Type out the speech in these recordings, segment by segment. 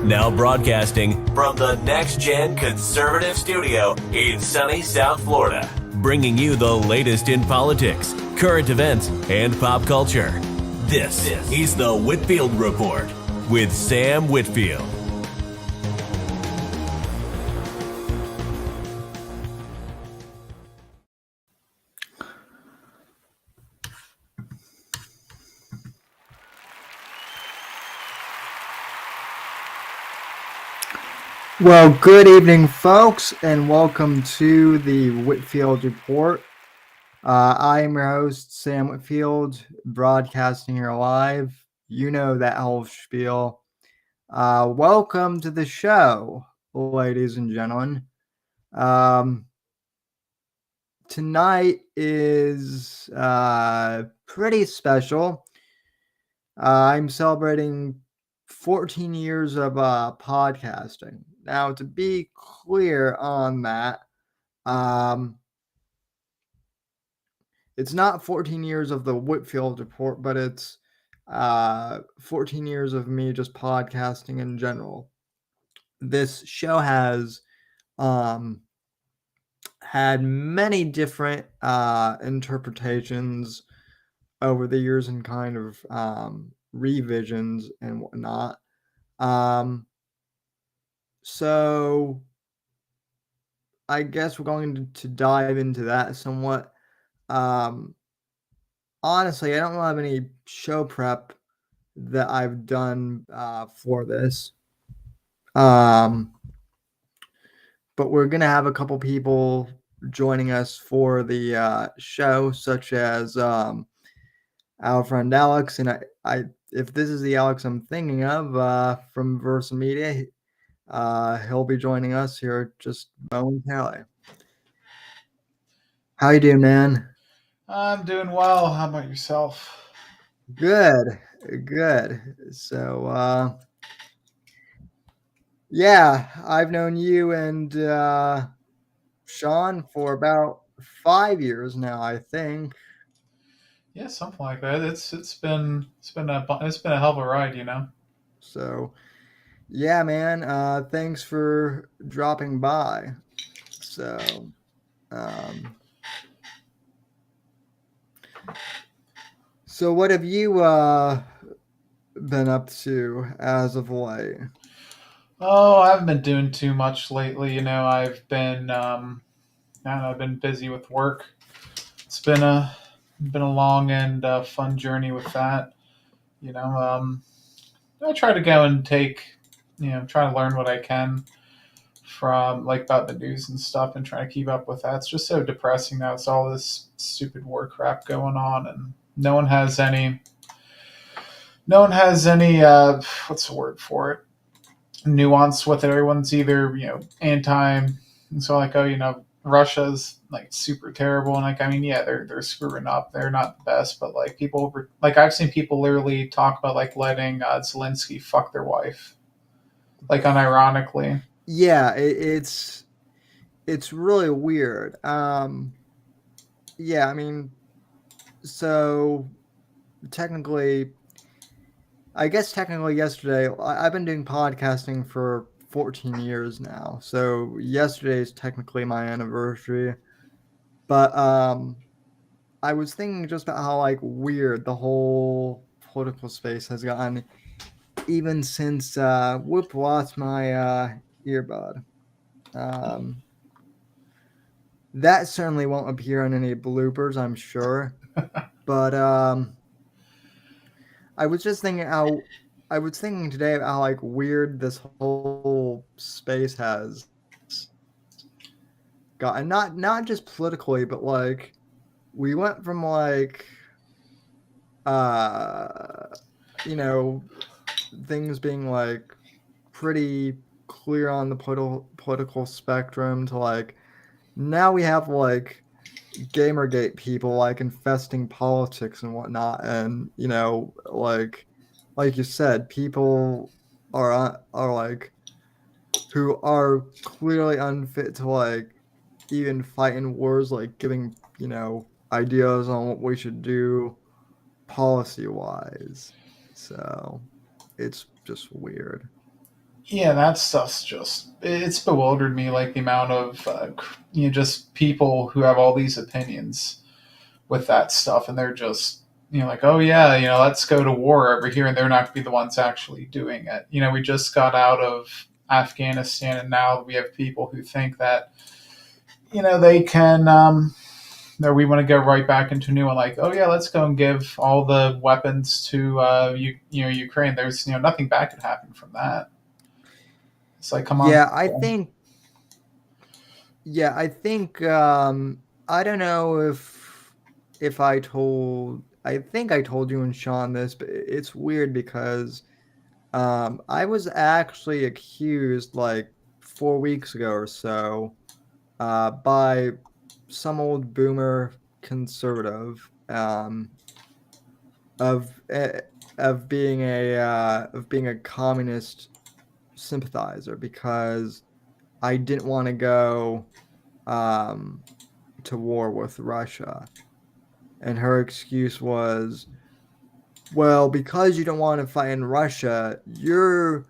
Now broadcasting from the Next Gen Conservative Studio in sunny South Florida, bringing you the latest in politics, current events, and pop culture. This is the Whitfield Report with Sam Whitfield. Well, good evening, folks, and welcome to the Whitfield Report. I am your host, Sam Whitfield, broadcasting here live. You know that whole spiel. Welcome to the show, ladies and gentlemen. Tonight is pretty special. I'm celebrating 14 years of podcasting. Now, to be clear on that, it's not 14 years of the Whitfield Report, but it's 14 years of me just podcasting in general. This show has had many different interpretations over the years and kind of revisions and whatnot. So I guess we're going to dive into that somewhat. Honestly, I don't have any show prep that I've done for this. But we're going to have a couple people joining us for the show, such as our friend Alex. And I if this is the Alex I'm thinking of from Versa Media, he'll be joining us here just momentarily. How you doing, man? I'm doing well. How about yourself? Good. So, yeah, I've known you and Sean for about 5 years now, I think. Yeah, something like that. It's been a hell of a ride, you know. So, yeah, man, thanks for dropping by. So, what have you been up to as of late? Oh, I haven't been doing too much lately. You know, I don't know, I've been busy with work. It's been a long and fun journey with that. You know, I try to go and try to learn what I can from like about the news and stuff, and try to keep up with that. It's just so depressing now. It's all this stupid war crap going on, and no one has any what's the word for it, nuance with it. Everyone's either anti, and so like, oh, Russia's like super terrible, and like, I mean, yeah, they're screwing up, they're not the best, but like I've seen people literally talk about like letting Zelensky fuck their wife, like unironically. Yeah, it's really weird. Yeah, I mean, so technically, I guess technically yesterday, I've been doing podcasting for 14 years now. So yesterday is technically my anniversary. But I was thinking just about how like weird the whole political space has gotten even since Whoop lost my earbud. Um, that certainly won't appear on any bloopers, I'm sure. But I was just thinking how I was thinking today about how like weird this whole space has gotten. Not just politically, but like we went from like uh you know things being like pretty clear on the political spectrum to like now we have like Gamergate people like infesting politics and whatnot, and like you said, people are like who are clearly unfit to like even fight in wars, like giving ideas on what we should do policy wise. So it's just weird. Yeah, that stuff's just it's bewildered me, like the amount of just people who have all these opinions with that stuff, and they're just like, oh yeah, let's go to war over here, and they're not going to be the ones actually doing it. We just got out of Afghanistan, and now we have people who think that they can that we want to go right back into a new one, like, oh yeah, let's go and give all the weapons to Ukraine. There's nothing bad could happen from that. It's like, come on, Yeah, people. I think I don't know if I think I told you and Sean this, but it's weird because I was actually accused like 4 weeks ago or so by some old boomer conservative of of being a communist sympathizer because I didn't want to go um, to war with Russia. And her excuse was, well, because you don't want to fight in Russia, you're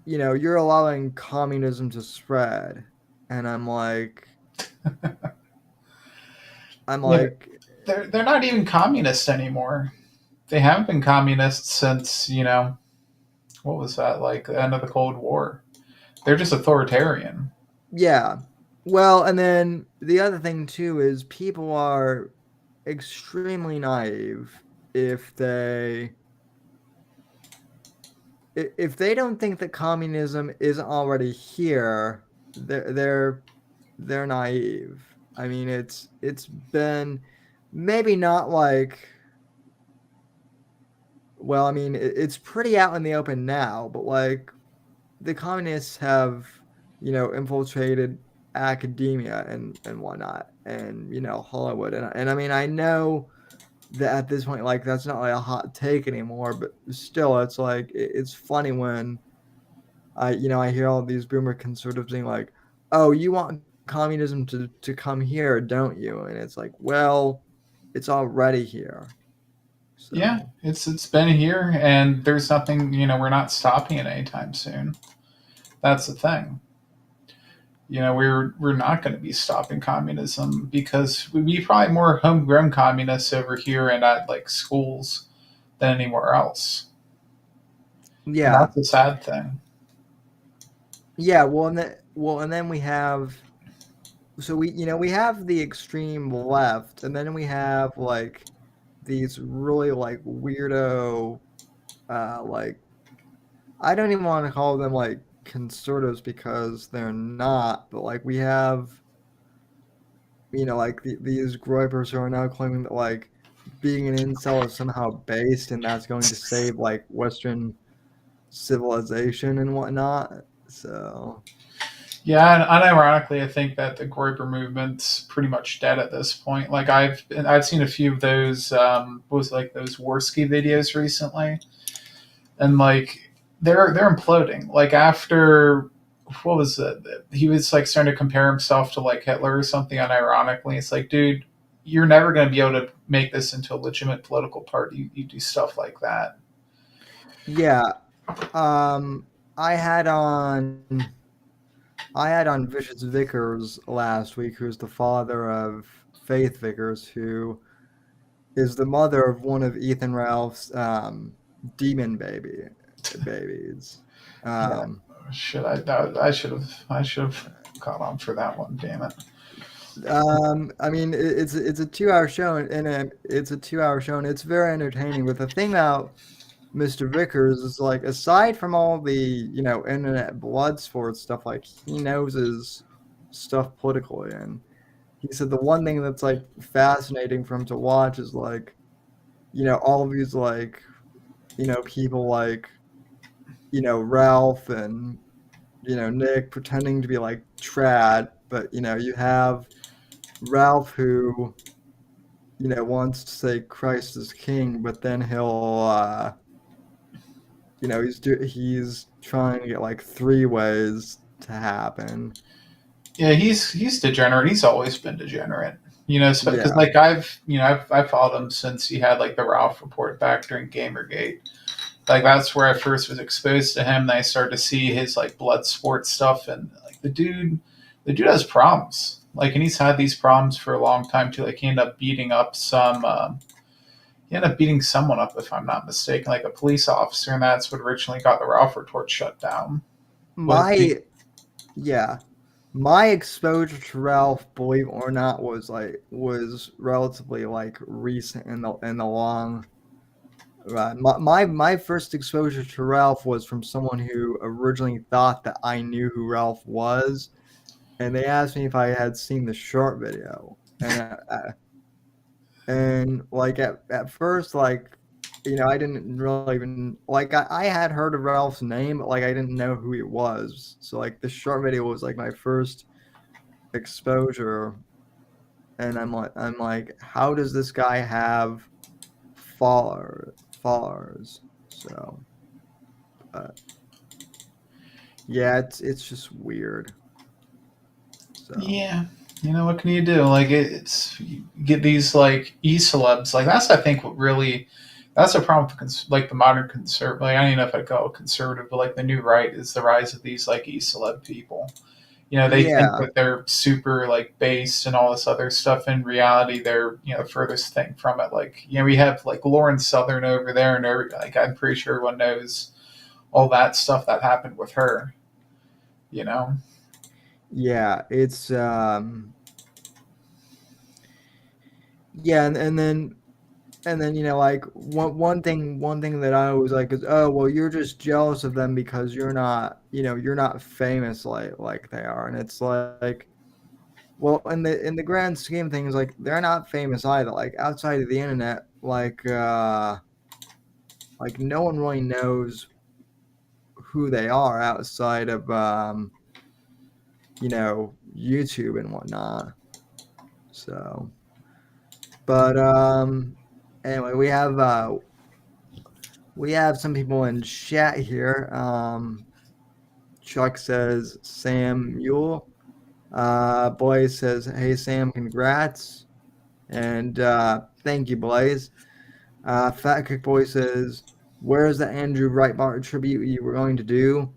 allowing communism to spread. And I'm Yeah, like, they're not even communist anymore. They haven't been communists since what was that, like the end of the Cold War. They're just authoritarian. yeah. Well, and then the other thing too is people are extremely naive if if they don't think that communism is already here, they're naive. I mean, it's been maybe not like, well, I mean, it's pretty out in the open now, but like the communists have, infiltrated academia and whatnot, and Hollywood, and I mean, I know that at this point, like that's not like a hot take anymore, but still, it's like it's funny when I hear all these boomer conservatives being like, "Oh, you want communism to come here, don't you?" And it's like, well, it's already here. Yeah, So it's been here, and there's nothing. We're not stopping it anytime soon. That's the thing. We're not going to be stopping communism because we'd be probably more homegrown communists over here and at like schools than anywhere else, and yeah, that's a sad thing. yeah. Well, and then we have we have the extreme left, and then we have like these really like weirdo like I don't even want to call them like conservatives because they're not, but like we have, like these groypers who are now claiming that like being an incel is somehow based and that's going to save like Western civilization and whatnot. So Yeah, and unironically, I think that the Groyper movement's pretty much dead at this point. Like I've seen a few of those what was it, like those Worski videos recently, and like they're imploding. Like after what was it? He was like starting to compare himself to like Hitler or something. Unironically, it's like, dude, you're never going to be able to make this into a legitimate political party. You do stuff like that. yeah, um, I had on I had on Vicious Vickers last week, who's the father of Faith Vickers, who is the mother of one of Ethan Ralph's demon babies. Yeah, Um, should I should have caught on for that one. Damn it. I mean, it's a 2 hour show, and it's a 2 hour show, and it's very entertaining. But the thing about Mr. Vickers is like, aside from all the internet blood sports stuff, like he knows his stuff politically, and he said the one thing that's like fascinating for him to watch is like all of these like people like Ralph and Nick pretending to be like trad, but you have Ralph who wants to say Christ is king, but then he'll he's trying to get like three ways to happen. Yeah, he's degenerate. He's always been degenerate. Because Yeah. like I've followed him since he had like the Ralph report back during Gamergate, Like that's where I first was exposed to him. Then I started to see his like blood sport stuff, and like the dude has problems. Like, and he's had these problems for a long time too. Like, he ended up beating up some. He ended up beating someone up, if I'm not mistaken, like a police officer, and that's what originally got the Ralph Report shut down. Was the My yeah, my exposure to Ralph, believe it or not, was relatively like recent in the long run. My first exposure to Ralph was from someone who originally thought that I knew who Ralph was, and they asked me if I had seen the short video, and like at first, like, I didn't really even like I had heard of Ralph's name, but like I didn't know who he was. So like the short video was like my first exposure, and I'm like, how does this guy have followers? So yeah, it's just weird. So Yeah, you know what can you do? Like it's you get these like e celebs. Like that's I think what really that's a problem with like the modern conservative. Like I don't even know if I'd call it conservative, but like the new right is the rise of these like e celeb people. You know, they think yeah, that they're super like based and all this other stuff. In reality, they're the furthest thing from it. Like we have like Lauren Southern over there, and like I'm pretty sure everyone knows all that stuff that happened with her. You know. yeah, it's yeah, and then like one thing that I always like is, oh well, you're just jealous of them because you're not famous like they are, and it's like, well, in the grand scheme of things, like they're not famous either. Like outside of the internet, like no one really knows who they are outside of YouTube and whatnot. So, but anyway, we have some people in chat here. Chuck says Sam Mule. Blaze says, "Hey Sam, congrats," and thank you, Blaze. Fat Kick Boy says, "Where's the Andrew Breitbart tribute you were going to do?"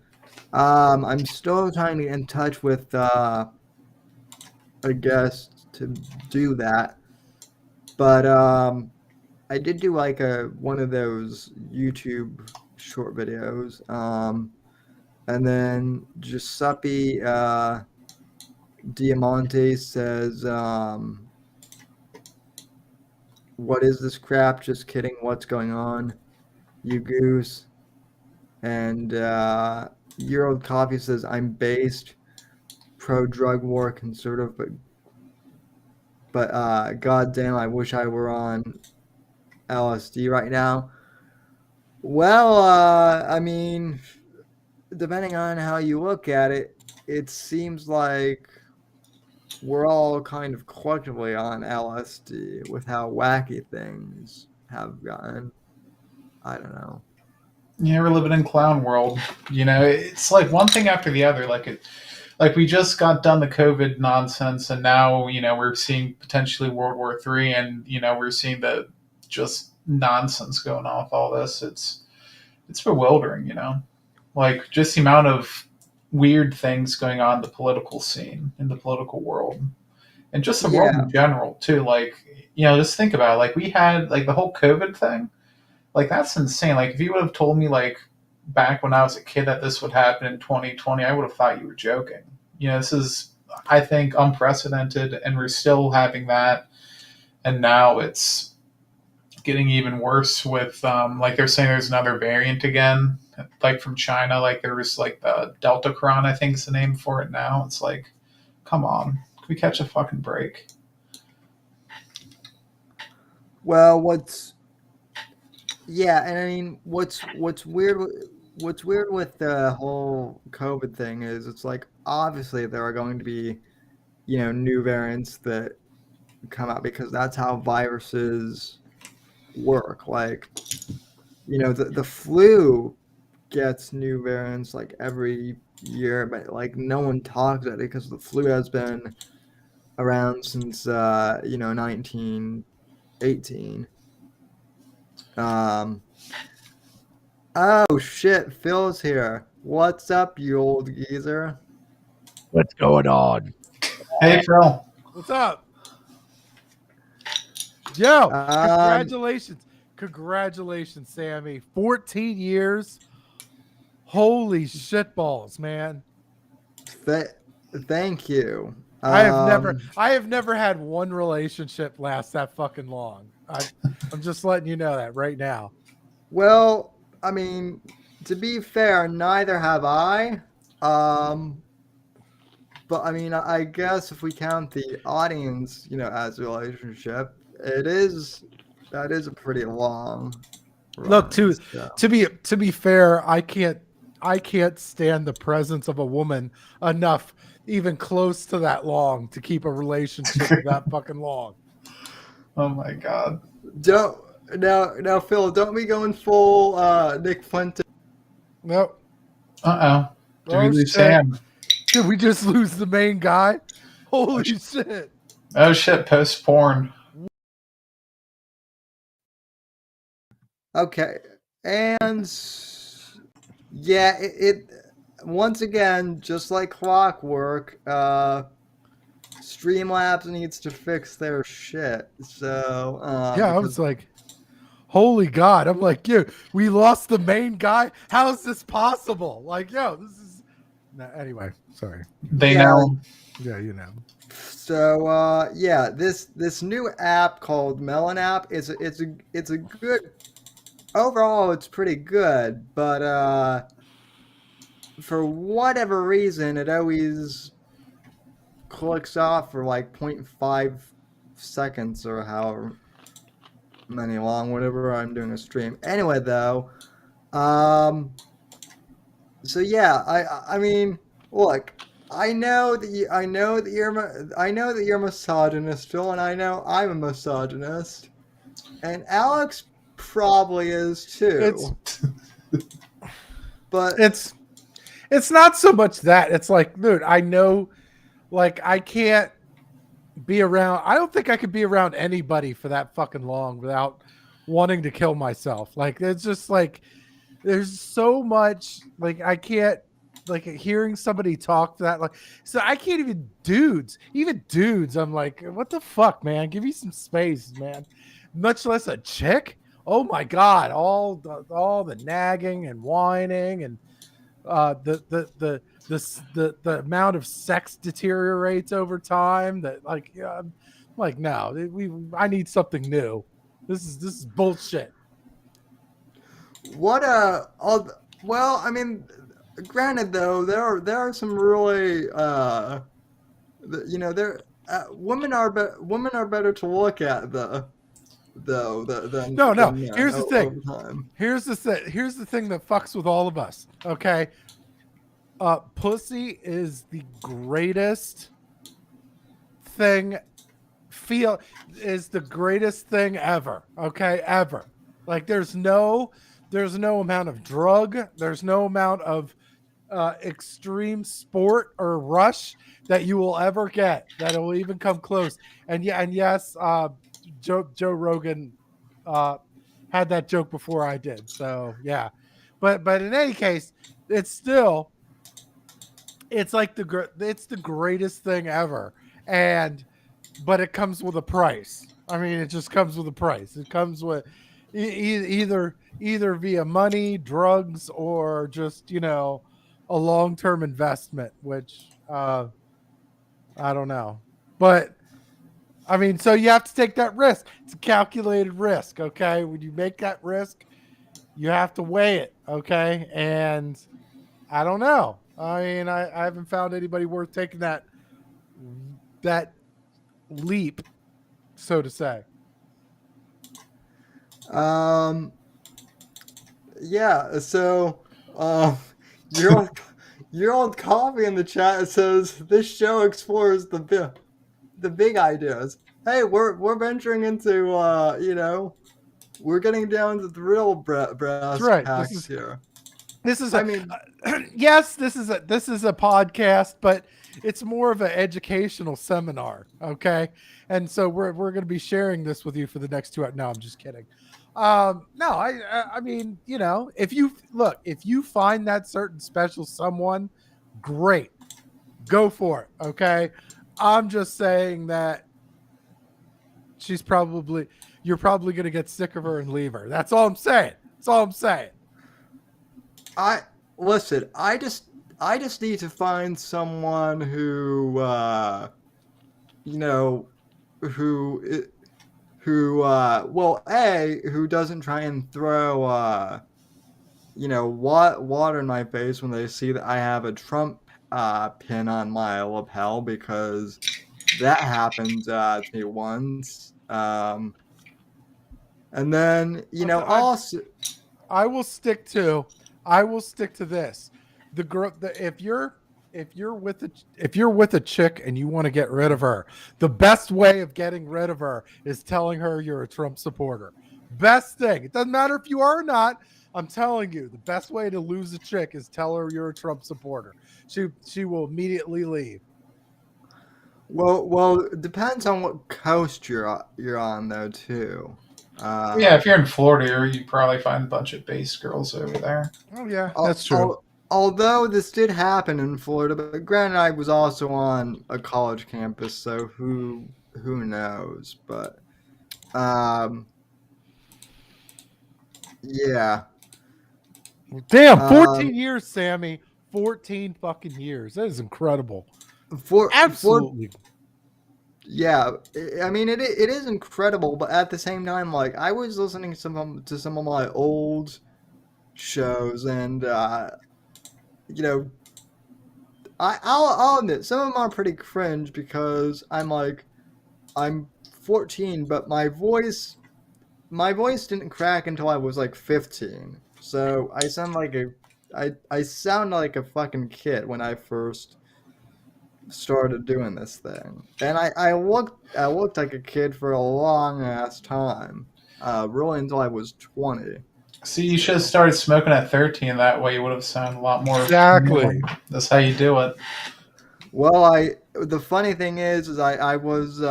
I'm still trying to get in touch with a guest to do that, but I did do like a one of those YouTube short videos. And then Giuseppe Diamante says, "What is this crap? Just kidding. What's going on, you goose?" And Euro Coffee says, "I'm based pro drug war conservative, but goddamn, I wish I were on LSD right now." Well, I mean, depending on how you look at it, it seems like we're all kind of collectively on LSD with how wacky things have gotten. I don't know. Yeah, we're living in clown world. It's like one thing after the other. Like we just got done the COVID nonsense, and now we're seeing potentially World War III, and we're seeing the just nonsense going on with all this. It's bewildering. Like just the amount of weird things going on in the political scene, in the political world, and just the world Yeah, in general too. Like just think about it. Like we had like the whole COVID thing. Like that's insane. Like if you would have told me like back when I was a kid that this would happen in 2020, I would have thought you were joking. This is I think unprecedented, and we're still having that. And now it's getting even worse with like they're saying there's another variant again, like from China. Like there was like the Delta Cron, I think is the name for it now. It's like, come on, can we catch a fucking break? well, and I mean, what's weird with the whole COVID thing is it's like obviously there are going to be new variants that come out because that's how viruses work. Like the flu gets new variants like every year, but like no one talks about it because the flu has been around since 1918. Um, Oh shit, Phil's here. What's up, you old geezer? What's going on? Hey, Phil. What's up? Yo, Um, congratulations, Sammy. 14 years. Holy shitballs, man. th- thank you. I have never had one relationship last that fucking long. I'm just letting you know that right now. Well, I mean, to be fair, neither have I. Um, but I mean, I guess if we count the audience, as a relationship, that is a pretty long Look, run. So. to be fair, I can't stand the presence of a woman enough, even close to that long, to keep a relationship that fucking long. Oh my God. Don't now, Phil. Don't we go in full Nick Fuente? Nope. Uh-oh. Did we Oh, lose shit. Sam? Did we just lose the main guy? Holy shit. Oh shit, post porn. Okay, and yeah, it once again, just like clockwork, Streamlabs needs to fix their shit. So Yeah, I was like, holy God. I'm like, yo, we lost the main guy. How is this possible? Like, yo, this is anyway, sorry. They Yeah. know. Yeah, you know. So yeah, this new app called Melon app it's a good overall it's pretty good, but for whatever reason it always clicks off for like 0.5 seconds or however many long whenever I'm doing a stream. Anyway though, so yeah, I mean, look, I know that you're misogynist, Phil, and I know I'm a misogynist, and Alex probably is too. But It's not so much that. It's like, dude, I know, like, I can't be around. I don't think I could be around anybody for that fucking long without wanting to kill myself. Like, it's just like, there's so much, like, I can't, like, hearing somebody talk that, like, so I can't even dudes. I'm like, what the fuck, man? Give me some space, man. Much less a chick. Oh my God. All the nagging and whining and the amount of sex deteriorates over time. That like, I'm like, no, I need something new. This is bullshit. what well, I mean, granted though, there are some really there women are better to look at than No. men Here's the thing. over time. Here's the thing that fucks with all of us. Okay. Pussy is the greatest thing. Is the greatest thing ever. Okay, ever. Like there's no amount of drug. There's no amount of extreme sport or rush that you will ever get that will even come close. And yes, Joe Rogan had that joke before I did. So yeah, but in any case, it's like it's the greatest thing ever, but it comes with a price. I mean, it just comes with a price. It comes with either via money, drugs, or just a long-term investment, which I don't know. But I mean, so you have to take that risk. It's a calculated risk, okay? When you make that risk, you have to weigh it, okay? And I don't know. I mean, I haven't found anybody worth taking that leap, so to say. Yeah, so your old coffee in the chat says this show explores the big ideas. Hey, we're venturing into we're getting down to the real brass That's right. tacks here. I mean, yes, this is a podcast, but it's more of an educational seminar, okay? And so we're going to be sharing this with you for the next 2 hours. No, I'm just kidding. No, I mean, if you find that certain special someone, great, go for it. Okay, I'm just saying that you're probably gonna get sick of her and leave her. That's all I'm saying. That's all I'm saying. I listen. I just need to find someone who you know who well, who doesn't try and throw water in my face when they see that I have a Trump pin on my lapel, because that happened to me once. And then I, also, I will stick to I will stick to this. The girl if you're with a chick and you want to get rid of her, the best way of getting rid of her is telling her you're a Trump supporter. Best thing. It doesn't matter if you are or not. I'm telling you, the best way to lose a chick is tell her you're a Trump supporter. She will immediately leave. well, it depends on what coast you're on though too. Yeah, if you're in Florida, you probably find a bunch of base girls over there. Oh yeah, Al- that's true. al- Although this did happen in Florida, but granted, I was also on a college campus, so who knows? But um, yeah, Damn, um, 14 years, Sammy. 14 fucking years. That is incredible. for Absolutely. yeah, I mean it is incredible, but at the same time, like I was listening to some of my old shows, and you know, I'll admit some of them are pretty cringe because I'm 14, but my voice didn't crack until I was like 15. So I sound like a fucking kid when I first started doing this thing. And I looked like a kid for a long ass time. Really until I was 20. See, you should have started smoking at 13. That way, you would have sounded a lot more. Exactly. That's how you do it. Well, the funny thing is I was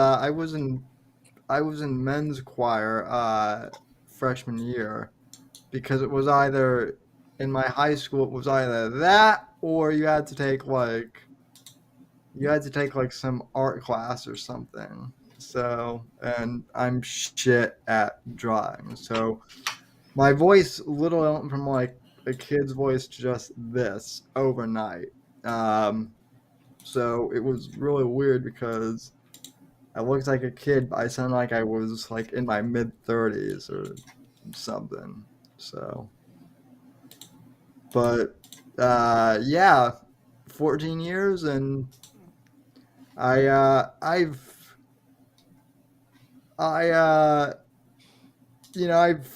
in men's choir freshman year, because it was either in my high school it was either that, or you had to take like some art class or something. So, and I'm shit at drawing. So, my voice literally went from like a kid's voice to just this overnight. Um, so it was really weird because I looked like a kid, but I sounded like I was like in my mid 30s or something. So, but yeah, 14 years, and I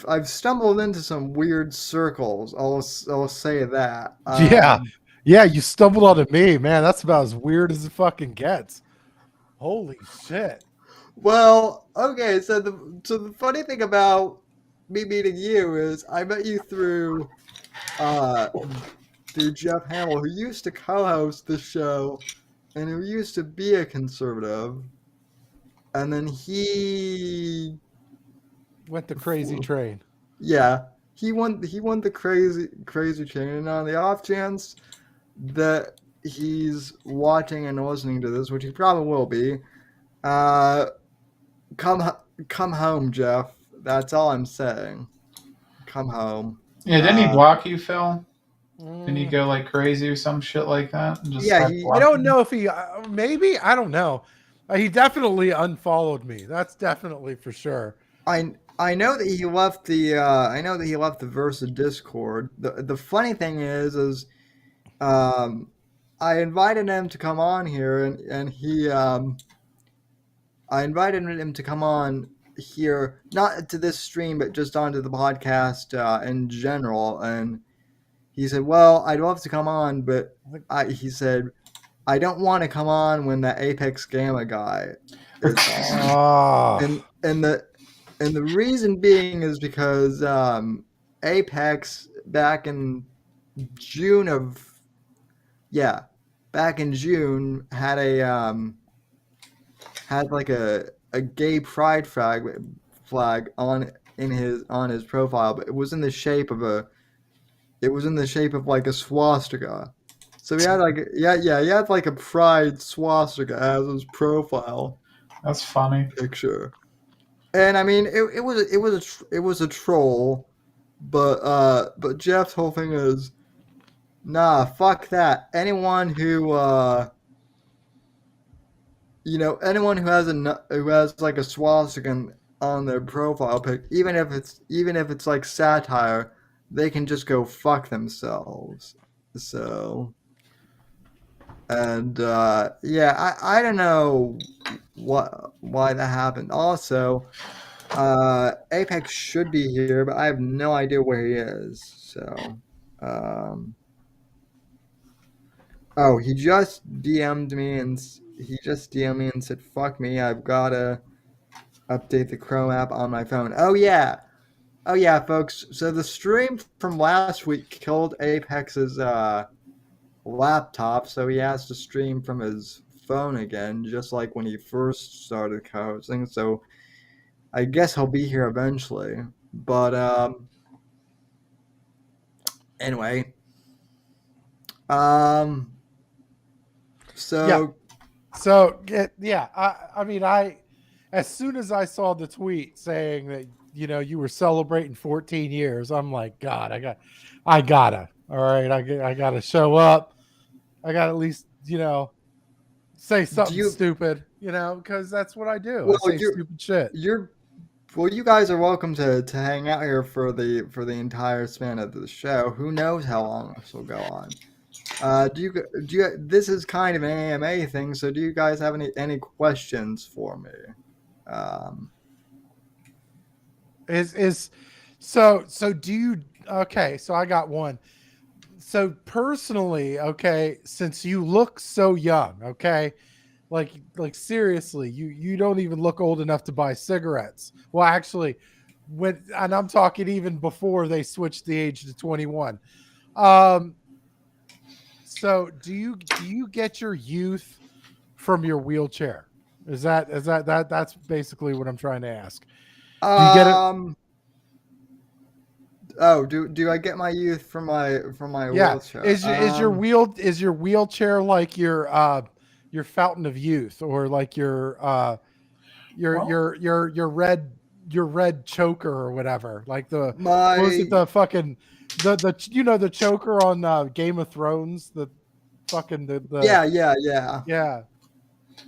I've stumbled into some weird circles. I'll say that. Yeah. Yeah, you stumbled onto me, man. That's about as weird as it fucking gets. Holy shit. Well, okay. So the funny thing about me meeting you is I met you uh through Jeff Hamill, who used to co-host the show and who used to be a conservative, and then Went the crazy train. yeah, he won the crazy chain, and on the off chance that he's watching and listening to this, which he probably will be, uh, come home, Jeff. That's all I'm saying. Come home. Yeah, didn't he Uh, block you, Phil? Didn't he Mm, go like crazy or some shit like that and just yeah, start he I don't blocking? know if he, maybe, I don't know. He definitely unfollowed me. That's definitely for sure. I know that he left the I know that he left the Versa Discord. The funny thing is um I invited him to come on here, and he I invited him to come on here, not to this stream, but just onto the podcast in general. And he said, "Well, I'd love to come on, but he said I don't want to come on when that Apex Gamma guy is on." Oh, And the reason being is because Apex June of back in June had like a gay pride flag on on his profile, but it was in the shape of like a swastika. So he had like he had like a pride swastika as his profile That's funny. picture. And I mean, it was a troll, but Jeff's whole thing is, nah, fuck that. Anyone who anyone who has like a swastika on their profile pic, even if it's like satire, they can just go fuck themselves. So, and I don't know why that happened. Also, Apex should be here, but I have no idea where he is. So, oh, he just DM'd me and said, "Fuck me, I've gotta update the Chrome app on my phone." Oh yeah, folks. So the stream from last week killed Apex's laptop, so he has to stream from his phone again, just like when he first started co-hosting. So I guess he'll be here eventually. But anyway, so I mean, as soon as I saw the tweet saying that you were celebrating 14 years, I'm like, God, I gotta, all right, I gotta show up. I gotta at least say something stupid, because that's what I do. Well, I say stupid shit. You guys are welcome to hang out here for the entire span of the show. Who knows how long this will go on? This is kind of an AMA thing, so do you guys have any questions for me? So do you? Okay, so I got one. So personally, okay, since you look so young, okay, like seriously, you don't even look old enough to buy cigarettes. Well, actually, and I'm talking even before they switched the age to 21. So do you get your youth from your wheelchair? That's basically what I'm trying to ask. Do you get it? Oh, do I get my youth from my wheelchair? Is your wheelchair like your fountain of youth, or like your red choker or whatever? Like what was it, the fucking the choker on Game of Thrones, the fucking the yeah.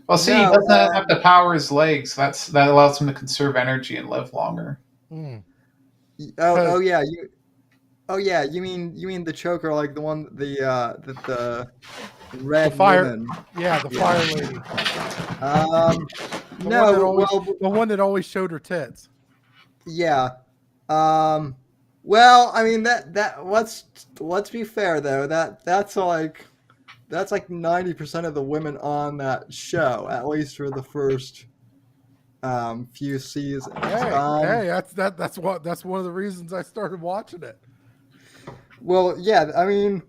Well, see, he doesn't have to power his legs. That allows him to conserve energy and live longer. Oh yeah, you mean the choker, like the one the red woman. Yeah, the fire lady. The one that always showed her tits. Yeah. Well, I mean that let's be fair though. That's like 90% of the women on that show, at least for the first few seasons. Hey, that's one of the reasons I started watching it. Well, yeah, I mean,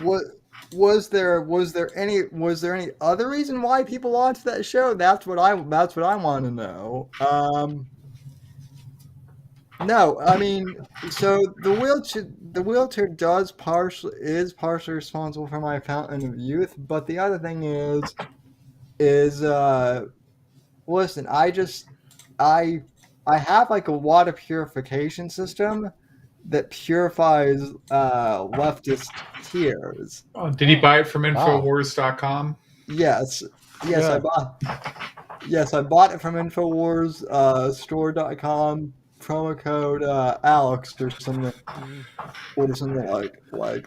was there any other reason why people watched that show? That's what I want to know. No, I mean, so the wheelchair is partially responsible for my fountain of youth, but the other thing is listen, I have like a water purification system that purifies leftist tears. Oh, did he buy it from Infowars.com? Yes, Yeah. I bought it from Infowars store.com, promo code Alex or something like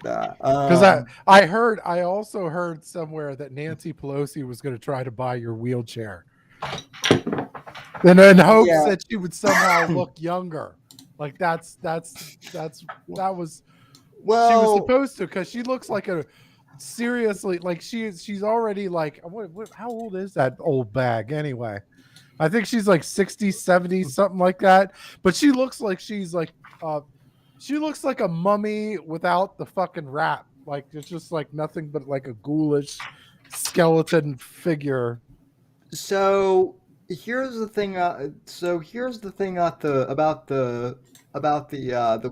that. Because I also heard somewhere that Nancy Pelosi was going to try to buy your wheelchair, and in hopes that she would somehow look younger. Like that was well, she was supposed to, because she looks like seriously, like she's already like, how old is that old bag anyway? I think she's like 60, 70, something like that. But she looks like she's like she looks like a mummy without the fucking wrap. Like it's just like nothing but like a ghoulish skeleton figure. So here's the thing. So here's the thing about the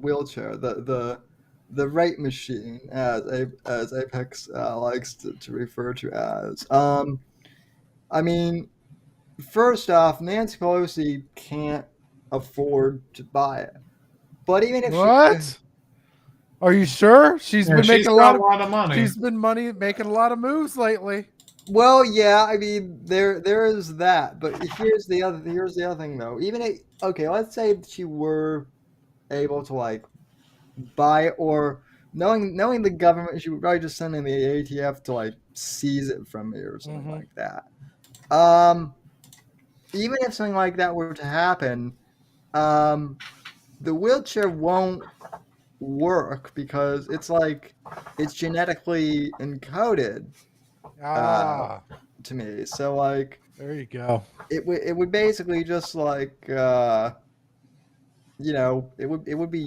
wheelchair, the rate machine, as Apex likes to refer to as. I mean, first off, Nancy Pelosi can't afford to buy it. But even if she, What? Are you sure? She's Yeah, been she's making a got lot a of lot of money. she's been making a lot of moves lately. well, yeah, I mean, there is that. But here's the other thing though. Okay, let's say she were able to like buy it, or knowing the government, she would probably just send in the ATF to like seize it from me or something Mhm. like that. Um, even if something like that were to happen, um, the wheelchair won't work because it's genetically encoded uh, Ah, to me. So like there you go. it would basically just like it would be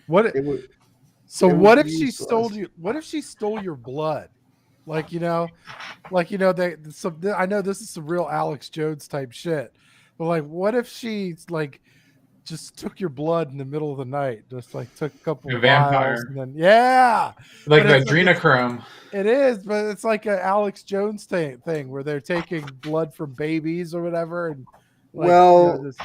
What? it would So it would what be if she stole useless. you? What if she stole your blood? Like they. I know this is some real Alex Jones type shit, but like, what if she like just took your blood in the middle of the night, just like took a couple A vials, vampire. and then yeah, Like but the it's adrenochrome. it is, but it's like a Alex Jones thing where they're taking blood from babies or whatever, and like Well, this.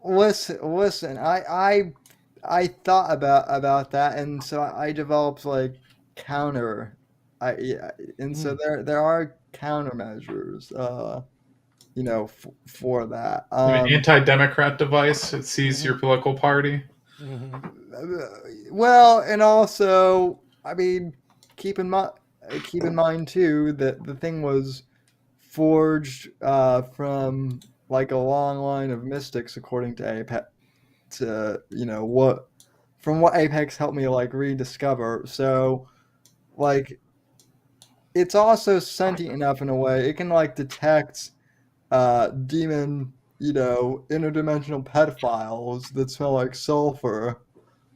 listen. I thought about that, and so I developed like counter. I yeah, and so Mm, there are countermeasures. For that. An anti-democrat device. It sees mhm, your political party. mhm. Well, and also, I mean, keep in mind, keep in mind too that the thing was forged from like a long line of mystics, according to Apex. To what Apex helped me like rediscover. So like, it's also sentient enough in a way it can like detect demon, interdimensional pedophiles that smell like sulfur,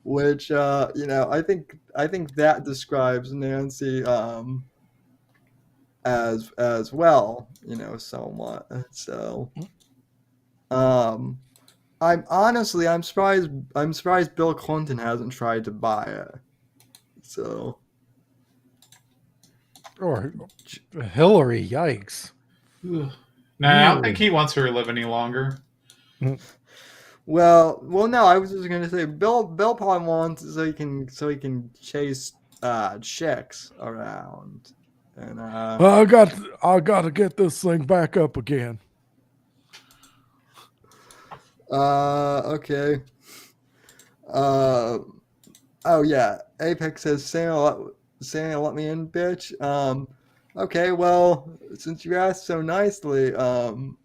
which I think that describes Nancy as well, somewhat. So um I'm surprised Bill Clinton hasn't tried to buy it. So Or Hillary, yikes. Ugh. Nah, I don't think Ooh. he wants her to live any longer. well, no, I was just gonna say Bill probably wants it so he can chase chicks around, and I got to get this thing back up again. okay. Uh, oh yeah, Apex says Santa let me in, bitch. Okay, well, since you asked so nicely,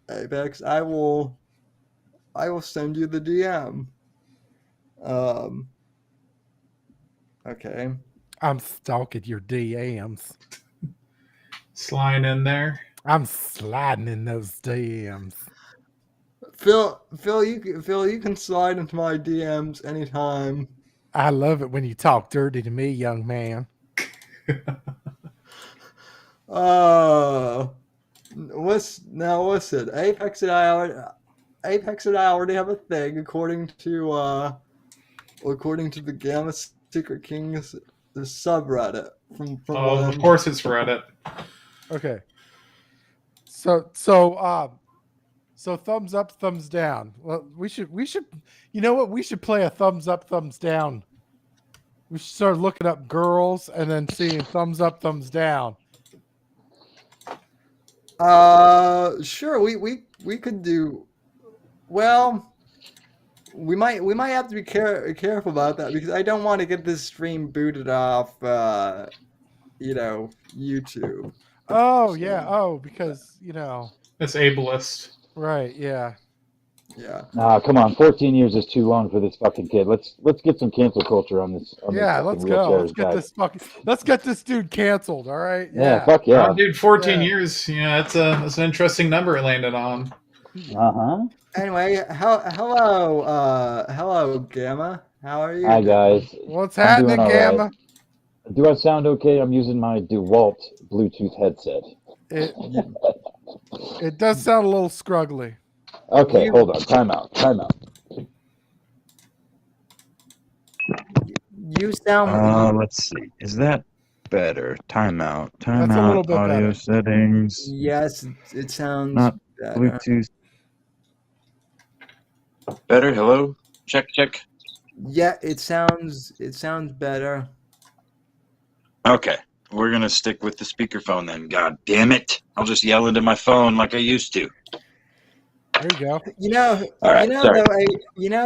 Apex, I will send you the DM. Um, okay. I'm stalking your DMs. Sliding in there. I'm sliding in those DMs. Phil, you can slide into my DMs anytime. I love it when you talk dirty to me, young man. Uh, listen. Apex and I already have a thing according to the Gamma Secret Kings the subreddit from what Oh, of I'm. course it's Reddit. Okay. So thumbs up, thumbs down. Well, we should you know what? We should play a thumbs up, thumbs down. We should start looking up girls and then seeing thumbs up, thumbs down. Sure. We could do. Well, we might have to be careful about that because I don't want to get this stream booted off. YouTube. Oh yeah. So Oh, yeah, because It's ableist. right, yeah. yeah. Come on, 14 years is too long for this fucking kid. Let's get some cancel culture on this Yeah, fucking let's go. wheelchairs guy. Let's get this dude canceled, all right? Yeah, Yeah. fuck yeah. Oh, dude, 14 Yeah. years. Yeah, that's an interesting number it landed on. Uh-huh. Anyway, hello, Gamma. How are you Hi doing? guys. What's I'm doing happening, all Gamma? right. Do I sound okay? I'm using my DeWalt Bluetooth headset. It it does sound a little scruggly. Okay, You- hold on. Time out. You sound Let's see. Is that better? Timeout. That's a little Timeout. bit Audio better. settings. yes, it sounds Not better. Bluetooth. Better? Hello? Check. Yeah, it sounds better. Okay. We're going to stick with the speakerphone then. God damn it. I'll just yell into my phone like I used to. There you go. All right, sorry.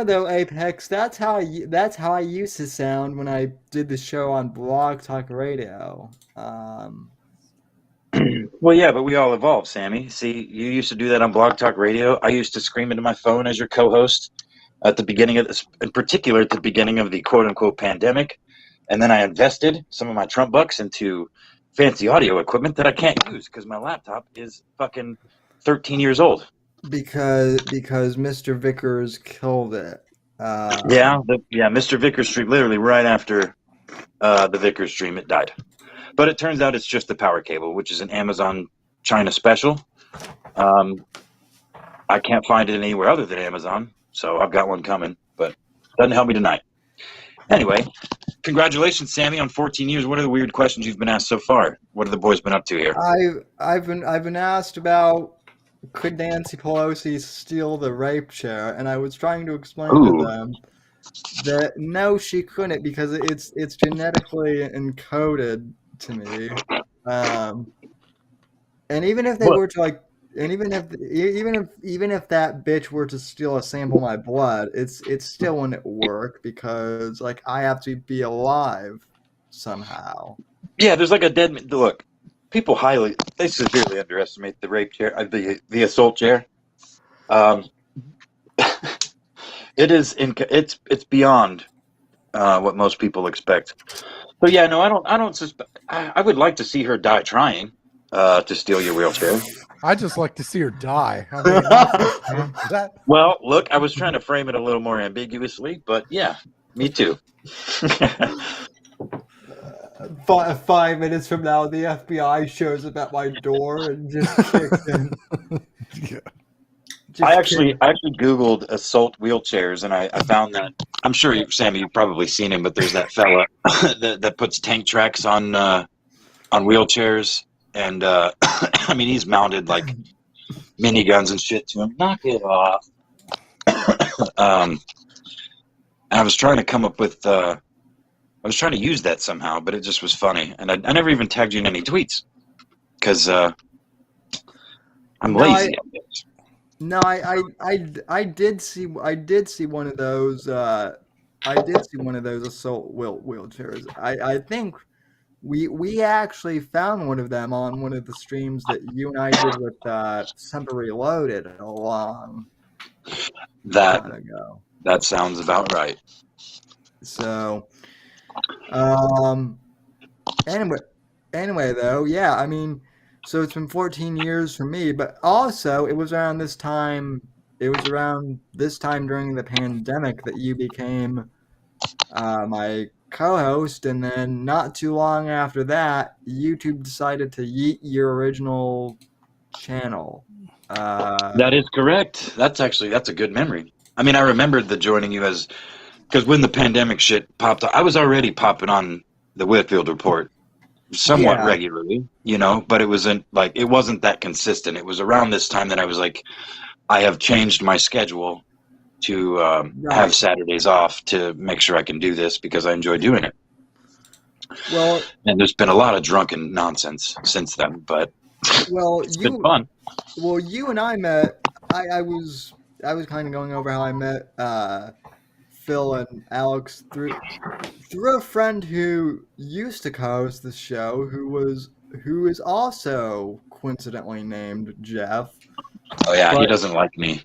Though, Apex, that's how I used to sound when I did the show on Blog Talk Radio. Well, yeah, but we all evolve, Sammy. See, you used to do that on Blog Talk Radio. I used to scream into my phone as your co-host at the beginning of this, in particular at the beginning of the quote-unquote pandemic. And then I invested some of my Trump bucks into fancy audio equipment that I can't use because my laptop is fucking 13 years old. because Mr. Vickers killed it. Mr. Vickers stream, literally right after the Vickers stream, it died. But it turns out it's just the power cable, which is an Amazon China special. I can't find it anywhere other than Amazon, so I've got one coming, but doesn't help me tonight. Anyway, congratulations, Sammy, on 14 years. What are the weird questions you've been asked so far? What have the boys been up to here? I've been asked about could Nancy Pelosi steal the rape chair, and I was trying to explain to them that no, she couldn't because it's genetically encoded to me. And even if they were to like, and even if that bitch were to steal a sample of my blood, it still wouldn't work because like I have to be alive somehow. Yeah, there's like a dead look. People they severely underestimate the rape chair, the assault chair. It's beyond what most people expect. So yeah, no, I don't suspect. I would like to see her die trying to steal your wheelchair. I just like to see her die. I mean, that Well, look, I was trying to frame it a little more ambiguously, but yeah, me too. 5 minutes from now, the FBI shows up at my door and just kicks in. I actually Googled assault wheelchairs, and I found that. I'm sure, Sammy, you've probably seen him, but there's that fella that puts tank tracks on wheelchairs, and I mean, he's mounted like miniguns and shit to him. Knock it off. I was trying to come up with. I was trying to use that somehow, but it just was funny, and I never even tagged you in any tweets because I'm lazy. No, I did see one of those. I did see one of those assault wheelchairs. I think we actually found one of them on one of the streams that you and I did with Semper Reloaded a long time ago. That sounds about right. So, anyway though, yeah, I mean, so it's been 14 years for me, but also it was around this time during the pandemic that you became my co-host, and then not too long after that, YouTube decided to yeet your original channel. That is correct. That's a good memory. I mean, I remembered the joining you because when the pandemic shit popped up, I was already popping on the Whitfield Report somewhat regularly, but it wasn't that consistent. It was around this time that I was like, I have changed my schedule to have Saturdays off to make sure I can do this because I enjoy doing it. Well, and there's been a lot of drunken nonsense since then, but it's been fun. Well, you and I met. I was kind of going over how I met Phil and Alex through a friend who used to co-host the show, who is also coincidentally named Jeff. Oh yeah, he doesn't like me.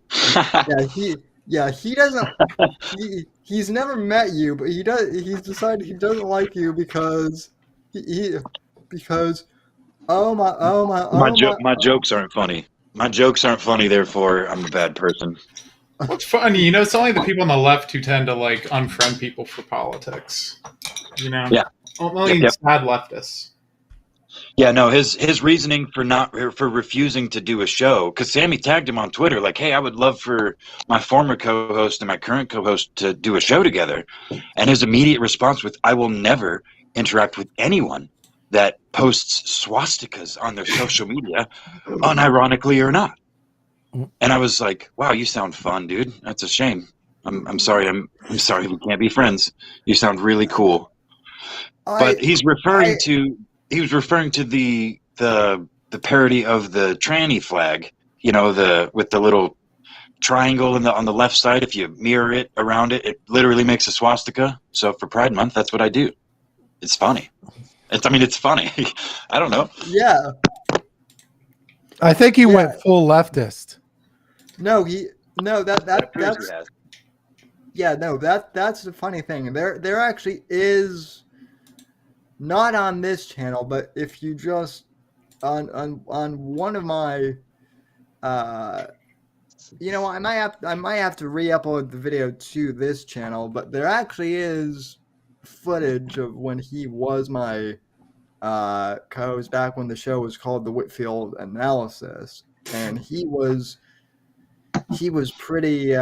He doesn't. He's never met you, but he does. He's decided he doesn't like you because my jokes aren't funny. My jokes aren't funny, therefore I'm a bad person. What's funny, it's only the people on the left who tend to like unfriend people for politics. Yeah. Only sad leftists. Yeah, no, his reasoning for refusing to do a show, because Sammy tagged him on Twitter like, "Hey, I would love for my former co-host and my current co-host to do a show together," and his immediate response was, "I will never interact with anyone that posts swastikas on their social media, unironically or not." And I was like, "Wow, you sound fun, dude. That's a shame. I'm sorry. I'm sorry we can't be friends. You sound really cool." But he was referring to the parody of the tranny flag, with the little triangle on the left side. If you mirror it around it, it literally makes a swastika. So for Pride Month, that's what I do. It's funny. It's funny. I don't know. Yeah. I think he went full leftist. No, that's the funny thing. There actually is, not on this channel, but if you just on one of my I might have to re-upload the video to this channel, but there actually is footage of when he was my co-host back when the show was called the Whitfield Analysis, and he was pretty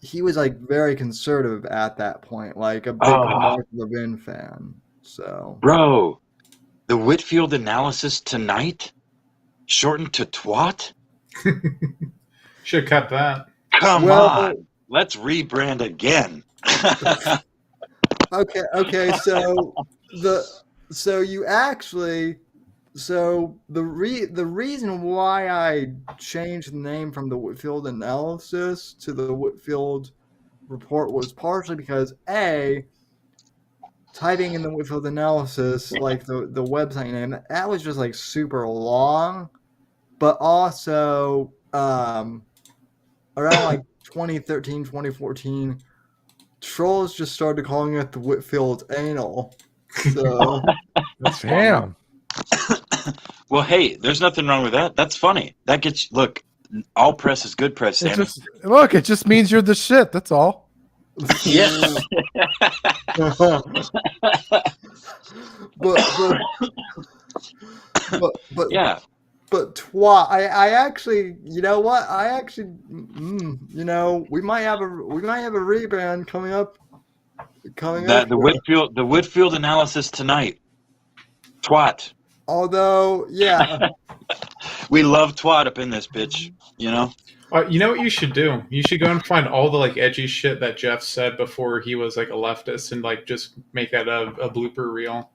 he was like very conservative at that point, like a big Mark Levin fan. So, bro, the Whitfield Analysis Tonight, shortened to twat. Should cut that. Come on, let's rebrand again. Okay. The reason why I changed the name from the Whitfield Analysis to the Whitfield Report was partially because typing in the Whitfield Analysis, like the website name, that was just like super long, but also around like 2013, 2014, trolls just started calling it the Whitfield Anal. So, Damn. Well, hey, there's nothing wrong with that. That's funny. That gets all press is good press. It just means you're the shit. That's all. Yeah. but yeah. But twat, I actually, you know what? I actually, we might have a rebrand coming up. The Whitfield Analysis Tonight. Twat. Although, yeah. We love twat up in this bitch, You know what you should do? You should go and find all the like edgy shit that Jeff said before he was like a leftist, and like just make that a blooper reel.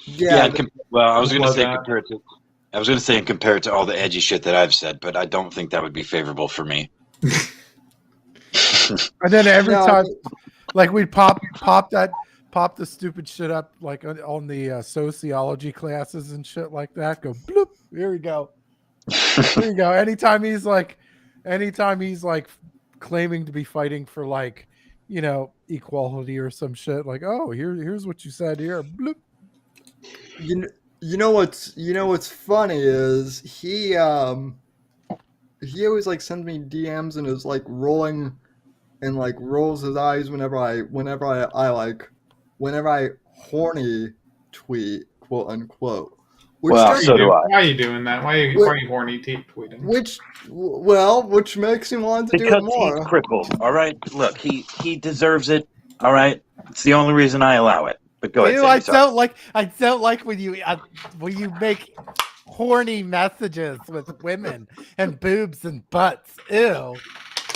Yeah. I was going to say compare it to all the edgy shit that I've said, but I don't think that would be favorable for me. And then every time, like we'd pop the stupid shit up like on the sociology classes and shit like that. Go bloop. Here we go. There you go. Anytime he's like claiming to be fighting for like, equality or some shit, like, oh, here's what you said here. Bloop. You know what's funny is he always like sends me DMs and is like rolling and like rolls his eyes whenever I horny tweet, quote unquote. So do I. Why are you doing that? Why are you horny tweeting? Which makes him want to do it more. Because he's crippled. All right, look, he deserves it. All right, it's the only reason I allow it. But go ahead. I don't like when you make horny messages with women and boobs and butts. Ew.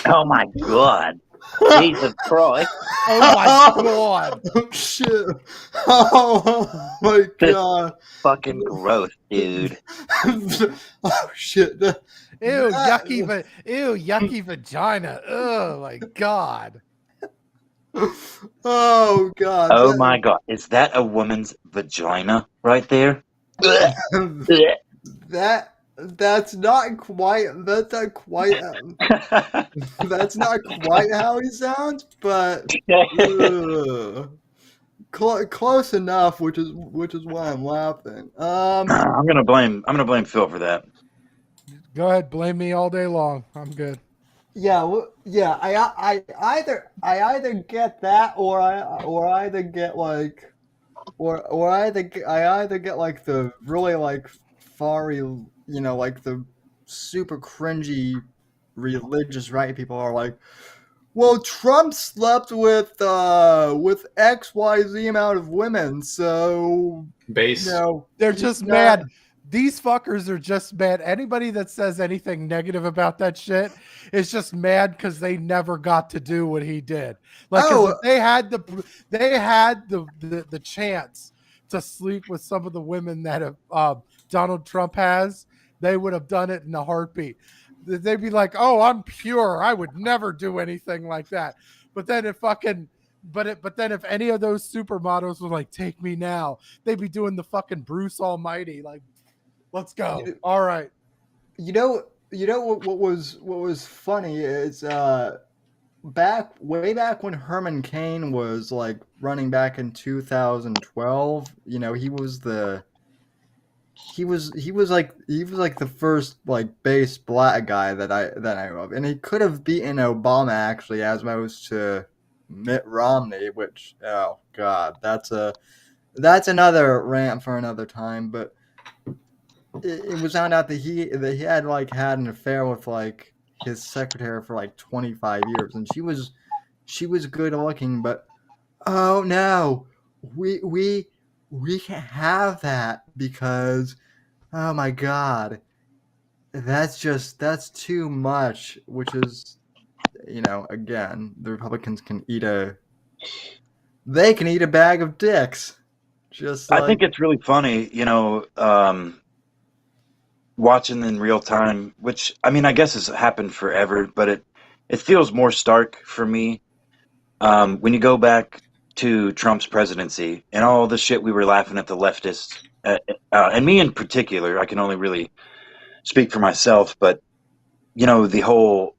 Oh my god. Jesus Christ. Oh my god. Oh shit. Oh my god. Fucking gross, dude. Oh shit. Yucky vagina. Oh my god. Oh god. Oh my god. Is that a woman's vagina right there? That's not quite how he sounds, but close enough, which is why I'm laughing. I'm gonna blame Phil for that. Go ahead, blame me all day long. I'm good. Yeah. I either get that or I either get like or I either get like the really like far, like the super cringy religious right people are like, well, Trump slept with XYZ amount of women, so Base. They're he's just not. mad. These fuckers are just mad. Anybody that says anything negative about that shit is just mad because they never got to do what he did. Like, because Oh, if they had the chance to sleep with some of the women that Donald Trump has, they would have done it in a heartbeat. They'd be like, "Oh, I'm pure. I would never do anything like that." But then but then if any of those supermodels were like, "Take me now," they'd be doing the fucking Bruce Almighty, like, let's go. All right. what was funny is way back when Herman Cain was like running back in 2012. He was like the first like base black guy that I know of, and he could have beaten Obama actually as opposed to Mitt Romney, which, oh god, that's another rant for another time. But it was found out that he had like had an affair with like his secretary for like 25 years, and she was good looking, but oh no, we can't have that because, oh my god, that's too much. Which is, again, the Republicans can eat a bag of dicks, just I like. think it's really funny, watching in real time, which I mean, I guess has happened forever, but it feels more stark for me when you go back to Trump's presidency and all the shit we were laughing at the leftists, and me in particular. I can only really speak for myself, but the whole,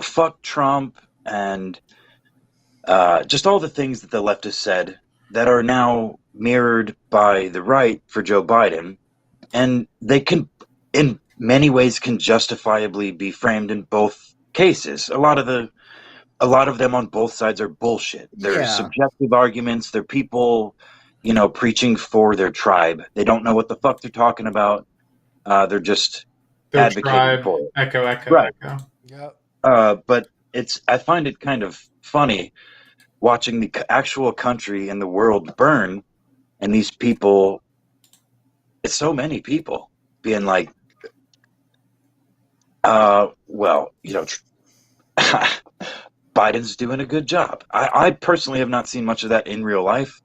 fuck Trump and just all the things that the leftists said that are now mirrored by the right for Joe Biden, and they can, in many ways, can justifiably be framed in both cases. A lot of them on both sides are bullshit. They're Yeah. subjective arguments. They're people, preaching for their tribe. They don't know what the fuck they're talking about. They're just Their advocating tribe. for it. Echo, echo, Right. echo. Yep. But I find it kind of funny watching the actual country and the world burn, and these people, it's so many people being like, well, Biden's doing a good job. I personally have not seen much of that in real life.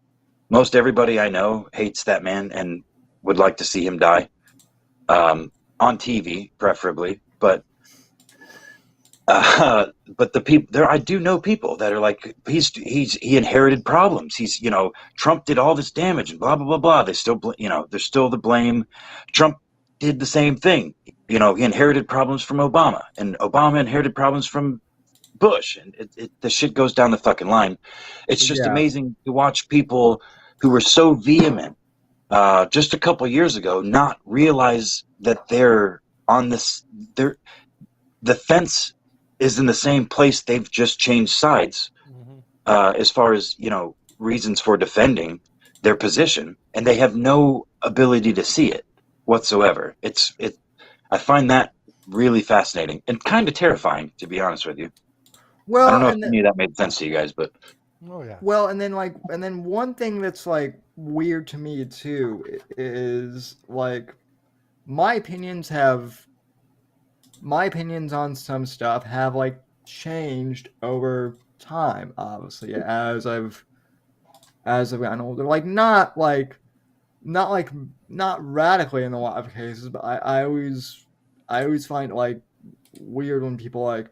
Most everybody I know hates that man and would like to see him die, on TV preferably. But the people there, I do know people that are like, he inherited problems. Trump did all this damage and blah blah blah blah. They still, there's still the blame. Trump did the same thing. He inherited problems from Obama, and Obama inherited problems from Bush, and the shit goes down the fucking line. It's just Yeah. amazing to watch people who were so vehement just a couple years ago not realize that they're on this. The fence is in the same place. They've just changed sides as far as reasons for defending their position, and they have no ability to see it whatsoever. I find that really fascinating and kind of terrifying, to be honest with you. Well, I don't know if and any of that made sense to you guys, but Oh yeah. Well, and then one thing that's like weird to me too is like my opinions on some stuff have like changed over time, obviously, as I've gotten older. Like not radically in a lot of cases, but I always find it like weird when people are like,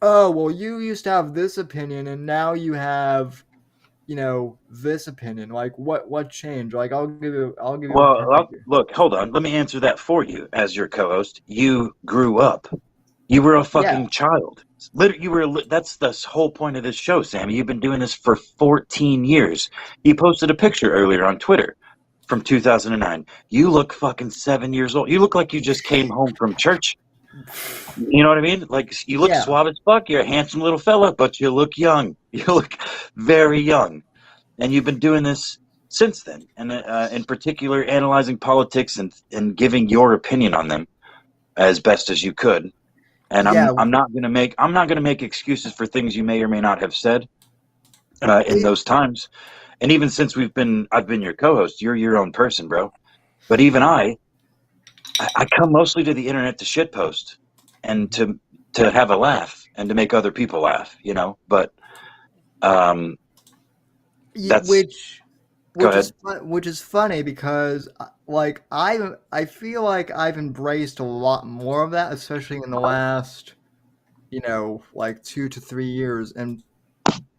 oh well, you used to have this opinion and now you have this opinion. Like what changed? Like I'll give you a perfect. look, hold on. Let me answer that for you as your co-host. You grew up. You were a fucking child. That's the whole point of this show, Sammy. You've been doing this for 14 years. You posted a picture earlier on Twitter from 2009. You look fucking 7 years old. You look like you just came home from church. You know what I mean? Like, you look suave as fuck. You're a handsome little fella, but you look young. You look very young. and you've been doing this since then, and in particular, analyzing politics and giving your opinion on them as best as you could. And Yeah. I'm not gonna make excuses for things you may or may not have said in those times. And even since I've been your co-host, you're your own person, bro. But even I come mostly to the internet to shitpost and to have a laugh and to make other people laugh, you know. But that's which is funny because like I feel like I've embraced a lot more of that, especially in the last, like 2 to 3 years, and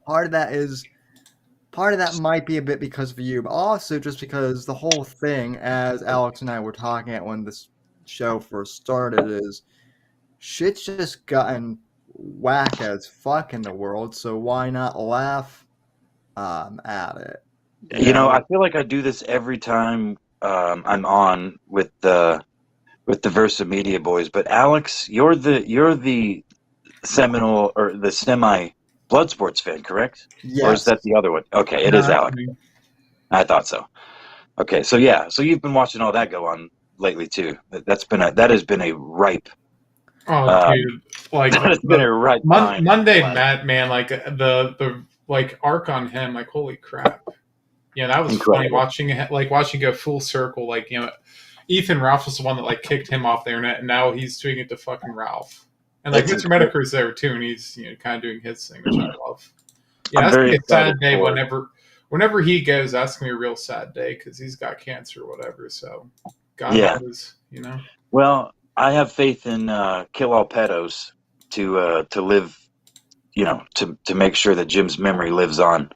part of that might be a bit because of you, but also just because the whole thing, as Alex and I were talking at when this show first started, is shit's just gotten whack as fuck in the world, so why not laugh at it? You know, I feel like I do this every time I'm on with the Versa Media boys. But Alex, you're the seminal or the semi Bloodsports fan, correct? Yes. Or is that the other one? Okay, it is Alex. I thought so. Okay, so yeah, so you've been watching all that go on lately too. That has been a ripe. Oh, dude! Like that has been a ripe Monday, Matt, man, like the like arc on him, like holy crap. Yeah, that was incredible. Funny watching go full circle. Like, Ethan Ralph was the one that like kicked him off the internet, and now he's doing it to fucking Ralph. And like Mr. Medicre's there too, and he's kind of doing his thing, which I love. Yeah, that's gonna be a sad day whenever he goes. That's gonna be a real sad day because he's got cancer or whatever. So God knows, Well, I have faith in Kill All Pedos to live, to make sure that Jim's memory lives on.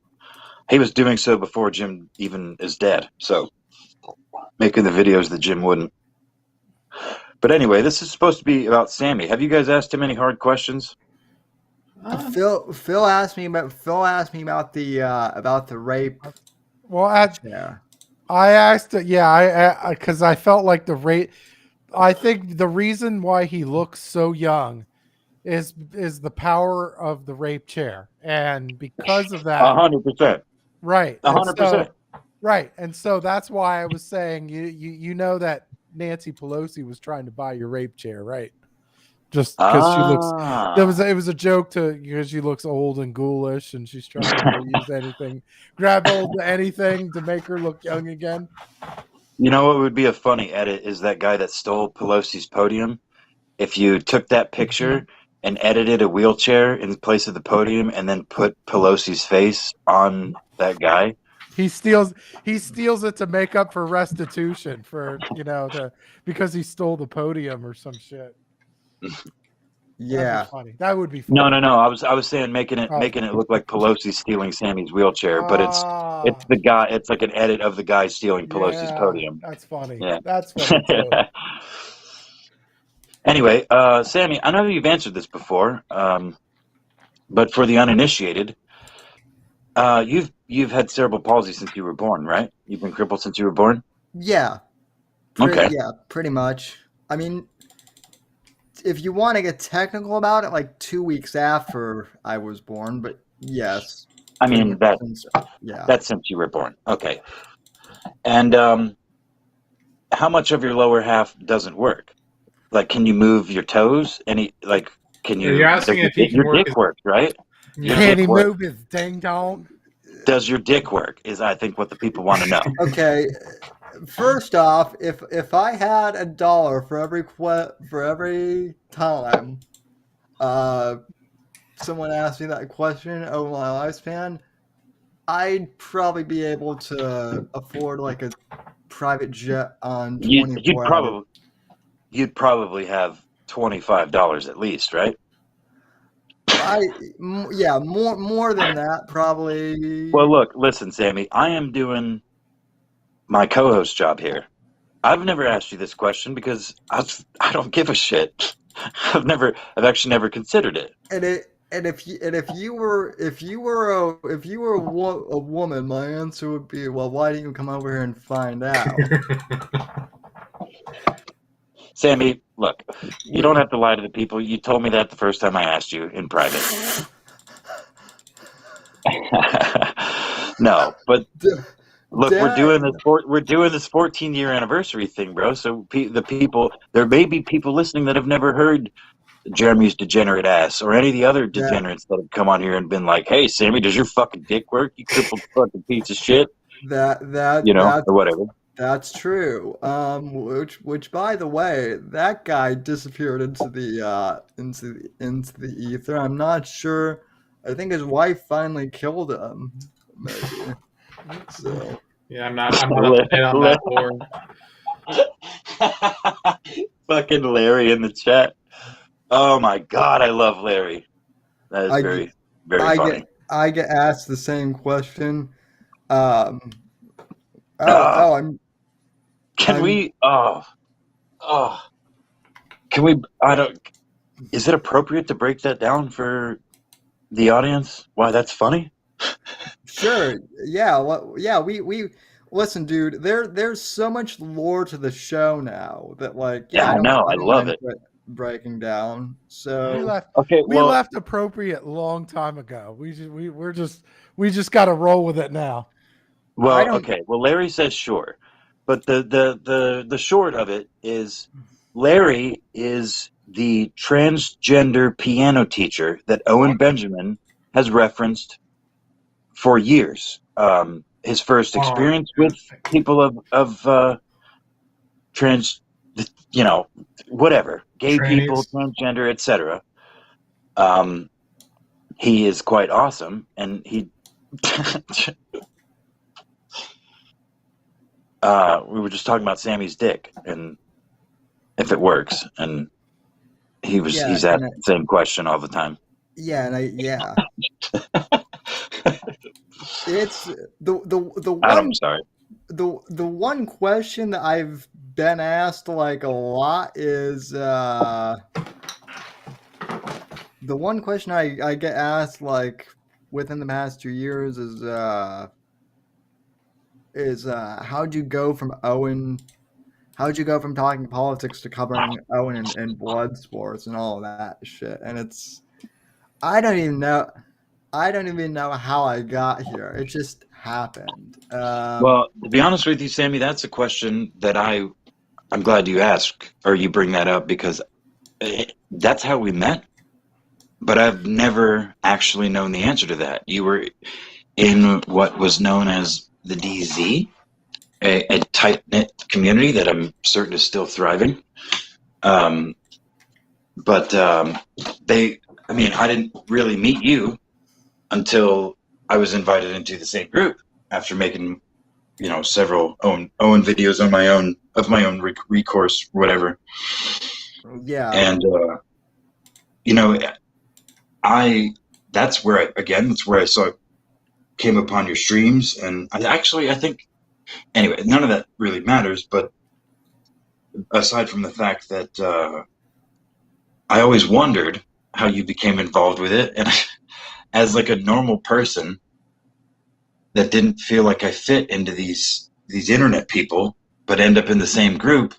He was doing so before Jim even is dead, so making the videos that Jim wouldn't. But anyway, this is supposed to be about Sammy. Have you guys asked him any hard questions? Phil asked me about the rape. Well, I asked it. Yeah, because I felt like the rape. I think the reason why he looks so young is the power of the rape chair, and because of that, 100%. Right. 100%. Right. And so that's why I was saying you know that Nancy Pelosi was trying to buy your rape chair, right? Just because she looks it was a joke because she looks old and ghoulish and she's trying to use anything, grab hold of anything to make her look young again. You know what would be a funny edit is that guy that stole Pelosi's podium. If you took that picture and edited a wheelchair in place of the podium and then put Pelosi's face on that guy. He steals it to make up for restitution for, because he stole the podium or some shit. Yeah. That would be funny. No. I was saying making it look like Pelosi stealing Sammy's wheelchair, but it's the guy. It's like an edit of the guy stealing Pelosi's podium. That's funny. Yeah. That's funny too. Anyway, Sammy, I know you've answered this before, but for the uninitiated, you've had cerebral palsy since you were born, right? You've been crippled since you were born? Yeah. Yeah, pretty much. I mean, if you want to get technical about it, like 2 weeks after I was born, but yes. I mean, that's since you were born. Okay. And how much of your lower half doesn't work? Like, can you move your toes? Can you? You're asking if he can work. Your dick works, right? Can he move his ding dong? Does your dick work? Is I think what the people want to know. Okay. First off, if I had $1 for every time someone asked me that question over my lifespan, I'd probably be able to afford like a private jet on 24 hours. You'd probably have $25 at least, right? More than that, probably. Well, look, listen, Sammy, I am doing my co-host job here. I've never asked you this question because I don't give a shit. I've actually never considered it. And if you were a woman, my answer would be, well, why didn't you come over here and find out? Sammy, look, you don't have to lie to the people. You told me that the first time I asked you in private. No, but look, we're doing Dang. this. We're doing this 14-year anniversary thing, bro. So there may be people listening that have never heard Jeremy's degenerate ass or any of the other That degenerates that have come on here and been like, "Hey, Sammy, does your fucking dick work? You crippled fucking piece of shit," that or whatever. that's true. Which by the way, that guy disappeared into the ether. I'm not sure. I think his wife finally killed him. Maybe. So Yeah, I'm not up to date on that lore. Fucking Larry in the chat. Oh my god, I love Larry. That is I very, get very I funny. get I get asked the same question. Um, Uh, I'm can I'm we? Can we? I don't. Is it appropriate to break that down for the audience? Why that's funny? sure. Yeah. Yeah. We listen, dude. There's so much lore to the show now that like Yeah, I know. I I don't love mind it. breaking down. We So left. Okay, We well, left appropriate long time ago. We just got to roll with it now. I don't. okay. Well, Larry says sure, but the short of it is Larry is the transgender piano teacher that Owen Benjamin has referenced for years. His first experience with people of trans, whatever, gay people, Trannies. transgender, etc. He is quite awesome, and he. We were just talking about Sammy's dick and if it works, and he's Yeah. asked the same question all the time. Yeah. Yeah. It's the Adam, one sorry. the one question that I've been asked like a lot is the one question I get asked like within the past 2 years is how'd you go from talking politics to covering Owen and blood sports and all of that shit? And it's I don't even know how I got here. It just happened. Well, to be honest with you, Sammy, that's a question that I'm glad you asked or you bring that up because that's how we met. But I've never actually known the answer to that. You were in what was known as the DZ, a tight-knit community that I'm certain is still thriving. But I didn't really meet you until I was invited into the same group after making, several Owen videos on my own recourse, whatever. Yeah. And that's where I came upon your streams, and I think anyway, none of that really matters. But aside from the fact that I always wondered how you became involved with it, and as like a normal person that didn't feel like I fit into these internet people, but end up in the same group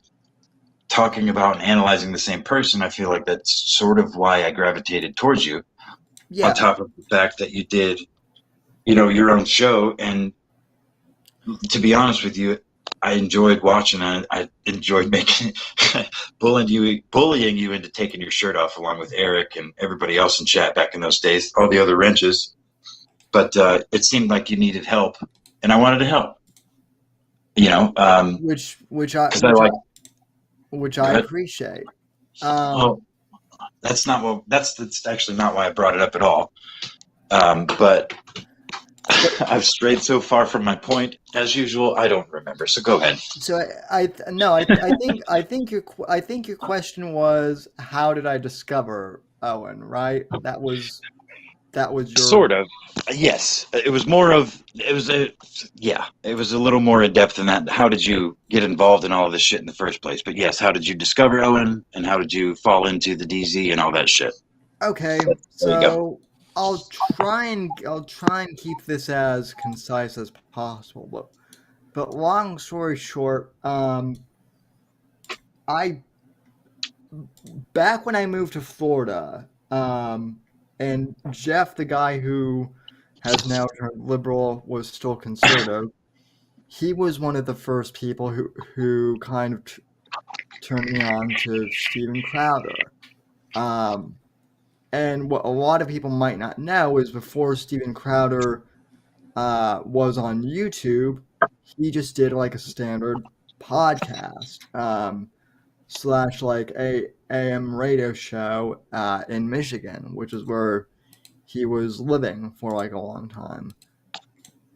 talking about and analyzing the same person, I feel like that's sort of why I gravitated towards you. Yeah. On top of the fact that you did, your own show, and to be honest with you, I enjoyed watching it. I enjoyed bullying you into taking your shirt off along with Eric and everybody else in chat back in those days, all the other wrenches. But it seemed like you needed help, and I wanted to help. Which I appreciate. That's actually not why I brought it up at all. But I've strayed so far from my point as usual. I don't remember. So go ahead. So I think your question was, how did I discover Owen? Right? That was your sort of. Yes, it was a little more in depth than that. How did you get involved in all of this shit in the first place? But yes, how did you discover Owen, and how did you fall into the DZ and all that shit? Okay, so I'll try and keep this as concise as possible. But long story short, back when I moved to Florida, and Jeff, the guy who has now turned liberal, was still conservative. He was one of the first people who kind of turned me on to Steven Crowder. And what a lot of people might not know is before Steven Crowder was on YouTube, he just did like a standard podcast slash like a AM radio show in Michigan, which is where he was living for like a long time.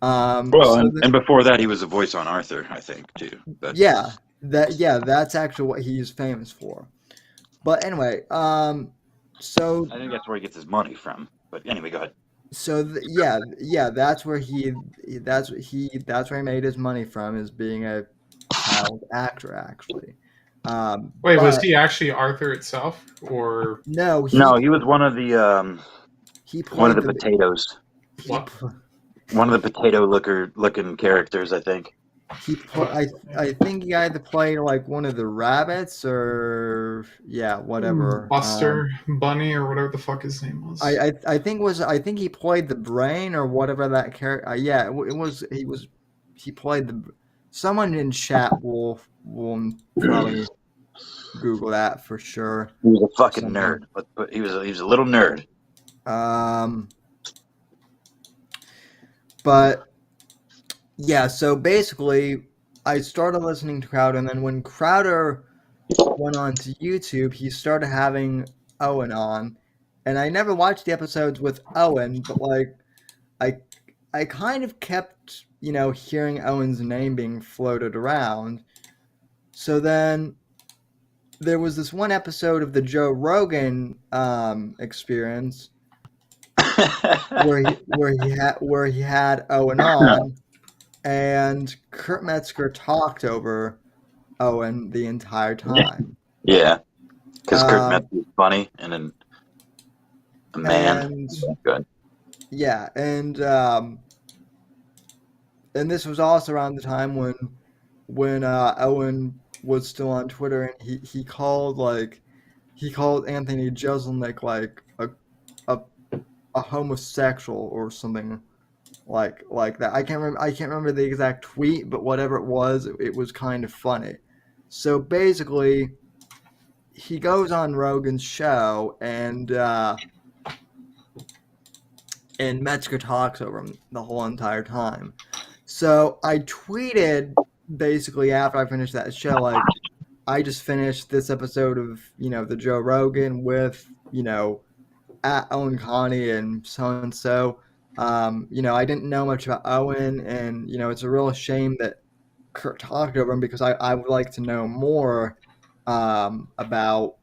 And before that, he was a voice on Arthur, I think, too. That's actually what he's famous for. But anyway, so I think that's where he gets his money from. But anyway, go ahead. So that's where he made his money from, is being a child actor, actually. Wait, was he actually Arthur itself, or no? He was one of the one of the potatoes. what? One of the potato looking characters, I think. I think he either played like one of the rabbits or whatever. Buster Bunny or whatever the fuck his name was. I think he played the brain or whatever that character. He played the. Someone in chat will probably Google that for sure. He was a fucking nerd, but he was a little nerd. But yeah, so basically, I started listening to Crowder, and then when Crowder went on to YouTube, he started having Owen on, and I never watched the episodes with Owen, but like, I kind of kept, hearing Owen's name being floated around. So then there was this one episode of the Joe Rogan experience where he had Owen on. And Kurt Metzger talked over Owen the entire time. Yeah, because Kurt Metzger's funny and a man. Good. Yeah, and this was also around the time when Owen was still on Twitter, and he called Anthony Jeselnik like a homosexual or something. Like that. I can't remember the exact tweet, but whatever it was kind of funny. So basically, he goes on Rogan's show, and Metzger talks over him the whole entire time. So I tweeted basically after I finished that show, like, I just finished this episode of the Joe Rogan with at Owen Connie and so and so. I didn't know much about Owen, and it's a real shame that Kurt talked over him, because I would like to know more about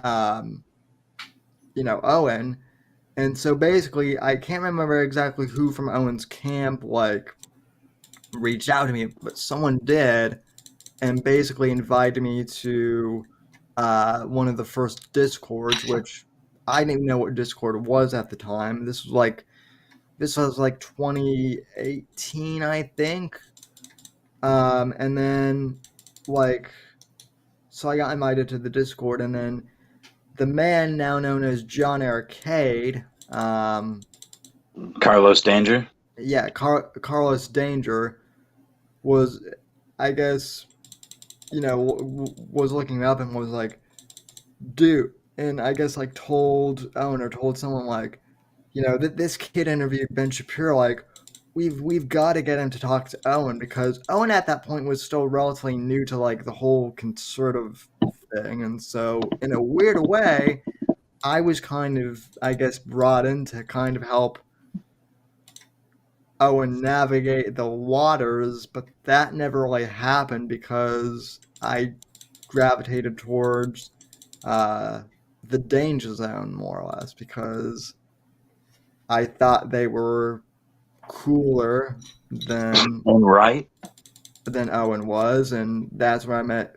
Owen. And so basically, I can't remember exactly who from Owen's camp like reached out to me, but someone did, and basically invited me to one of the first Discords, which I didn't even know what Discord was at the time. This was like 2018, I think. And then so I got invited to the Discord, and then the man now known as John Arcade, Carlos Danger. Yeah, Carlos Danger was, I guess, was looking up and was like, dude, and I guess like told Owen or told someone like, this kid interviewed Ben Shapiro, like, we've got to get him to talk to Owen, because Owen at that point was still relatively new to like the whole conservative thing, and so in a weird way, I was kind of, I guess, brought in to kind of help Owen navigate the waters, but that never really happened because I gravitated towards the danger zone more or less, because I thought they were cooler than Owen was, and that's where I met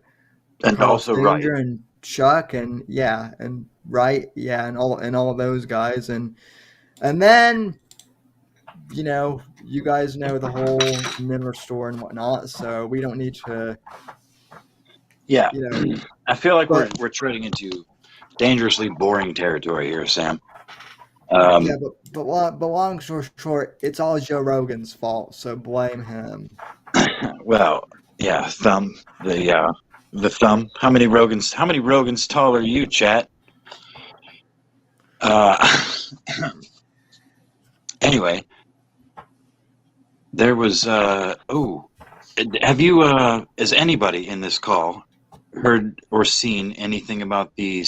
and Carlos also Danger Wright and Chuck and Wright, and all of those guys, and then you guys know the whole Nimmer store and whatnot, so we don't need to. Yeah, I feel like we're treading into dangerously boring territory here, Sam. Yeah, but long story short, it's all Joe Rogan's fault, so blame him. Well, yeah, thumb. The thumb. How many Rogans tall are you, chat? Anyway, there was have you has anybody in this call heard or seen anything about the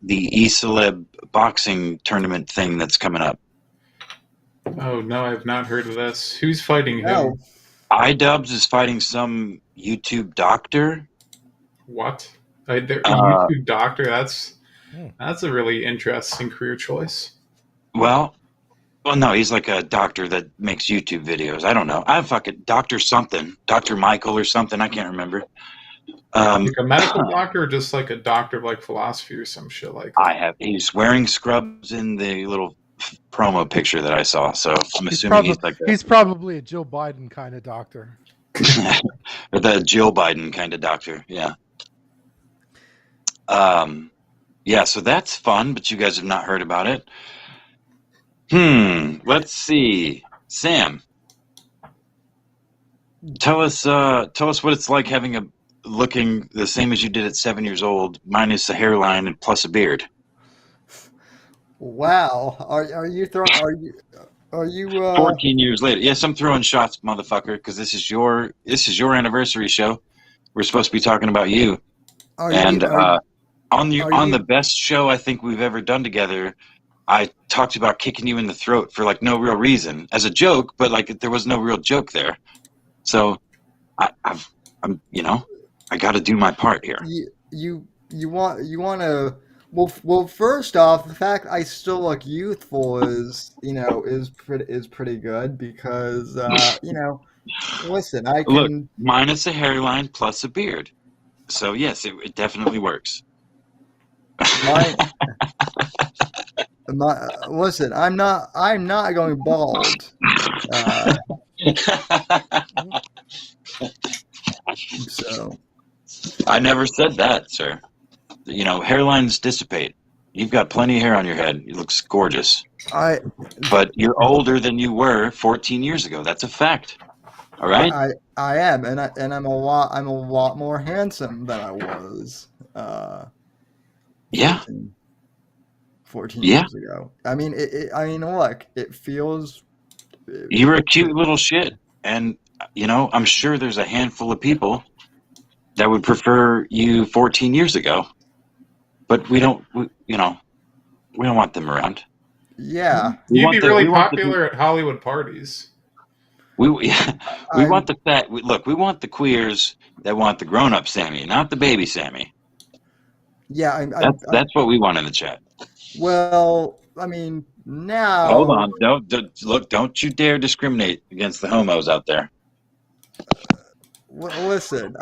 E-Celeb boxing tournament thing that's coming up? Oh no, I've not heard of this. Who's fighting who? No, iDubbbz is fighting some YouTube doctor. What? A YouTube doctor? That's a really interesting career choice. Well, no, he's like a doctor that makes YouTube videos. I don't know. I fucking Dr. something. Dr. Michael or something. I can't remember. Like a medical doctor or just like a doctor of like philosophy or some shit like that? He's wearing scrubs in the little promo picture that I saw. So I'm assuming he's probably a Joe Biden kind of doctor. or the Jill Biden kind of doctor. Yeah. Yeah, so that's fun, but you guys have not heard about it. Let's see. Sam, tell us what it's like looking the same as you did at 7 years old, minus a hairline and plus a beard. wow. Are you 14 years later. Yes, I'm throwing shots, motherfucker, because this is your anniversary show. We're supposed to be talking about you. On the best show I think we've ever done together, I talked about kicking you in the throat for like no real reason as a joke, but like there was no real joke there. So I'm I got to do my part here. you want to well first off, the fact I still look youthful is pretty good because listen, I can look minus a hairline plus a beard. So yes, it definitely works. Listen, I'm not going bald. So I never said that, sir. Hairlines dissipate. You've got plenty of hair on your head. It looks gorgeous. But you're older than you were 14 years ago. That's a fact. All right. I am, and I'm a lot more handsome than I was. 14 years ago. I mean, look, it feels. You were a cute little shit, and I'm sure there's a handful of people that would prefer you 14 years ago, but we don't want them around. Yeah, you'd be really popular at Hollywood parties. We want the fat. We want the queers that want the grown-up Sammy, not the baby Sammy. Yeah, that's what we want in the chat. Well, I mean, now. Hold on! Don't you dare discriminate against the homos out there. Listen,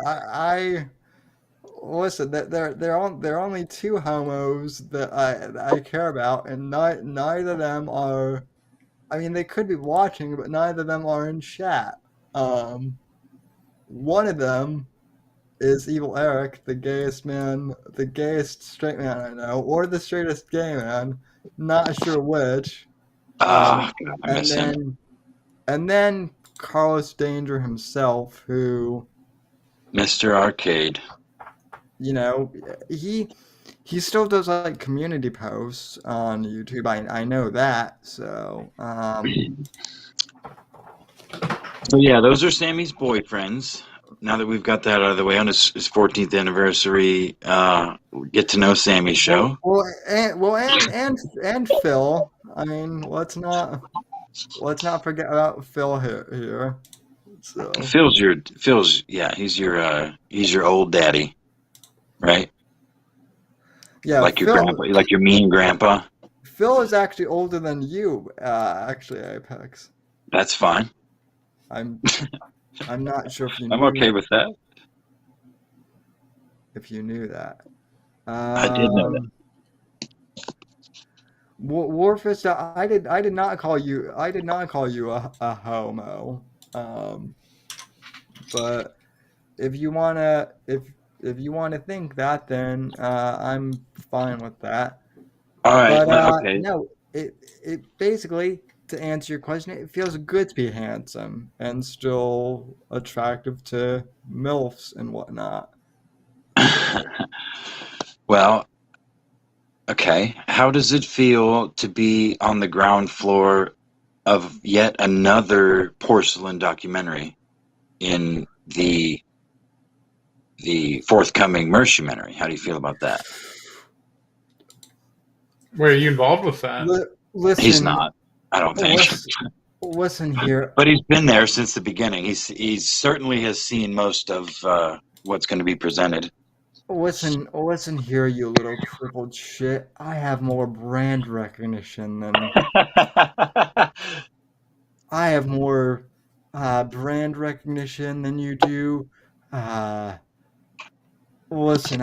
listen. There are only two homos that I care about, and neither of them are. I mean, they could be watching, but neither of them are in chat. One of them is Evil Eric, the gayest straight man I know, or the straightest gay man. Not sure which. I miss him. And then Carlos Danger himself, who Mr. Arcade. He still does like community posts on YouTube. I know that. So So yeah, those are Sammy's boyfriends. Now that we've got that out of the way on his 14th anniversary, get to know Sammy show. And Phil. I mean, let's not forget about Phil here. So Phil's he's your old daddy, right? Yeah, like your grandpa, like your mean grandpa. Phil is actually older than you, actually, Apex. That's fine. I'm not sure if you. I'm okay with that. If you knew that. I did know that. Warfist, I did not call you a homo. But if you wanna think that, then I'm fine with that. All right. But, okay. No, it basically, to answer your question, it feels good to be handsome and still attractive to MILFs and whatnot. Well, okay. How does it feel to be on the ground floor of yet another porcelain documentary in the forthcoming Mercumentary? How do you feel about that? Were you involved with that? Listen, He's not. I don't think. listen here. But he's been there since the beginning. He certainly has seen most of what's going to be presented. Listen here, you little crippled shit. I have more brand recognition than I have more brand recognition than you do. Listen,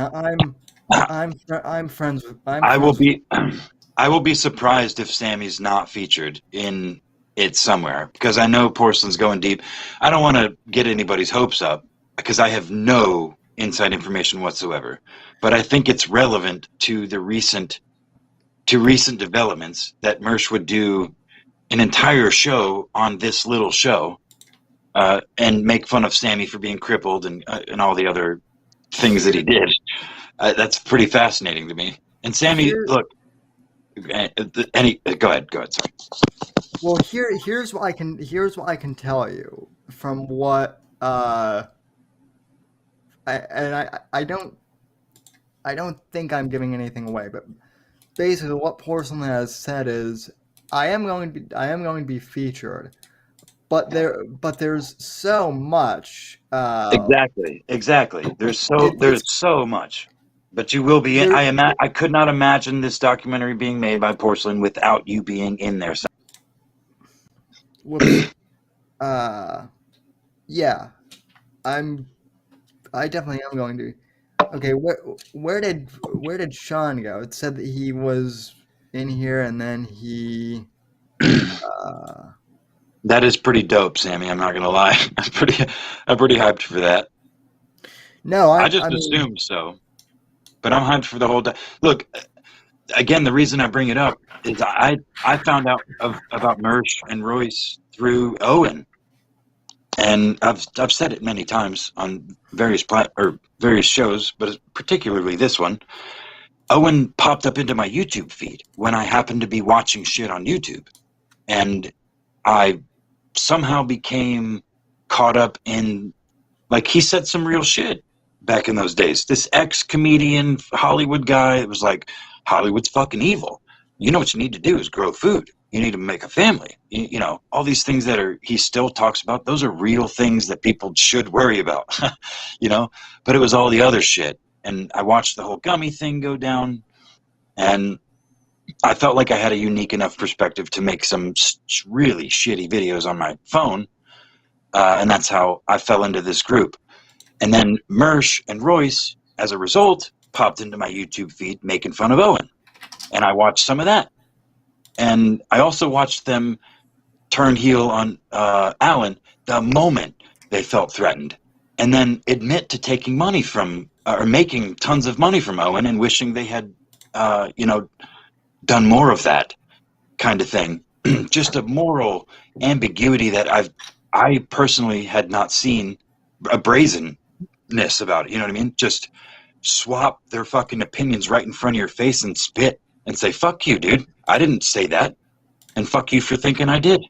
I'm friends with. I will be surprised if Sammy's not featured in it somewhere, because I know Porcelain's going deep. I don't want to get anybody's hopes up because I have no inside information whatsoever. But I think it's relevant to the recent developments that Mersh would do an entire show on this little show and make fun of Sammy for being crippled and all the other things that he did. That's pretty fascinating to me. And Sammy, look, go ahead. Sorry. Well, here's what I can tell you from what I don't think I'm giving anything away, but basically what Porcelain has said is I am going to be featured, but there's so much. Exactly. There's so much, but you will be in. I could not imagine this documentary being made by Porcelain without you being in there. Whoops. Yeah, I definitely am going to. Okay, where did Sean go? It said that he was in here and then he. That is pretty dope, Sammy. I'm not gonna lie. I'm pretty hyped for that. No, I just assumed so, but I'm hyped for the whole. Look, again, the reason I bring it up is I found out about Mersh and Royce through Owen, and I've said it many times on various shows, but particularly this one. Owen popped up into my YouTube feed when I happened to be watching shit on YouTube, and I somehow became caught up in, like, he said some real shit back in those days. This ex-comedian Hollywood guy, it was like, Hollywood's fucking evil. You know what you need to do is grow food. You need to make a family. You know, all these things that he still talks about, those are real things that people should worry about, you know? But it was all the other shit. And I watched the whole gummy thing go down, and I felt like I had a unique enough perspective to make some really shitty videos on my phone, and that's how I fell into this group. And then Mersh and Royce, as a result, popped into my YouTube feed making fun of Owen, and I watched some of that. And I also watched them turn heel on Alan the moment they felt threatened, and then admit to taking money from, or making tons of money from Owen and wishing they had, done more of that kind of thing. Just a moral ambiguity that I personally had not seen, a brazenness about it. You know what I mean? Just swap their fucking opinions right in front of your face and spit and say, fuck you, dude. I didn't say that. And fuck you for thinking I did,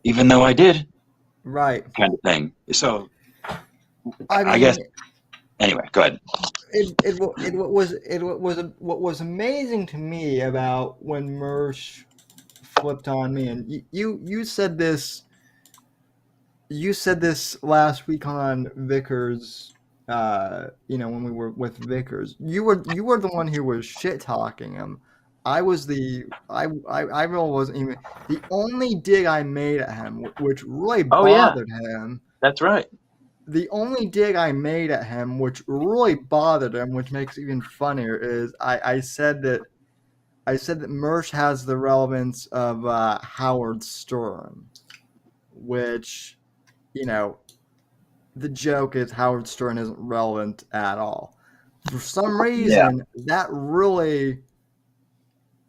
even though I did. Right. Kind of thing. So I guess, anyway, go ahead. What was amazing to me about when Mersh flipped on me, and you said this last week on Vickers, when we were with Vickers. You were the one who was shit talking him. I really wasn't even. The only dig I made at him, which really bothered him. That's right. The only dig I made at him, which really bothered him, which makes it even funnier, is I said that Mersh has the relevance of Howard Stern, which, the joke is Howard Stern isn't relevant at all. For some reason, that really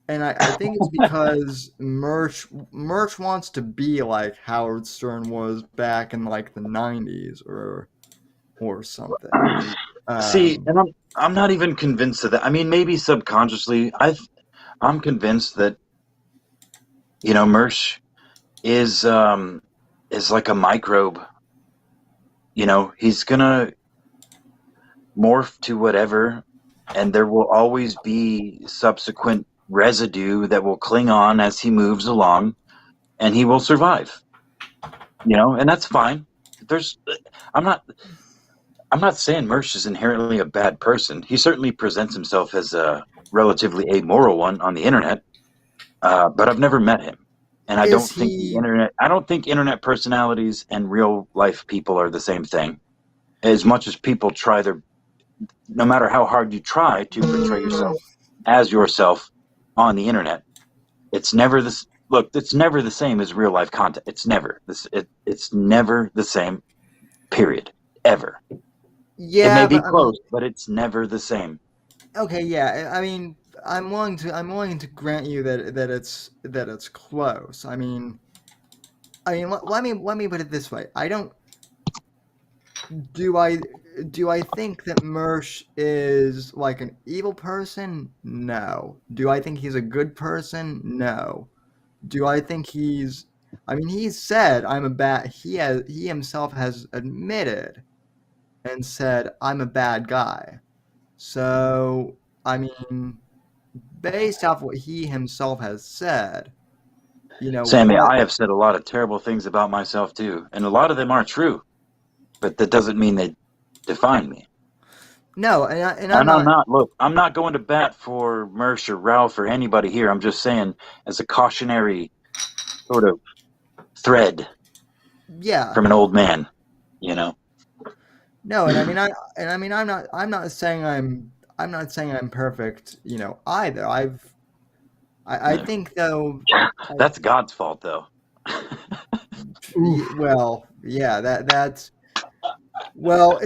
and I think it's because Merch wants to be like Howard Stern was back in like the '90s or something. See, Um, and I'm not even convinced of that. I mean, maybe subconsciously, I'm convinced that Mersh is like a microbe. He's gonna morph to whatever, and there will always be subsequent residue that will cling on as he moves along, and he will survive. And that's fine. There's, I'm not, I'm not saying Mersh is inherently a bad person. He certainly presents himself as a relatively amoral one on the internet, but I've never met him, and I is don't think he? I don't think internet personalities and real life people are the same thing. As much as people try no matter how hard you try to portray yourself as yourself on the internet, it's never this. Look, it's never the same as real life content. It's never this. It's never the same. Period. Ever. It may Yeah, be but I mean, close, but it's never the same. okay, yeah. I mean, I'm willing to grant you that it's close. I mean, let me put it this way. I don't do I do I think that Mersh is like an evil person? No. Do I think he's a good person? No. Do I think he's said I'm a bad he himself has admitted and said I'm a bad guy. So, I mean, based off what he himself has said, Sammy, what I have said a lot of terrible things about myself too, and a lot of them are true, but that doesn't mean they define me. no, and I'm And I'm not not, look, I'm not going to bat for Mersh or Ralph or anybody here. I'm just saying, as a cautionary sort of thread yeah. from an old man, you know. No, and I mean I'm not saying I'm perfect, either. I think though That's God's fault, though. well, yeah, that's well,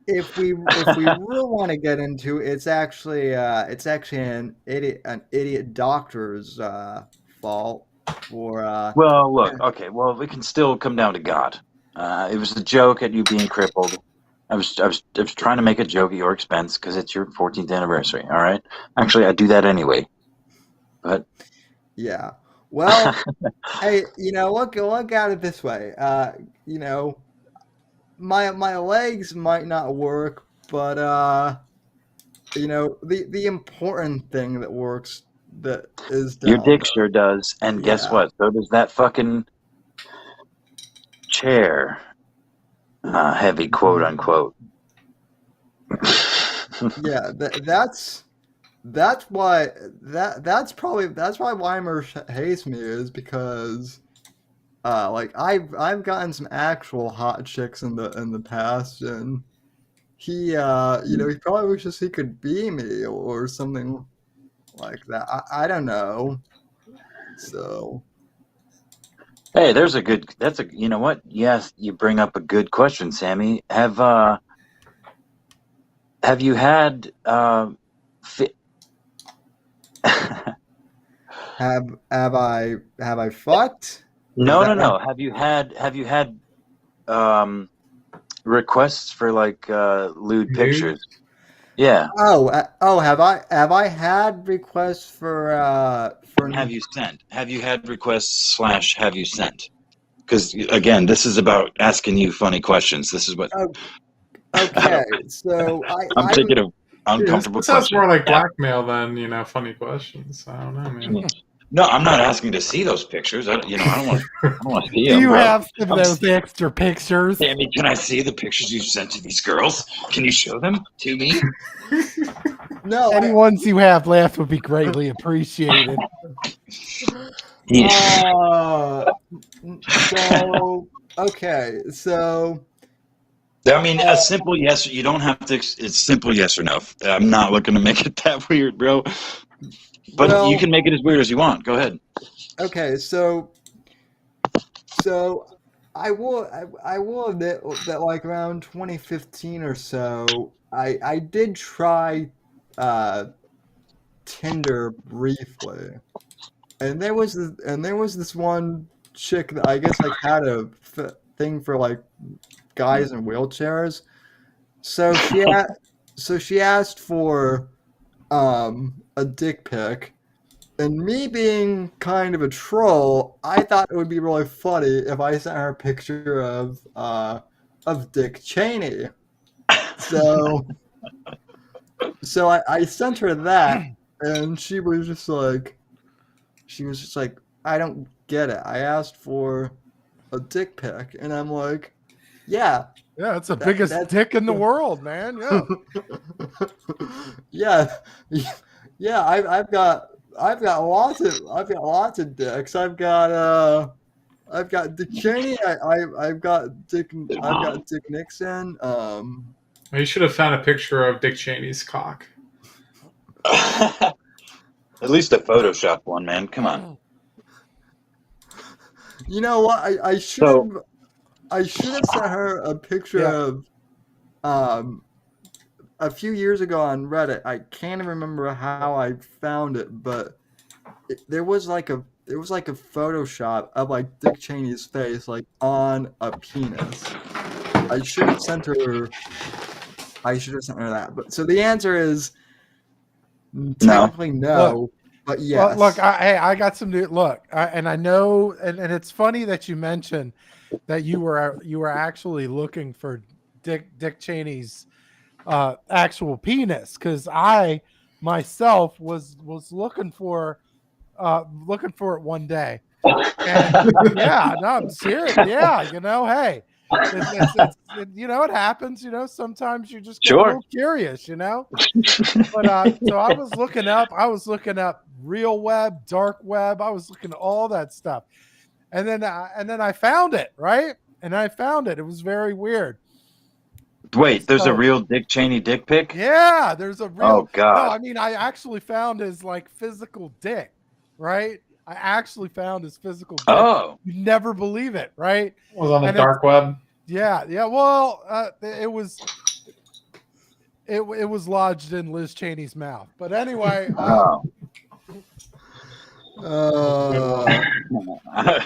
if we really want to get into it, it's actually an idiot doctor's fault for Well, look, okay, well, we can still come down to God. It was a joke at you being crippled. I was trying to make a joke at your expense because it's your 14th anniversary. All right. Actually, I do that anyway. But yeah. Well, hey, look at it this way. My legs might not work, but the important thing that works that is your done. dick sure does. And guess Yeah. what? So does that fucking chair. Heavy, quote unquote. Yeah, that's why Weimer hates me is because like I've gotten some actual hot chicks in the past, and he probably wishes he could be me or something like that. I don't know. So Hey, you know what? Yes, you bring up a good question, Sammy. Have you had, fi- have I fucked? Is no, that no, what? no. Have you had, um, requests for like, lewd pictures? Nudes? Yeah. Have I had requests for Have you sent? Have you had requests / have you sent? Because again, this is about asking you funny questions. This is what oh, I okay, don't, so I'm I'm thinking of Yeah, uncomfortable this sounds questions. more like Yeah. blackmail than, funny questions. I don't know, man. No, I'm not asking to see those pictures. I don't want to see Do them, you bro. have some of those extra pictures? Sammy, can I see the pictures you've sent to these girls? Can you show them to me? no Any ones you have left would be greatly appreciated. so okay, so I mean, a simple yes. You don't have to. It's simple yes or no. I'm not looking to make it that weird, bro. But you well, can make it as weird as you want. Go ahead. okay, so I will admit that like around 2015 or so, I did try Tinder briefly, and there was this one chick that I guess like had a thing for like guys in wheelchairs. So she asked for a dick pic, and me being kind of a troll, I thought it would be really funny if I sent her a picture of Dick Cheney. So I sent her that, and she was just like, I don't get it. I asked for a dick pic, and I'm like, yeah. Yeah, it's the biggest dick in the world, man. Yeah. yeah. I've got lots of dicks. I've got Dick Cheney. I've got Dick Nixon. You should have found a picture of Dick Cheney's cock. At least a Photoshop one, man. Come on. You know what? I should have sent her a picture of a few years ago on Reddit. I can't even remember how I found it, but there was like a Photoshop of like Dick Cheney's face like on a penis. I should have sent her that. But so the answer is technically no, but yes. Well, look, I got some new look, and I know, and it's funny that you mentioned that you were actually looking for Dick Cheney's actual penis, because I myself was looking for it one day, and yeah, no, I'm serious. Yeah, hey, it happens. Sometimes you just get a little curious, But so I was looking up real web, dark web. I was looking at all that stuff, and then I found it, right? And I found it. It was very weird. Wait, there's a real Dick Cheney dick pic? Yeah, there's a real. Oh God! No, I mean, I actually found his like physical dick, right? I actually found his physical dick. Oh, you never believe it, right? It was on the dark web. Yeah. Well, it was lodged in Liz Cheney's mouth. But anyway.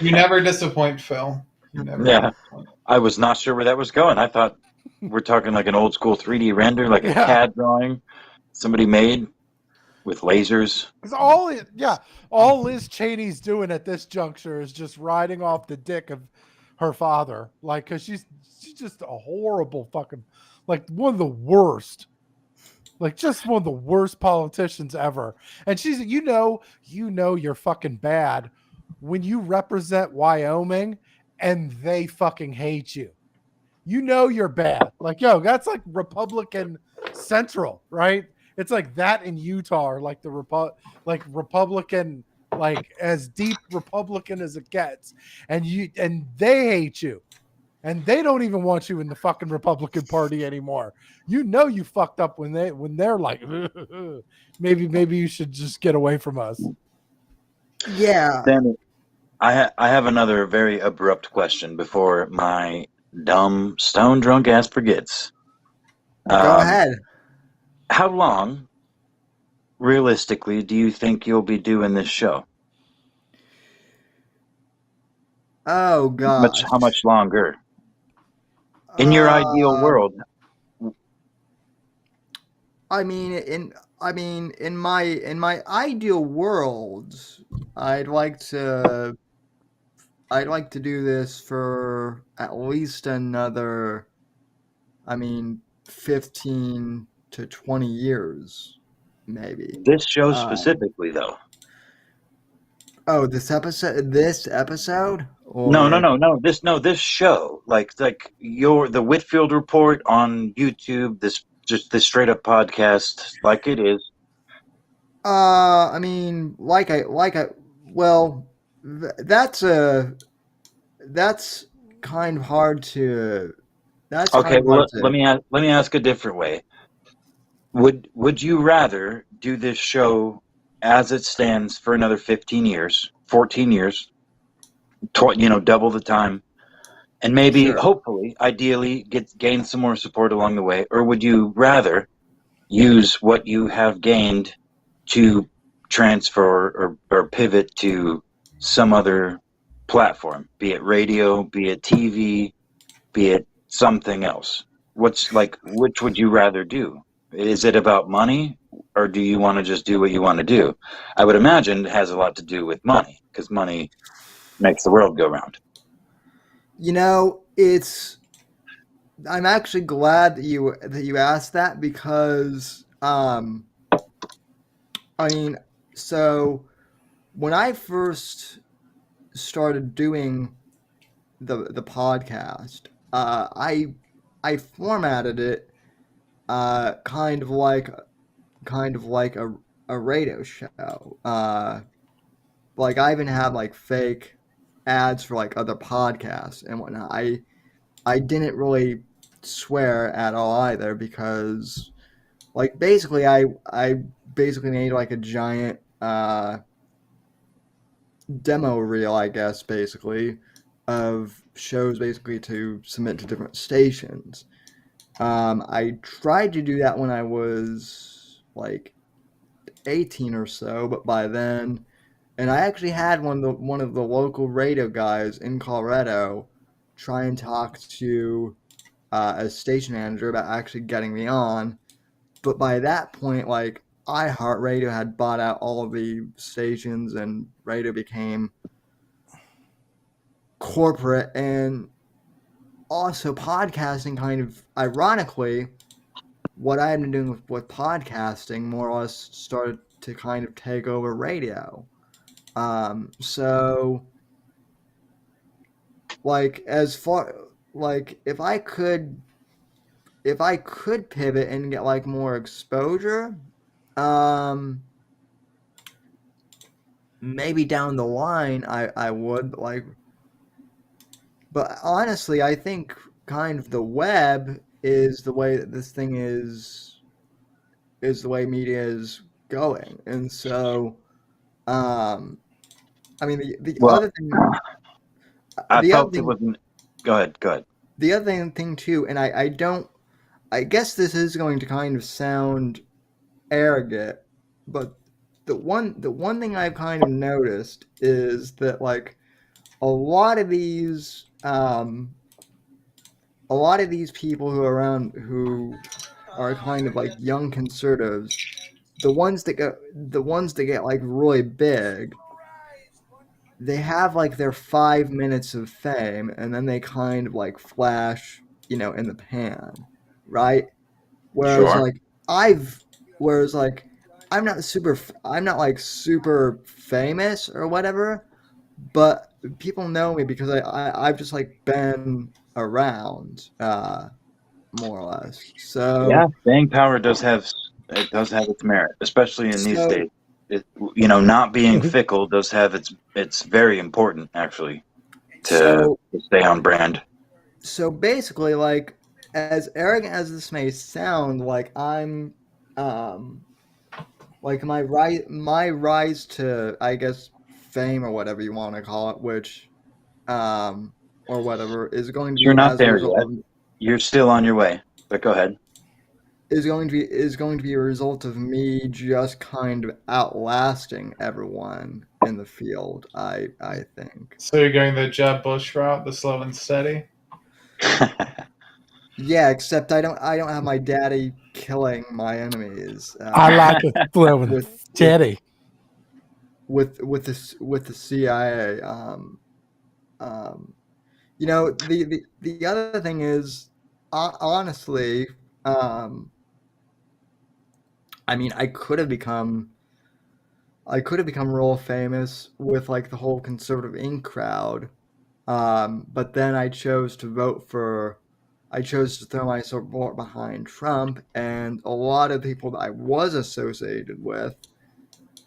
You never disappoint, Phil. You never. Yeah, I was not sure where that was going. I thought we're talking like an old school 3D render, like a CAD drawing somebody made with lasers. Because all Liz Cheney's doing at this juncture is just riding off the dick of her father, like, because she's just a horrible fucking, like, one of the worst, like, just one of the worst politicians ever. And she's, you're fucking bad when you represent Wyoming and they fucking hate you. You're bad. Like, that's like Republican Central, right? It's like that in Utah, or like the Republican, like as deep Republican as it gets, and they hate you, and they don't even want you in the fucking Republican Party anymore. You fucked up when they're like, maybe you should just get away from us. Yeah. Then I have another very abrupt question before my dumb stone drunk ass forgets. Go ahead. How long, realistically, do you think you'll be doing this show? Oh God! How much longer? In your ideal world. I mean, in my ideal world, I'd like to do this for at least another, 15 to 20 years, maybe. This show specifically, though. Oh, this episode? Or... No. This show, like the Whitfield Report on YouTube. This straight up podcast, like it is. That's kind of hard to. That's okay. Well, to... let me ask a different way. Would you rather do this show as it stands for another 15 years, 14 years, double the time, and maybe, hopefully, ideally, gain some more support along the way? Or would you rather use what you have gained to transfer or pivot to some other platform, be it radio, be it TV, be it something else? Which would you rather do? Is it about money, or do you want to just do what you want to do? I would imagine it has a lot to do with money, because money makes the world go round. You know, I'm actually glad that you asked that, because I mean, so when I first started doing the podcast, I formatted it kind of like a radio show. Like I even had like fake ads for like other podcasts and whatnot. I didn't really swear at all either, because like basically I basically made like a giant demo reel, I guess, basically, of shows basically to submit to different stations. I tried to do that when I was like 18 or so, but by then, and I actually had one of the local radio guys in Colorado try and talk to a station manager about actually getting me on. But by that point, like iHeartRadio had bought out all of the stations, and radio became corporate. And also podcasting, kind of ironically, what I had been doing with podcasting more or less started to kind of take over radio. So like as far like if I could pivot and get like more exposure, maybe down the line I would like, but honestly I think kind of the web is the way that this thing is the way media is going. And so I mean the Well, other thing I the other felt it thing wasn't. Go ahead. the other thing too, and I guess this is going to kind of sound arrogant, but the one thing I've kind of noticed is that like a lot of these people who are around, who are kind of like young conservatives, the ones that get like really big, they have like their 5 minutes of fame, and then they kind of like flash, in the pan, right? Whereas Sure. like I've, whereas like I'm not like super famous or whatever, but people know me because I've just like been around, more or less. Yeah, So staying power does have its merit, especially in these so days. Not being fickle does have it's very important actually to so stay on brand. so basically, like, as arrogant as this may sound, like I'm, um, like my rise to, I guess, fame or whatever you want to call it, which, or whatever, is going to You're be not as a there result yet. of You're still on your way, but go ahead. is going to be a result of me just kind of outlasting everyone in the field. I think. So you're going the Jeb Bush route, the slow and steady. Yeah, except I don't have my daddy killing my enemies. I like it slow and with steady. with the CIA. Um, the other thing is, honestly, I mean, I could have become real famous with like the whole conservative ink crowd, but then I chose to throw my support behind Trump, and a lot of people that I was associated with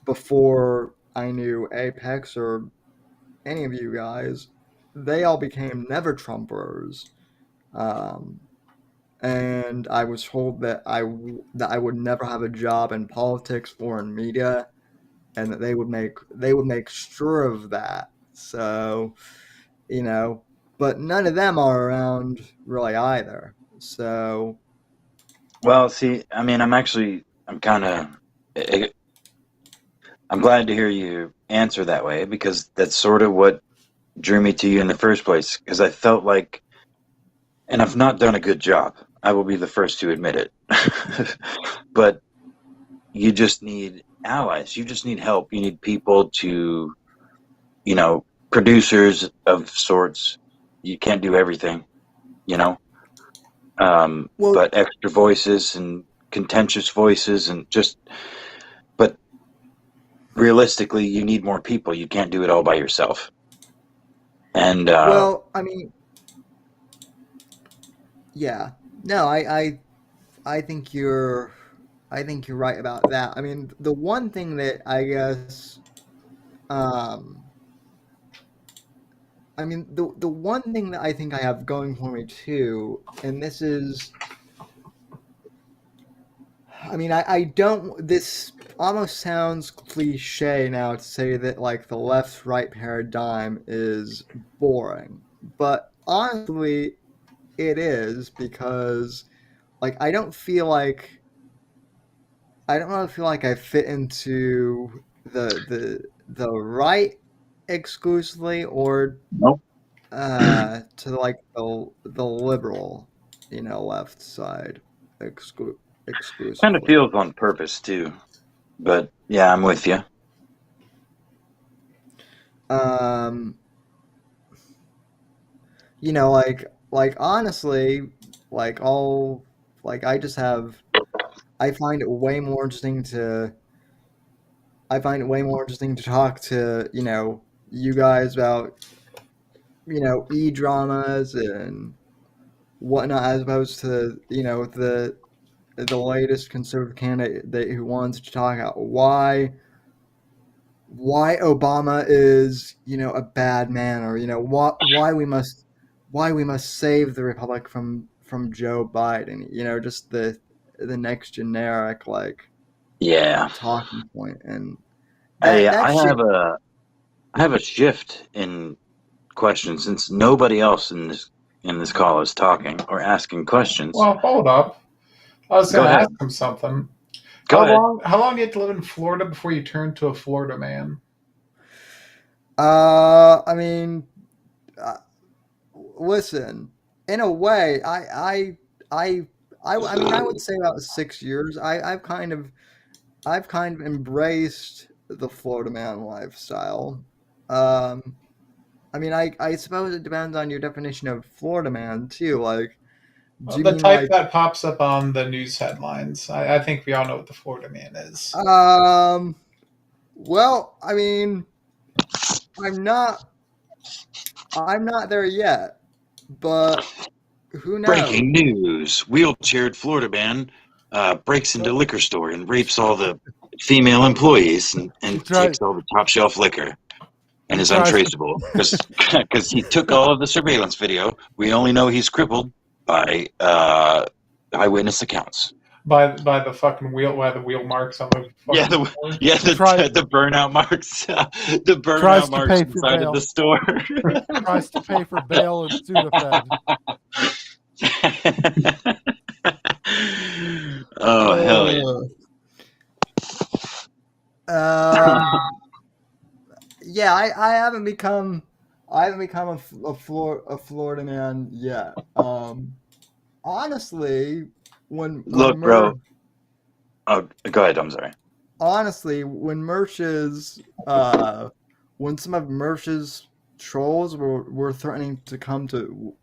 before I knew Apex or any of you guys, they all became never Trumpers, um, and I was told that that I would never have a job in politics or in media, and that they would make sure of that. So, you know, but none of them are around really either. So, Well, see, I mean, I'm kind of I'm glad to hear you answer that way, because that's sort of what drew me to you in the first place. Because I felt like, and I've not done a good job. I will be the first to admit it. But you just need allies. You just need help. You need people to, producers of sorts. You can't do everything, you know. Well, But extra voices and contentious voices but realistically, you need more people. You can't do it all by yourself. And well, I mean, yeah. No, I think you're right about that. I mean, the one thing that I guess, um, I mean, the one thing that I think I have going for me too, and this is, I mean, I don't. This almost sounds cliche now to say that like the left-right paradigm is boring, but honestly, it is because like I don't really feel like I fit into the right exclusively or nope. to like the liberal, left side Kind of exclusively. feels on purpose too. But yeah, I'm with you. Um, like honestly, like all like I find it way more interesting to talk to, you guys about, e-dramas and whatnot as opposed to, the latest conservative candidate who wants to talk about why Obama is, a bad man, or why we must save the republic from Joe Biden. Just the next generic like Yeah. talking point, and I that I shit. have a shift in questions, since nobody else in this call is talking or asking questions. Well, hold up. I was Go going to ask ahead. him something. Go ahead. How long do you have to live in Florida before you turn to a Florida man? I mean, uh, listen. In a way, I mean, I would say about 6 years. I've kind of embraced the Florida man lifestyle. Um, I mean, I suppose it depends on your definition of Florida man too. Like, do you The mean type like, that pops up on the news headlines. I think we all know what the Florida man is. um, well, I mean, I'm not, I'm not there yet, but who knows? Breaking news: wheelchaired Florida man breaks into liquor store and rapes all the female employees He and tries. takes all the top shelf liquor and He is tries to. untraceable because he took all of the surveillance video. We only know he's crippled by eyewitness accounts. By the fucking wheel, by the wheel marks on the Yeah, fucking the floor. yeah Try- the burnout marks, the Tries burnout to marks pay for inside of bail. the store. Tries to pay for bail and Sudafed. Oh hell yeah! Um, yeah, I haven't become a Florida man yet. Honestly, when Look, bro. Oh, go ahead. I'm sorry. honestly, when when some of Merch's trolls were threatening to come to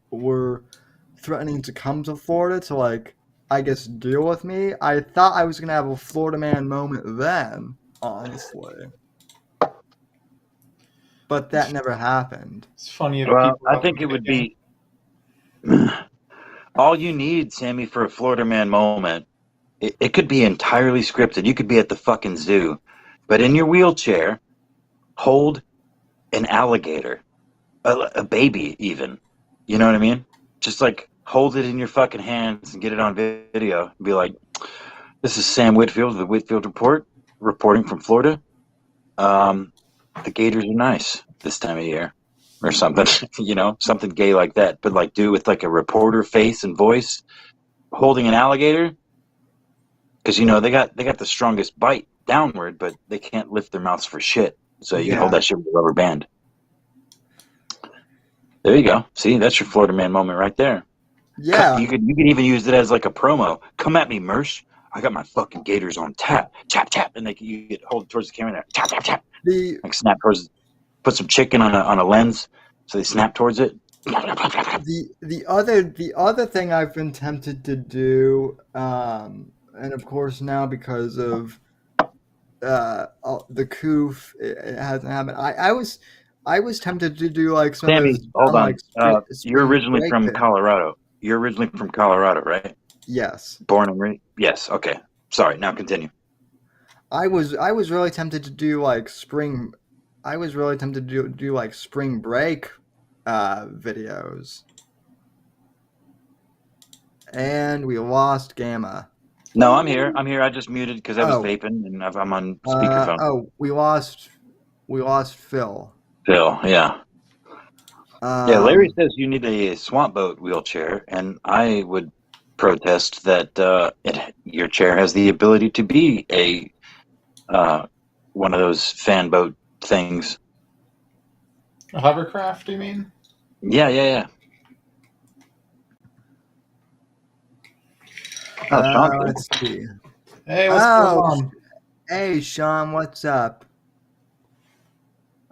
Florida to like, I guess, deal with me, I thought I was gonna have a Florida man moment then, honestly. But that never happened. It's funny that Well, people I have think an it would opinion. be all you need, Sammy, for a Florida man moment. It could be entirely scripted. You could be at the fucking zoo, but in your wheelchair, hold an alligator, a baby, even. You know what I mean? Just like hold it in your fucking hands and get it on video. And be like, "This is Sam Whitfield of the Whitfield Report, reporting from Florida. The gators are nice this time of year." Or something, something gay like that, but like do it with like a reporter face and voice, holding an alligator, because they got the strongest bite downward, but they can't lift their mouths for shit. So you can hold Yeah. that shit with a rubber band. There you go. See, that's your Florida man moment right there. Yeah. You could even use it as like a promo. Come at me, Mersh. I got my fucking gators on tap, tap, tap, and you could hold it towards the camera there, tap, tap, tap. The Like snap towards. Put some chicken on a lens, so they snap towards it. the other thing I've been tempted to do, and of course now because of the coof, it hasn't happened. I was tempted to do like some Sammy, of those hold on. like You're spring originally break from things. Colorado. You're originally from Colorado, right? Yes. Born and raised. Yes. Okay. Sorry. Now continue. I was really tempted to do like spring. I was really tempted to do like spring break videos, and we lost Gamma. No, I'm here. I'm here. I just muted because I was Oh. vaping and I'm on speakerphone. We lost Phil. Phil, yeah. Yeah, Larry says you need a swamp boat wheelchair, and I would protest that your chair has the ability to be a one of those fan boat things. A hovercraft, you mean? Yeah. Oh, Sean's here. Let's see. Hey, what's going on? Hey, Sean, what's up?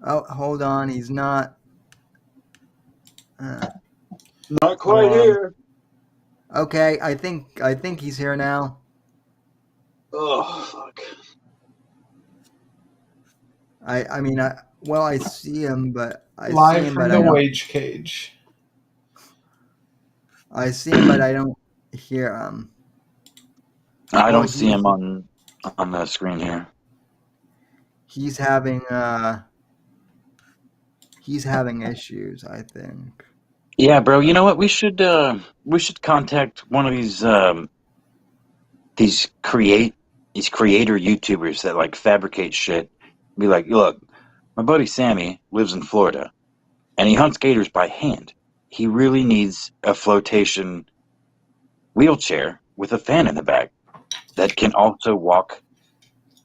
Oh, hold on, he's not. Not quite here. Okay, I think he's here now. Oh, fuck. I mean, I see him, but Live from the wage cage. I see him, but I don't hear him. I don't see him on the screen here. He's having issues, I think. Yeah, bro. You know what? We should contact one of these creator YouTubers that like fabricate shit. Be like, look, my buddy Sammy lives in Florida, and he hunts gators by hand. He really needs a flotation wheelchair with a fan in the back that can also walk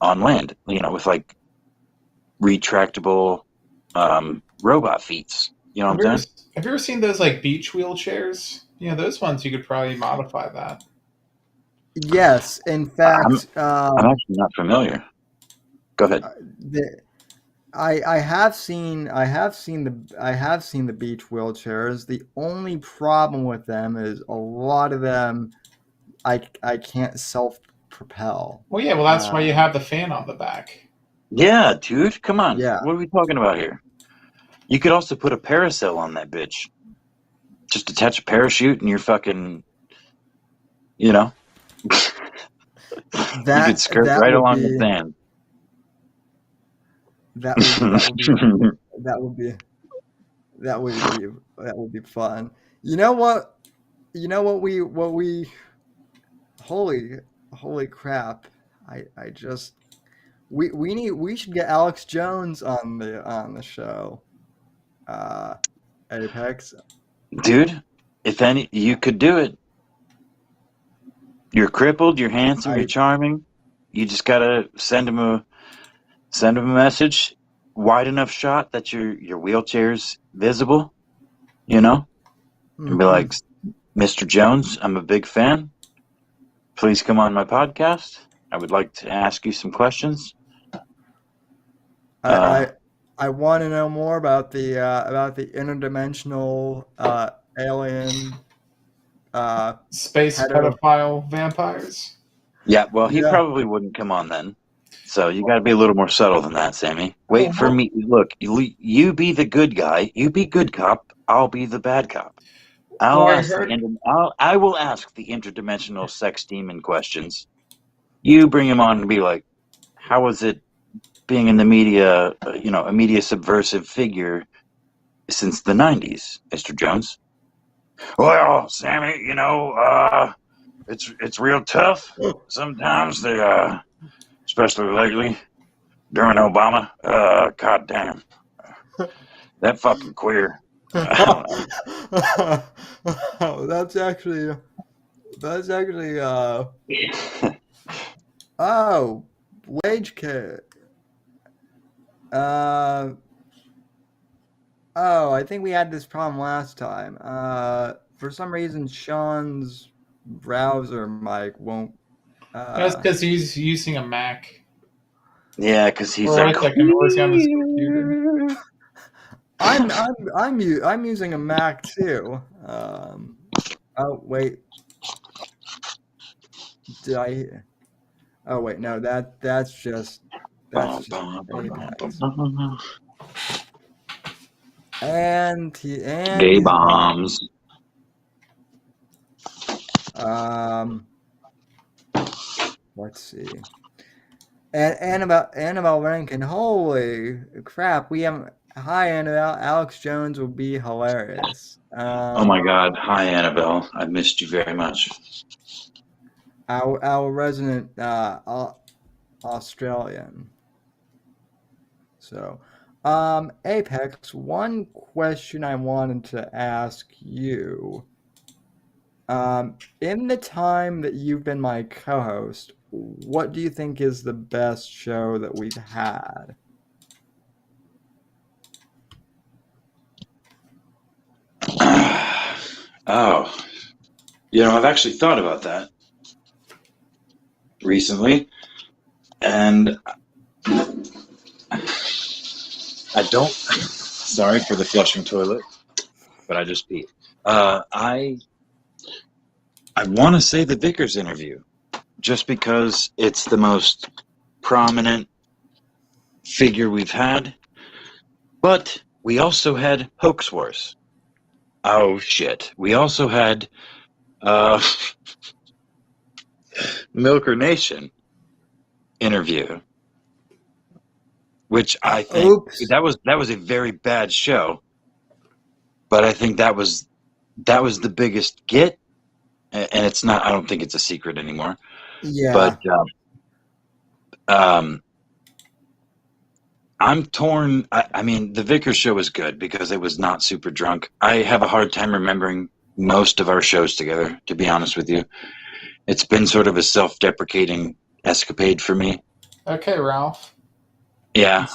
on land. You know, with like retractable robot feet. You know what I'm saying? Have you ever seen those like beach wheelchairs? Yeah, those ones you could probably modify that. Yes, in fact, I'm actually not familiar. Go ahead. I have seen the beach wheelchairs. The only problem with them is a lot of them I can't self-propel. Well, yeah, that's why you have the fan on the back. Yeah, dude, come on. Yeah. What are we talking about here? You could also put a parasail on that bitch. Just attach a parachute and you're fucking, you know. You could skirt right along the sand. That would be fun. You know what we holy crap. We should get Alex Jones on the show. Apex. Dude, if any you could do it. You're crippled, you're handsome, you're charming. You just gotta send him a message, wide enough shot that your wheelchair's visible, you know? And be like, Mr. Jones, I'm a big fan. Please come on my podcast. I would like to ask you some questions. I want to know more about the interdimensional alien space pedophile vampires. Yeah, well, he probably wouldn't come on then. So you got to be a little more subtle than that, Sammy. Wait for me. Look, you be the good guy. You be good cop. I'll be the bad cop. I will ask the interdimensional sex demon questions. You bring him on and be like, how was it being in the media, a media subversive figure since the 90s, Mr. Jones? Well, Sammy, it's real tough. Sometimes they, especially lately, during Obama, god damn. That fucking queer. That's actually oh, wage cut. Oh, I think we had this problem last time. For some reason, Sean's browser mic won't. That's because he's using a Mac. Yeah, because he's Or a wait a second, or is he on his computer? I'm using a Mac too. Oh wait, did I? Oh wait, no, that's just Apex. And Gay he's bombs. Let's see. And Annabelle Rankin, holy crap, we have hi Annabelle. Alex Jones will be hilarious. Oh my God! Hi, Annabelle. I missed you very much. Our resident Australian. So, Apex, one question I wanted to ask you. In the time that you've been my co-host, what do you think is the best show that we've had? Oh, I've actually thought about that recently, and I don't. Sorry for the flushing toilet, but I just peed. I want to say the Vickers interview, just because it's the most prominent figure we've had. But we also had Hoax Wars. Oh shit! We also had Milker Nation interview, which I think that was a very bad show. But I think that was the biggest get, and it's not. I don't think it's a secret anymore. Yeah. But I'm torn. I mean, the Vickers show was good because it was not super drunk. I have a hard time remembering most of our shows together, to be honest with you. It's been sort of a self-deprecating escapade for me. Okay, Ralph. Yeah.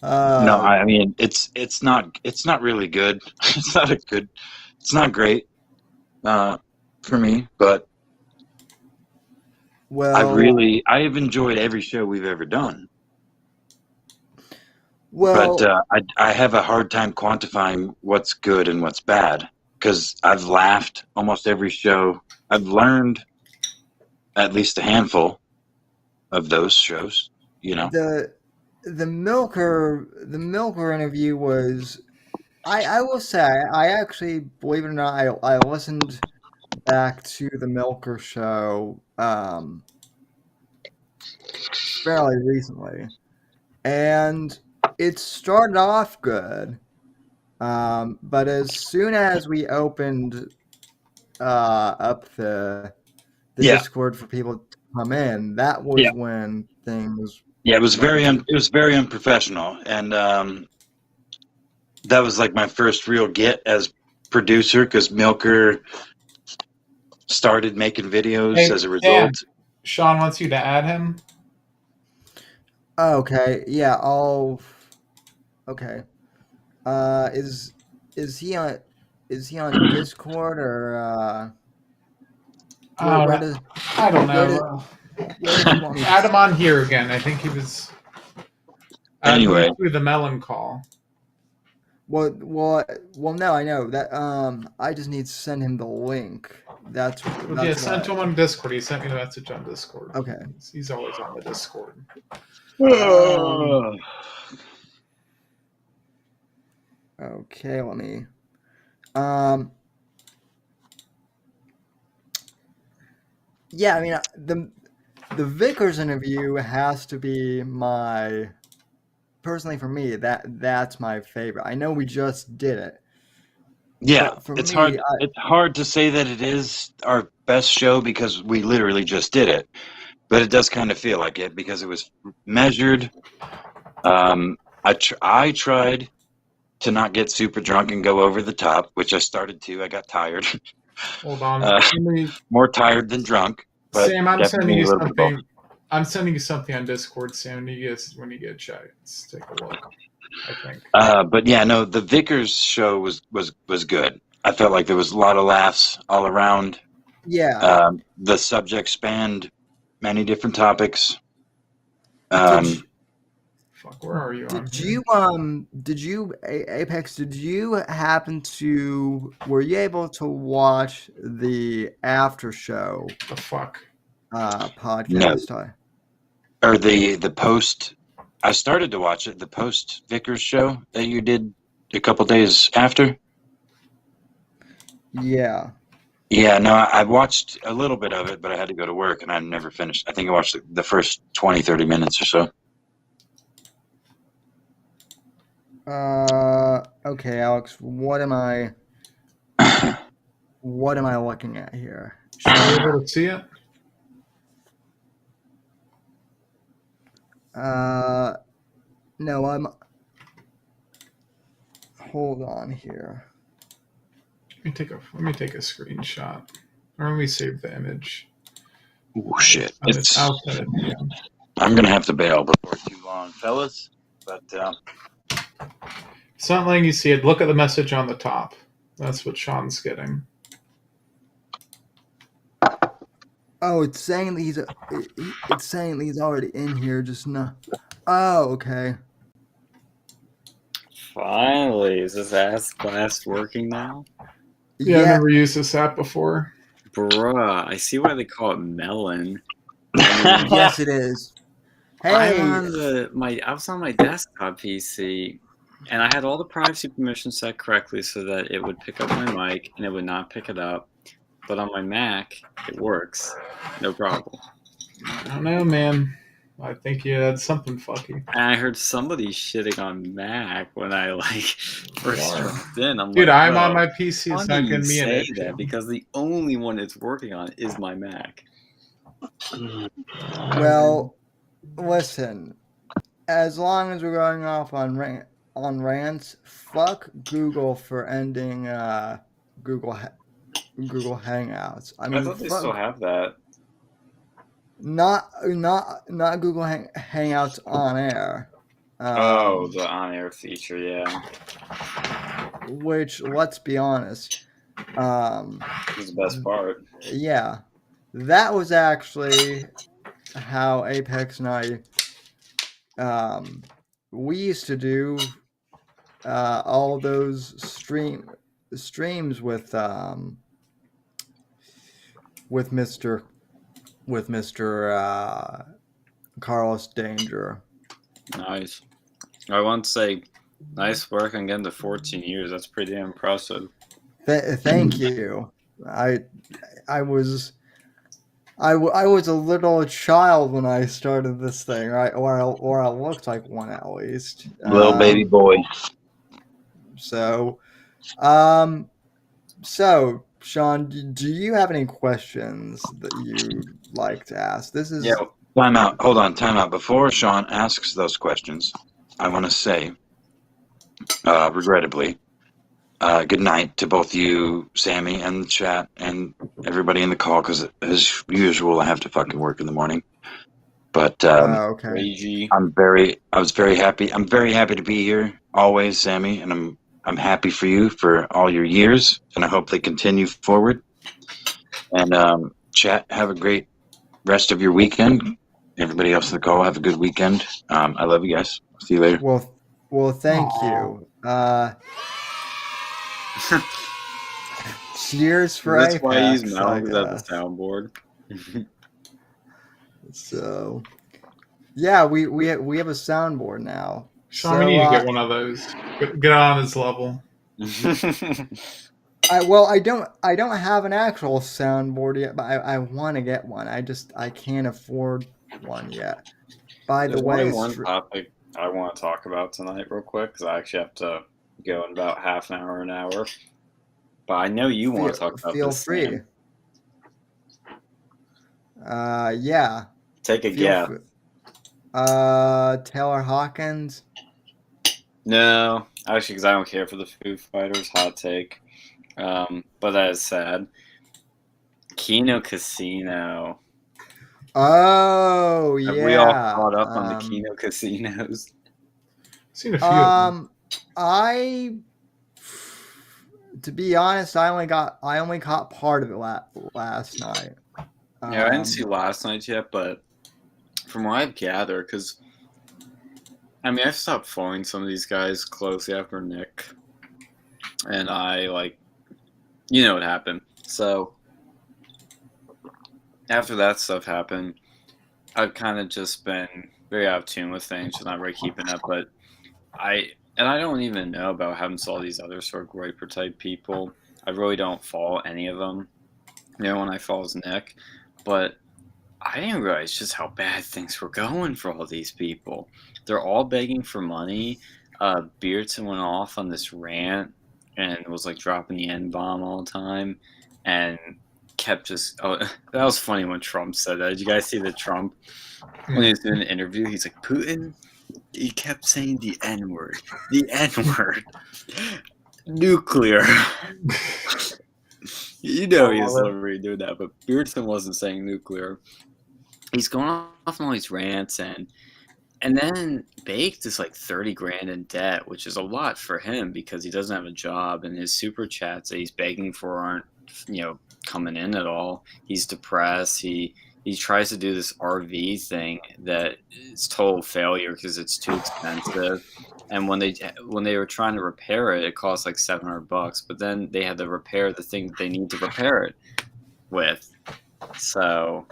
No, I mean it's not really good. It's not great for me, but well, I've enjoyed every show we've ever done. Well, but I have a hard time quantifying what's good and what's bad because I've laughed almost every show. I've learned at least a handful of those shows, the Milker interview was, I will say, I actually, believe it or not, I listened back to the Milker show fairly recently, and it started off good, but as soon as we opened up the Discord for people to come in, that was when things. Yeah, it was very unprofessional, and that was like my first real get as producer because Milker started making videos as a result. Sean wants you to add him. Okay, yeah, I'll. Okay, is he on Discord or? I don't know. Add him on here again. I think he was. Anyway, through the melon call. Well, no, I know that. I just need to send him the link. That's send to him on Discord. He sent me the message on Discord. Okay, he's always on the Discord. Okay, let me. Yeah, I mean the Vickers interview has to be personally for me that's my favorite. I know we just did it. Yeah, it's hard to say that it is our best show because we literally just did it, but it does kind of feel like it because it was measured. I tried to not get super drunk and go over the top, which I started to. I got tired. Hold on. More tired than drunk. But Sam, I'm sending you something. I'm sending you something on Discord, Sam. When you get a chance, take a look. I think. But yeah, no, the Vickers show was good. I felt like there was a lot of laughs all around. Yeah. The subject spanned many different topics. Fuck, where are you? Did you Apex? Did you happen to? Were you able to watch the after show The fuck. podcast? Or the post. I started to watch it. The post Vickers show that you did a couple days after. Yeah. Yeah, no, I watched a little bit of it, but I had to go to work and I never finished. I think I watched the first 20, 30 minutes or so. Okay, Alex, what am I looking at here? Are you able to see it? No, hold on here. Let me take a screenshot. Or let me save the image. Oh shit! I'll send it to you. I'm gonna have to bail before too long, fellas. But It's not letting you see it. Look at the message on the top. That's what Sean's getting. Oh, it's saying that he's already in here. Just not. Oh, okay. Finally, is this ass class working now? Yeah, I've never used this app before. Bruh, I see why they call it melon. Yes, it is. Hey, I was on my desktop PC, and I had all the privacy permissions set correctly so that it would pick up my mic and it would not pick it up. But on my Mac, it works, no problem. I don't know, man. I think you had something fucky. And I heard somebody shitting on Mac when I first dropped in. Dude, I'm on my PC. It's not giving me an issue. That because the only one it's working on is my Mac. Well, listen. As long as we're going off on rants, fuck Google for ending Google Hangouts. I mean, I thought they still have that. Not Google Hangouts on air. The on air feature, yeah. Which, let's be honest, is the best part. Yeah, that was actually how Apex and I we used to do all those streams with Mr. Carlos Danger. Nice. I want to say, nice work on getting to 14 years. That's pretty impressive. Thank you. I was a little child when I started this thing, right? Or I looked like one at least. Little baby boy. So, Sean, do you have any questions that you'd like to ask? This is time out. Hold on, time out. Before Sean asks those questions, I want to say, regrettably, good night to both you, Sammy, and the chat, and everybody in the call. Because as usual, I have to fucking work in the morning. But okay. I'm very happy. I'm very happy to be here always, Sammy, and I'm happy for you for all your years, and I hope they continue forward. And chat, have a great rest of your weekend. Everybody else in the call, have a good weekend. I love you guys. See you later. Well, thank you. Cheers for That's Apex. why I use Mel as the soundboard. So, yeah, we have a soundboard now. Sean, we need to get one of those. Get on his level. I don't have an actual soundboard yet, but I want to get one. I can't afford one yet. By the way, there's one topic I want to talk about tonight real quick because I actually have to go in about half an hour. But I know you want to talk about feel this. Feel free. Yeah. Take a guess. Taylor Hawkins. No, actually, because I don't care for the Foo Fighters. Hot take. But that is sad. Kino Casino. Oh Have we all yeah. caught up on the Kino casinos? Seen a few of them. I, to be honest, I only caught part of it last night. Yeah, I didn't see last night yet, but from what I've gathered, because I mean, I stopped following some of these guys closely after Nick, and I you know what happened. So after that stuff happened, I've kind of just been very out of tune with things, just not really keeping up. But I don't even know about having saw these other sort of Groiper type people. I really don't follow any of them. The only one I follow is Nick, but I didn't realize just how bad things were going for all these people. They're all begging for money. Beardson went off on this rant and was like dropping the N bomb all the time, and kept just. Oh, that was funny when Trump said that. Did you guys see the Trump when he was doing an interview? He's like, Putin. He kept saying the N word, the N word, nuclear. You know he's literally doing that, but Beardson wasn't saying nuclear. He's going off on all these rants, and then Baked is like 30 grand in debt, which is a lot for him because he doesn't have a job, and his super chats that he's begging for aren't, coming in at all. He's depressed. He tries to do this RV thing that is total failure because it's too expensive. And when they were trying to repair it, it cost like $700. But then they had to repair the thing that they need to repair it with. So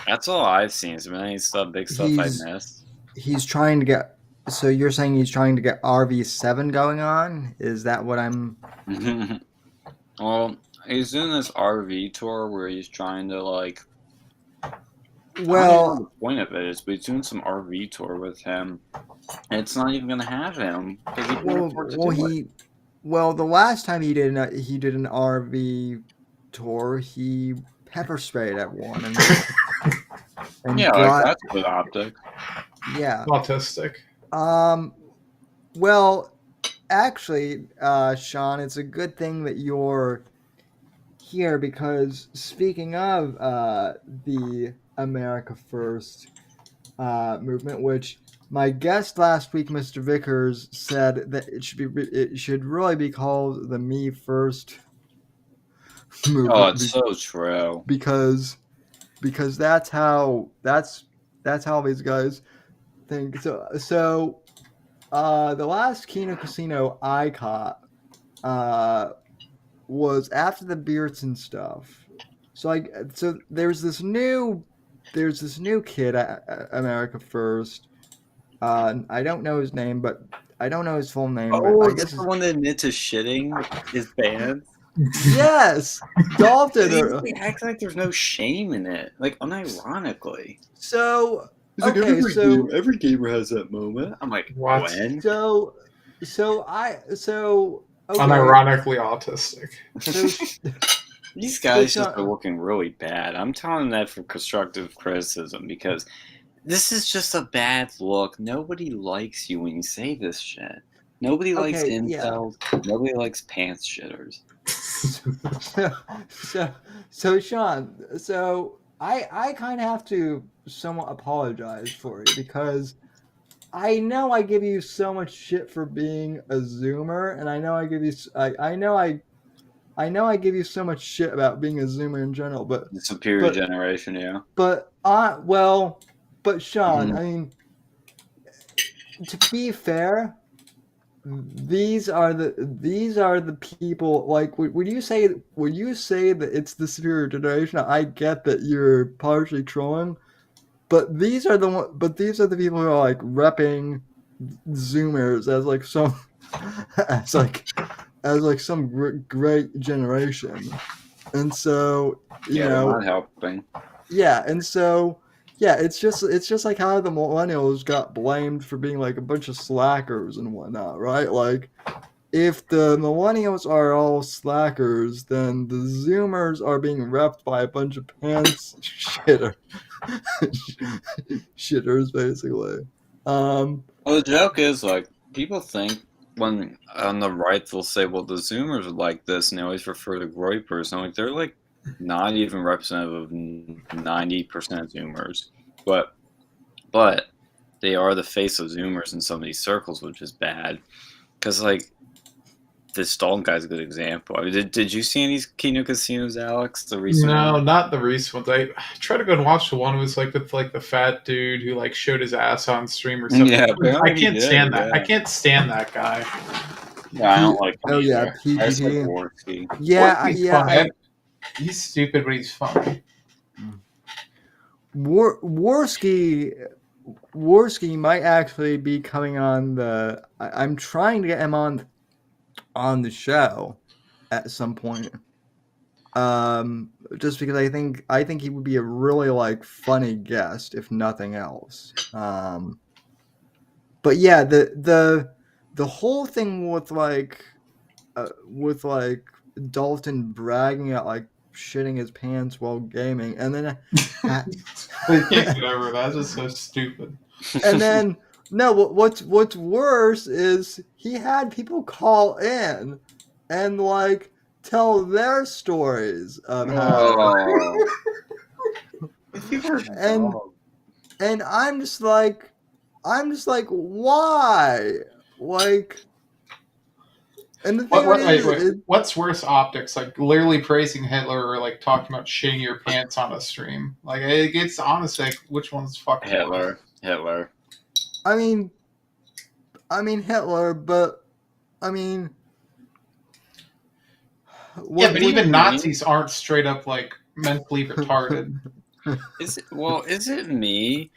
that's all I've seen. Is there any big stuff I missed? He's trying to get. So you're saying he's trying to get RV7 going on? Is that what I'm? Well, he's doing this RV tour where he's trying to Well, I don't know what the point of it is, but he's doing some RV tour with him, and it's not even going to have him because he can't afford to do it. Well, the last time he did an RV tour, he pepper sprayed everyone. And that's good optics. Yeah. Autistic. Well, actually, Sean, it's a good thing that you're here because speaking of the America First movement, which my guest last week, Mr. Vickers, said that it should really be called the Me First movement. Oh, it's so true. Because that's how these guys think. So the last Kino Casino I caught was after the Beardson stuff. So there's this new kid at America First. I don't know his name, but I don't know his full name. Oh, but I is guess this the one that admits to shitting his pants? Yes, Dalton. He acts like there's no shame in it, like unironically. So every gamer has that moment. I'm like, what? When? Okay. Unironically autistic. These guys just are looking really bad. I'm telling that for constructive criticism because this is just a bad look. Nobody likes you when you say this shit. Nobody likes incels. Yeah. Nobody likes pants shitters. So Sean, I kind of have to somewhat apologize for you because I know I give you so much shit for being a Zoomer, and I know I give you I give you so much shit about being a Zoomer in general, but the superior generation, yeah. But Sean, I mean, to be fair, these are the people. Like, would you say that it's the superior generation? I get that you're partially trolling, but these are the people who are like repping Zoomers as like some some great generation, and so you know, not helping. Yeah, and so it's just like how the millennials got blamed for being like a bunch of slackers and whatnot, right? Like, if the millennials are all slackers, then the Zoomers are being repped by a bunch of pants shitters, basically. Well, the joke is like people think when on the right they'll say, "Well, the Zoomers are like this," and they always refer to Groypers, and like they're like not even representative of 90% of Zoomers, but they are the face of Zoomers in some of these circles, which is bad. Because like this Dalton guy's a good example. I mean, did you see any Kino Casinos, Alex? The recent No, one? not the recent ones. I tried to go and watch the one who was like with like the fat dude who like showed his ass on stream or something. Yeah, I apparently he can't did, stand that. yeah. I can't stand that guy. Yeah, I don't like him Oh yeah, either. I just like PGT. Worski. Yeah, He's yeah. funny. He's stupid, but he's funny. Worski might actually be coming on the. I'm trying to get him on the show at some point. Just because I think he would be a really like funny guest, if nothing else. But yeah, the whole thing with like Dalton bragging at like shitting his pants while gaming, and then I can't get over that. That's just so stupid. and then no, what's worse is he had people call in and like tell their stories of how and I'm just like why, like, and the thing Wait. What's worse optics? Like literally praising Hitler or like talking about shitting your pants on a stream? Like it's honestly like which one's fucking worse? Hitler. I mean Hitler, but I mean yeah, but even Nazis aren't straight up like mentally retarded. Is it me?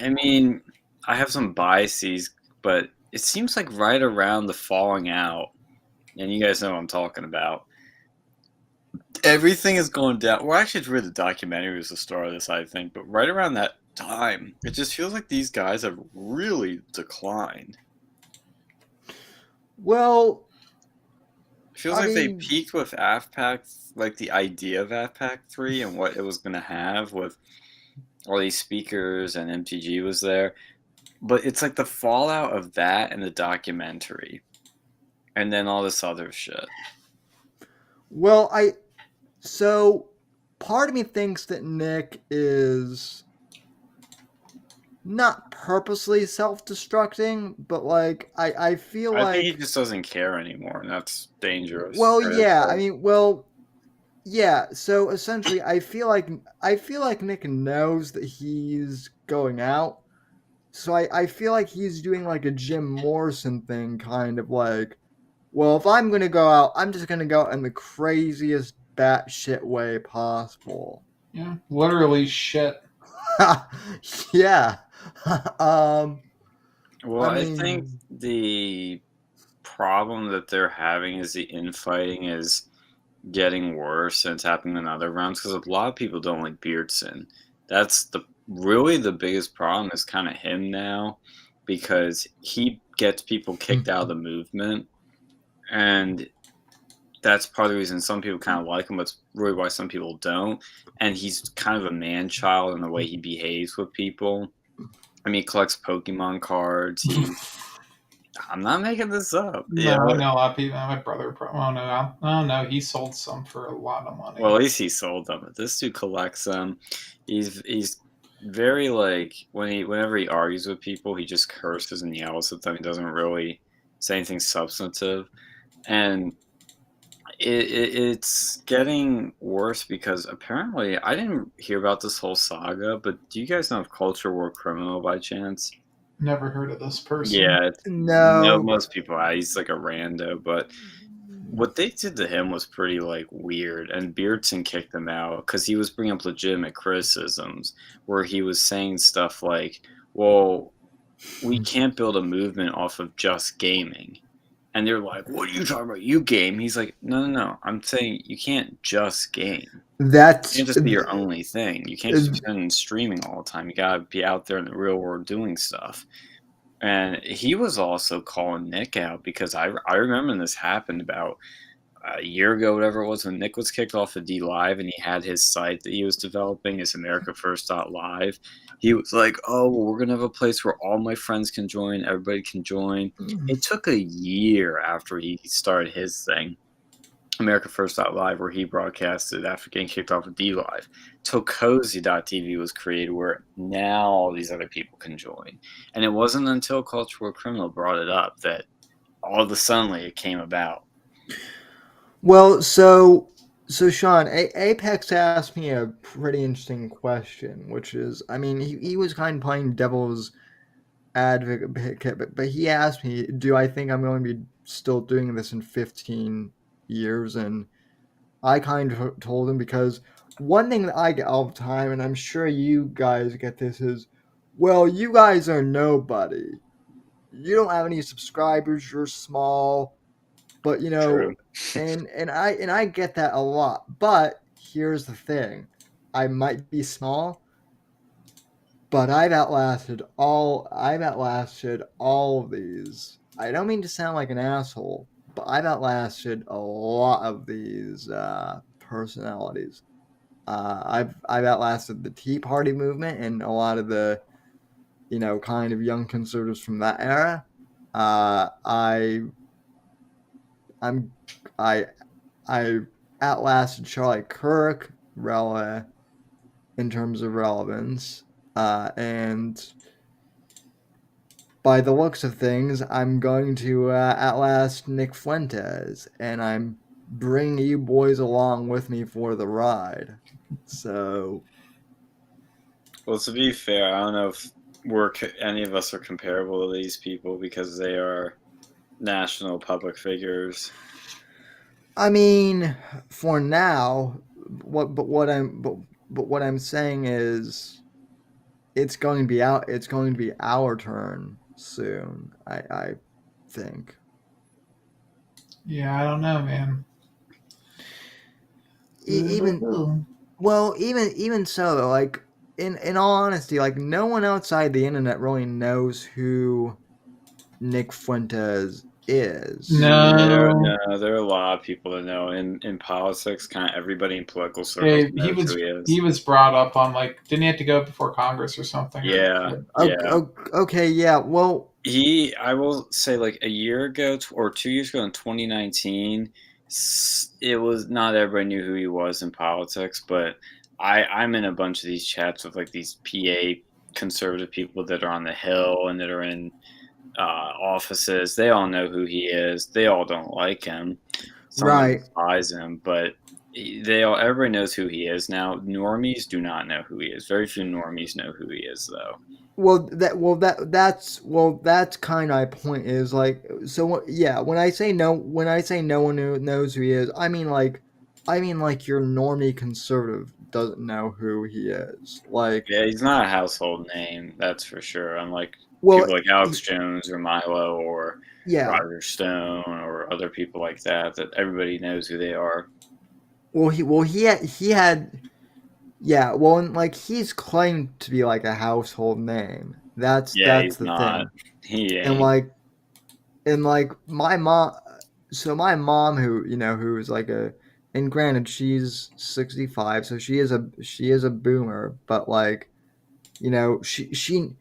I mean, I have some biases, but it seems like right around the falling out, and you guys know what I'm talking about. Everything is going down. Well, actually, it's really the documentary was the start of this, I think. But right around that time, it just feels like these guys have really declined. Well, it feels like they peaked with AFPAC, like the idea of AFPAC 3 and what it was going to have with all these speakers, and MTG was there. But it's like the fallout of that and the documentary. And then all this other shit. Well, so part of me thinks that Nick is not purposely self-destructing, but like I feel like I think he just doesn't care anymore, and that's dangerous. Well, yeah, I mean, yeah. So essentially, I feel like Nick knows that he's going out. So I feel like he's doing like a Jim Morrison thing, kind of like, well, if I'm gonna go out, I'm just gonna go out in the craziest batshit way possible. Yeah, literally shit. Yeah. Well, I think the problem that they're having is the infighting is getting worse, and it's happening in other rounds because a lot of people don't like Beardson. That's really the biggest problem is kind of him now, because he gets people kicked out of the movement, and that's part of the reason some people kind of like him, but it's really why some people don't. And he's kind of a man-child in the way he behaves with people. I mean, he collects Pokemon cards. I'm not making this up. No, I know a lot of people. My brother, no, he sold some for a lot of money. Well, at least he sold them. But this dude collects them. He's very like whenever he argues with people, he just curses and yells at them. He doesn't really say anything substantive, and it's getting worse because apparently I didn't hear about this whole saga. But do you guys know of Culture War Criminal by chance? Never heard of this person. Yeah, no. Most people. He's like a rando, but what they did to him was pretty like weird. And Beardson kicked him out because he was bringing up legitimate criticisms, where he was saying stuff like, "Well, we can't build a movement off of just gaming." And they're like, "What are you talking about? You game?" He's like, No. I'm saying you can't just game. It can't just be your only thing. You can't just spend streaming all the time. You gotta be out there in the real world doing stuff. And he was also calling Nick out because I remember when this happened about a year ago, whatever it was, when Nick was kicked off of D Live and he had his site that he was developing, his AmericaFirst.live. He was like, "Oh, well, we're gonna have a place where all my friends can join, everybody can join." It took a year after he started his thing America First Live, where he broadcasted after getting kicked off of D Live, till Cozy.tv was created, where now all these other people can join. And it wasn't until Cultural Criminal brought it up that all of a sudden it came about. Well, so Sean, Apex asked me a pretty interesting question, which is, I mean, he was kind of playing devil's advocate, but he asked me, do I think I'm going to be still doing this in 15 years? And I kind of told him, because one thing that I get all the time, and I'm sure you guys get this, is, well, you guys are nobody. You don't have any subscribers. You're small, but True. and I get that a lot. But here's the thing: I might be small, but I've outlasted all of these. I don't mean to sound like an asshole, but I've outlasted a lot of these personalities. I've outlasted the Tea Party movement and a lot of the kind of young conservatives from that era. I'm I I outlasted Charlie Kirk in terms of relevance, and by the looks of things, I'm going to outlast Nick Fuentes, and I'm bringing you boys along with me for the ride. So, Well, to be fair, I don't know if any of us are comparable to these people because they are national public figures. I mean, for now, what I'm saying is, it's going to be out. It's going to be our turn soon. I think. Yeah, I don't know, man. Even so, though, like in all honesty, like no one outside the internet really knows who Nick Fuentes is. No. There are a lot of people that know in politics. Kind of everybody in political Hey, circles knows who he is. he was brought up on, like, didn't he have to go before Congress or something? Yeah. Okay. Yeah. Well, I will say, like a year ago or 2 years ago in 2019, it was not everybody knew who he was in politics, but I'm in a bunch of these chats with like these PA conservative people that are on the Hill and that are in offices. They all know who he is. They all don't like him. Someone despise him, but everybody knows who he is now. Normies do not know who he is. Very few normies know who he is, though. That's kind of my point, is like, so yeah, when I say no one knows who he is, I mean like your normie conservative doesn't know who he is. Like, yeah, he's not a household name, that's for sure. Unlike people like Alex Jones or Milo or Roger Stone or other people like that everybody knows who they are. He had. Yeah, well, and like he's claimed to be like a household name. That's the not. thing. He ain't. And like my mom, who is like and granted, she's 65, so she is a boomer, but like, she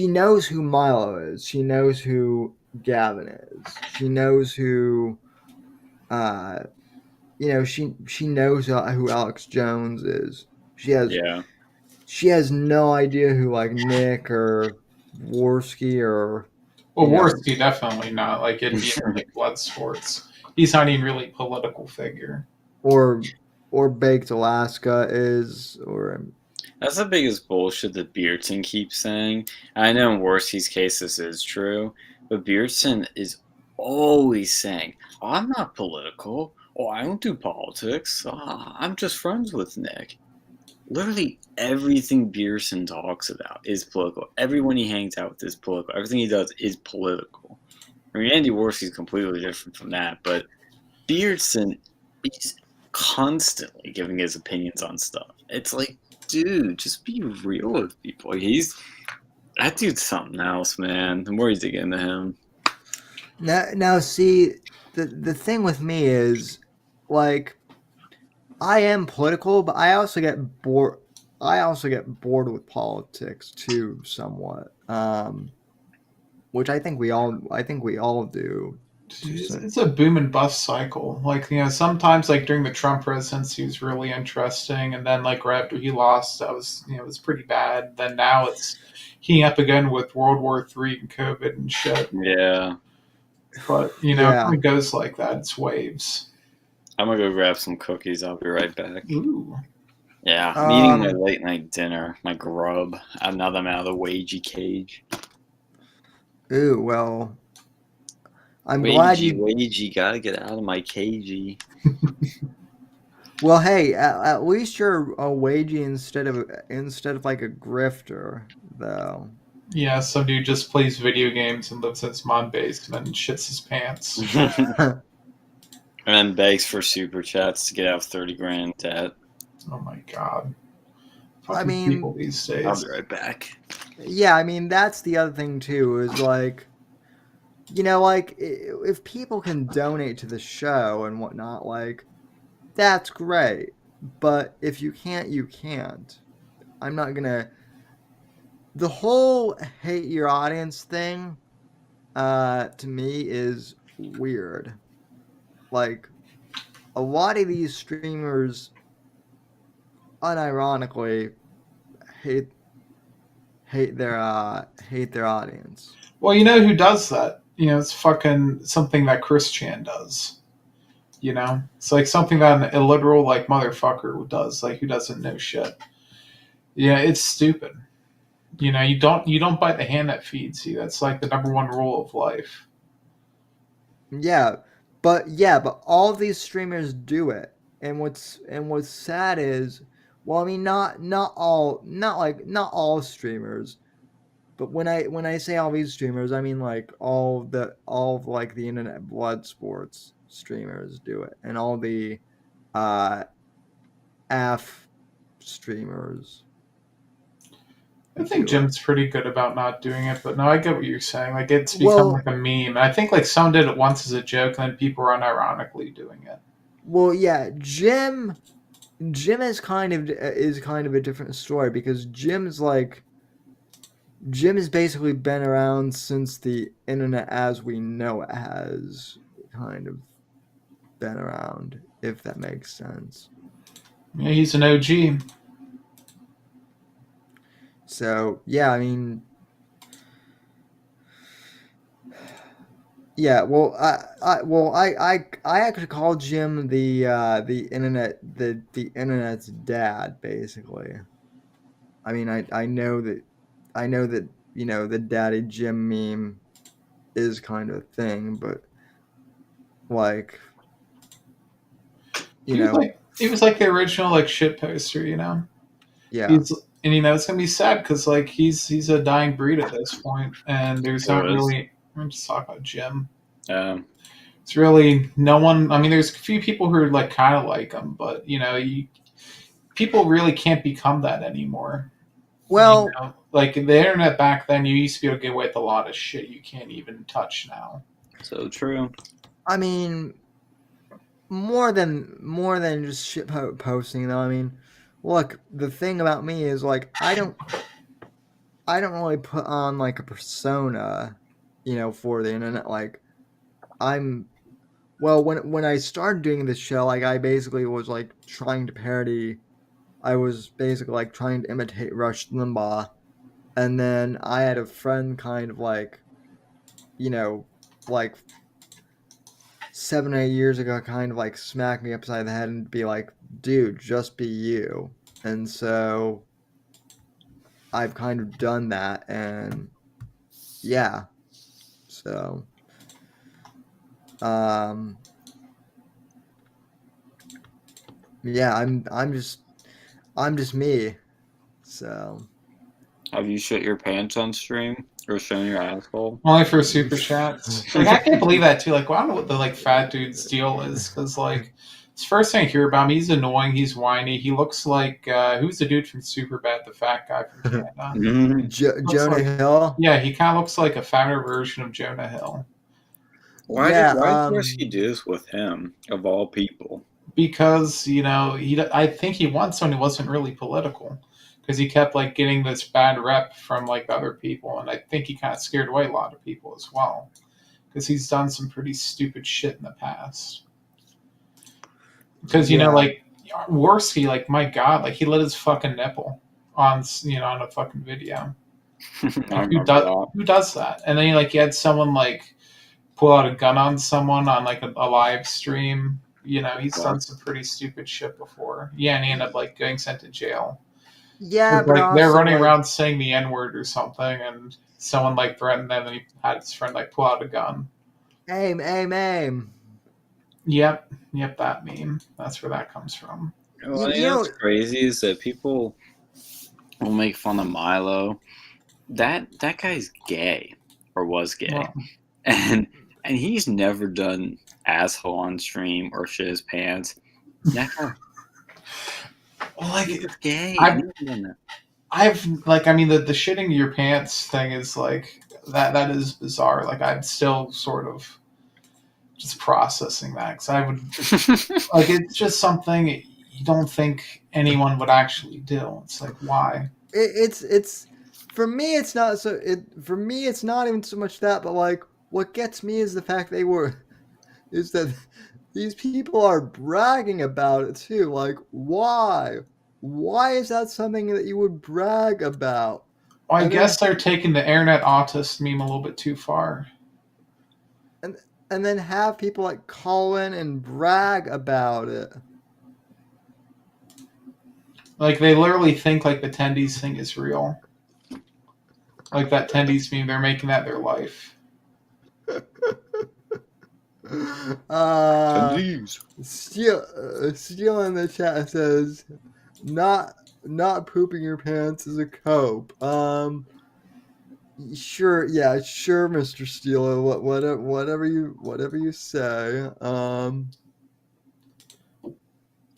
knows who Milo is. She knows who Gavin is. She knows who she knows who Alex Jones is. She has no idea who like Nick or Worski or. Well, Worski definitely not. Like, it'd be like blood sports. He's not even really a political figure. Or Baked Alaska is, or. That's the biggest bullshit that Beardson keeps saying. I know in Worski's case this is true, but Beardson is always saying, oh, I'm not political. Oh, I don't do politics. I'm just friends with Nick. Literally everything Beardson talks about is political. Everyone he hangs out with is political. Everything he does is political. I mean, Andy Worski's completely different from that, but Beardson is constantly giving his opinions on stuff. It's like, dude, just be real with people. That dude's something else, man. The more you dig into him. Now see, the thing with me is, like, I am political, but I also get bored. With politics too, somewhat. Which I think we all do. It's a boom and bust cycle. Like, sometimes like during the Trump presidency, he was really interesting, and then like right after he lost, that was it was pretty bad. Then now it's heating up again with World War III and COVID and shit. Yeah. But it Yeah. kind of goes like that. It's waves. I'm gonna go grab some cookies. I'll be right back. Ooh. Yeah, I'm eating my late night dinner, my grub. Now that I'm out of the wagey cage. Ooh, well, I'm glad you. Wagey, gotta get out of my cagey. Well, hey, at least you're a wagey instead of like a grifter, though. Yeah, some dude just plays video games and lives in his mom's basement and shits his pants. And then begs for super chats to get out of 30 grand debt. Oh my god. I Fucking mean, people these days. I'll be right back. Yeah, I mean that's the other thing too is like, like if people can donate to the show and whatnot, like that's great. But if you can't, you can't. I'm not gonna. The whole hate your audience thing, to me is weird. Like a lot of these streamers, unironically, hate their audience. Well, you know who does that? It's fucking something that Chris Chan does. It's like something that an illiteral like motherfucker does, like who doesn't know shit. Yeah, it's stupid. You don't bite the hand that feeds you. That's like the number one rule of life. Yeah, but all of these streamers do it, and what's sad is, well, I mean, not all streamers, but when I say all these streamers, I mean like all of like the internet blood sports streamers do it, and all the AF streamers. I think Jim's pretty good about not doing it, but no, I get what you're saying. Like it's become like a meme. I think like someone did it once as a joke, and then people are unironically doing it. Well, yeah, Jim is kind of a different story because Jim has basically been around since the internet as we know it has kind of been around, if that makes sense. Yeah, he's an OG. So yeah, I mean, yeah. Well, I actually call Jim the internet the internet's dad, basically. I mean, I know that the Daddy Jim meme is kind of a thing, but like, He was like the original like shit poster, Yeah. And it's gonna be sad because like he's a dying breed at this point, and there's not really. I'm just talking about Jim. It's really no one. I mean, there's a few people who are like kind of like him, but people really can't become that anymore. Well, like the internet back then, you used to be able to get away with a lot of shit you can't even touch now. So true. I mean, more than just shit posting though. I mean, look, the thing about me is like I don't really put on like a persona, for the internet. Like when I started doing this show, like I basically was like trying to parody. I was basically like trying to imitate Rush Limbaugh, and then I had a friend kind of like, like 7 or 8 years ago, kind of like smack me upside the head and be like, "Dude, just be you." And so I've kind of done that, and yeah, so yeah, I'm just me. So have you shit your pants on stream or shown your asshole? Only for super chats. Like I can't believe that too. Like, well, I don't know what the like fat dude's deal is because like it's the first thing I hear about him. He's annoying. He's whiny. He looks like who's the dude from Superbad, the fat guy from Canada? Jonah Hill. Yeah, he kind of looks like a fatter version of Jonah Hill. Why did he do this with him of all people? Because I think he once when he wasn't really political, because he kept like getting this bad rep from like other people, and I think he kind of scared away a lot of people as well. because he's done some pretty stupid shit in the past. Because Yeah. like Worski, like my god, like he lit his fucking nipple on on a fucking video. I Like, remember who does that? And then he had someone like pull out a gun on someone on like a live stream. He's done some pretty stupid shit before. Yeah, and he ended up like getting sent to jail. Yeah, but Like they're also, running like, around saying the N-word or something, and someone like threatened them, and he had his friend like pull out a gun. aim. Yep, that meme. That's where that comes from. that. Well, what's crazy is that people will make fun of Milo. That guy's gay, or was gay, Well, and he's never done asshole on stream or shit his pants. That guy, like he's gay. I've- He's never done that. I've like, I mean, the shitting your pants thing is like that is bizarre. Like I'm still sort of just processing that, because I would like, it's just something you don't think anyone would actually do. It's like, why? It's for me. It's not so. For me, it's not even so much that, but like what gets me is the fact is that these people are bragging about it too. Like, why? Why is that something that you would brag about? Well, I And guess they're taking the internet autist meme a little bit too far. And then have people like call in and brag about it. Like they literally think like the Tendies thing is real. Like that Tendies meme, they're making that their life. Steele in the chat says, not pooping your pants is a cope. Sure, Mr. Steele. Whatever you say. I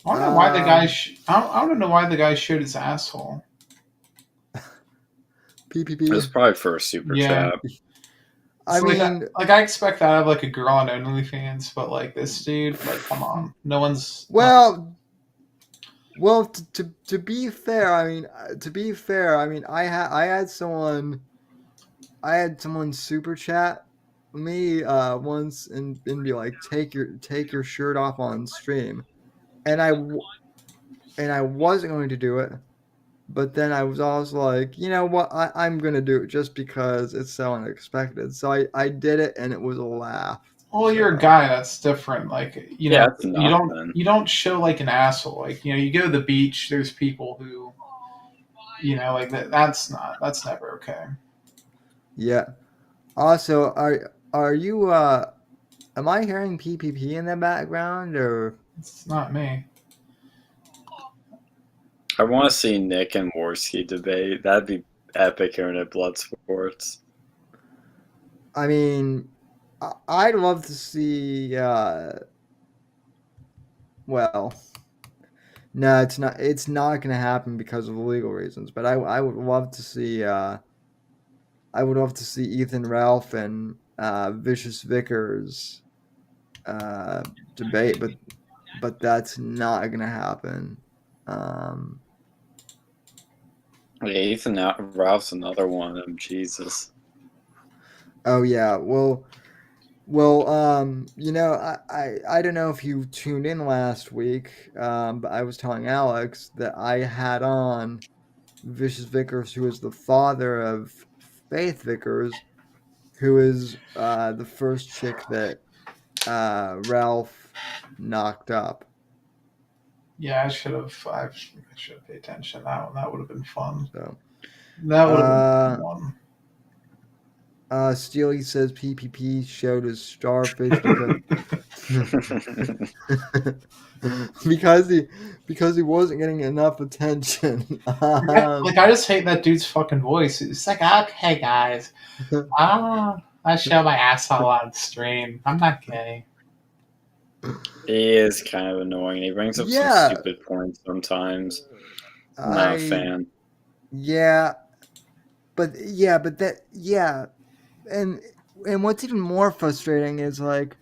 don't know why the guy. I don't know why the guy showed his asshole. PPP. It was probably for a super chat. I mean, like I expect that out of like a girl on OnlyFans, but like this dude, like, come on, no one's. Well, to be fair, I mean, I had someone super chat me once and be like, take your shirt off on stream, and I wasn't going to do it, but then I was also like, you know what, I'm gonna do it just because it's so unexpected. So I did it, and it was a laugh. Well, you're a guy. That's different. Like, you don't show like an asshole. Like, you go to the beach. There's people who, like that's never okay. Yeah. Also, are you am I hearing PPP in the background, or it's not me? I want to see Nick and Worski debate. That'd be epic here at Blood Sports. I mean, I'd love to see. Well, no, it's not. It's not going to happen because of legal reasons. But I would love to see. I would love to see Ethan Ralph and Vicious Vickers debate, but that's not going to happen. Yeah, Ethan Ralph's another one of them. Jesus. Oh yeah, well, I don't know if you tuned in last week, but I was telling Alex that I had on Vicious Vickers, who is the father of Faith Vickers, who is the first chick that Ralph knocked up. Yeah, I should have paid attention. That would have been fun. So that would have been fun. Steely says PPP showed his starfish because he wasn't getting enough attention. Like I just hate that dude's fucking voice. It's like, okay, guys, I show my asshole on stream. I'm not gay. He is kind of annoying. He brings up some stupid points sometimes. I'm not a fan. Yeah, but and what's even more frustrating is like,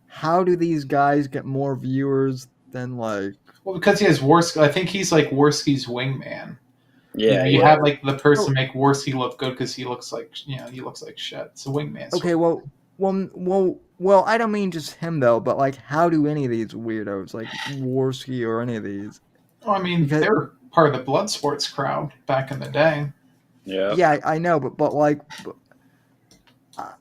how do these guys get more viewers than like? Well, because he has Worski. I think he's like Worski's wingman. Yeah, you have like the person make Worski look good because he looks like he looks like shit. It's a wingman. Okay, well, Well. I don't mean just him though, but like, how do any of these weirdos, like Worski or any of these? Well, I mean, Because they were part of the blood sports crowd back in the day. Yeah. yeah, I know, but like,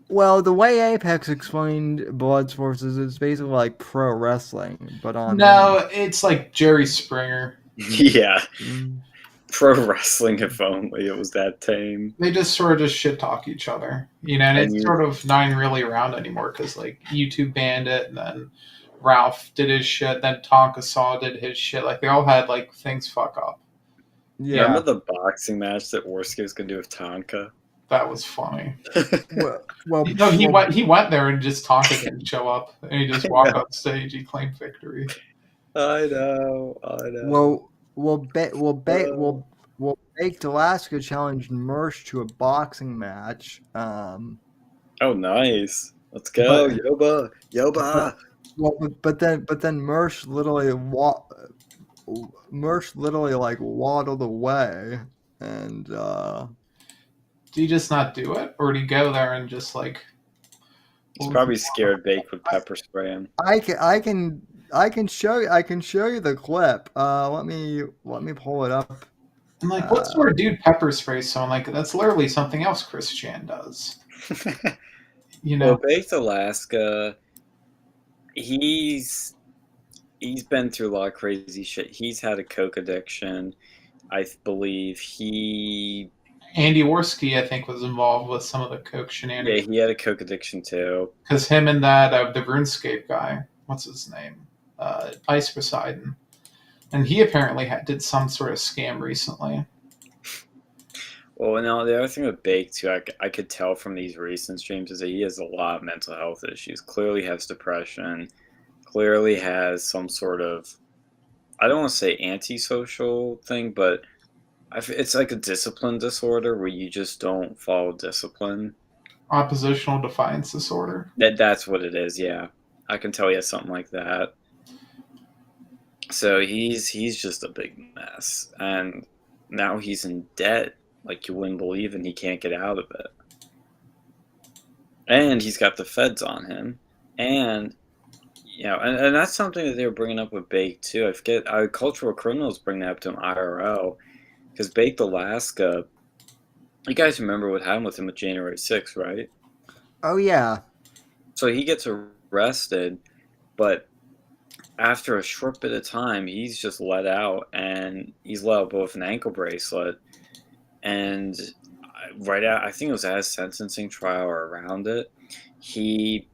well, the way Apex explained blood sports is it's basically like pro wrestling, but on No, it's like Jerry Springer. Yeah. Mm. Pro wrestling, if only it was that tame. They just sort of just shit talk each other, and And it's you- sort of not even really around anymore because like YouTube banned it, and then Ralph did his shit, then Tonka Saw did his shit. Like they all had like things fuck up. Yeah. Remember the boxing match that Worski was gonna do with Tonka? That was funny. Well, No, he went there and just Tonka didn't show up, and he just walked on stage. He claimed victory. I know. Baked Alaska challenged Mersh to a boxing match. Oh, nice. Let's go, But- Yoba. But then Mersh literally like waddled away, and Did he just not do it, or did he go there and just like? He's probably scared Bake would pepper spray him. I can show you the clip. Let me pull it up. I'm like, what sort of dude pepper sprays someone? Like that's literally something else Chris Chan does. Well, Baked Alaska, he's been through a lot of crazy shit. He's had a coke addiction. I believe Andy Worski, I think, was involved with some of the coke shenanigans. Yeah, he had a coke addiction too. Because him and that the RuneScape guy, what's his name, Ice Poseidon, and he apparently did some sort of scam recently. Well, now the other thing with Bake too, I could tell from these recent streams is that he has a lot of mental health issues. Clearly has depression. Clearly has some sort of, I don't want to say antisocial thing, but it's like a discipline disorder where you just don't follow discipline. Oppositional defiance disorder. That's what it is. Yeah, I can tell you something like that. So he's just a big mess, and now he's in debt like you wouldn't believe, and he can't get out of it. And he's got the feds on him, and and that's something that they were bringing up with Bake too. I forget. Cultural Criminals bring that up to him IRL because Baked Alaska. You guys remember what happened with him with January 6th, right? Oh yeah. So he gets arrested, but after a short bit of time, he's just let out, and he's let out both an ankle bracelet, and I think it was at his sentencing trial or around it, he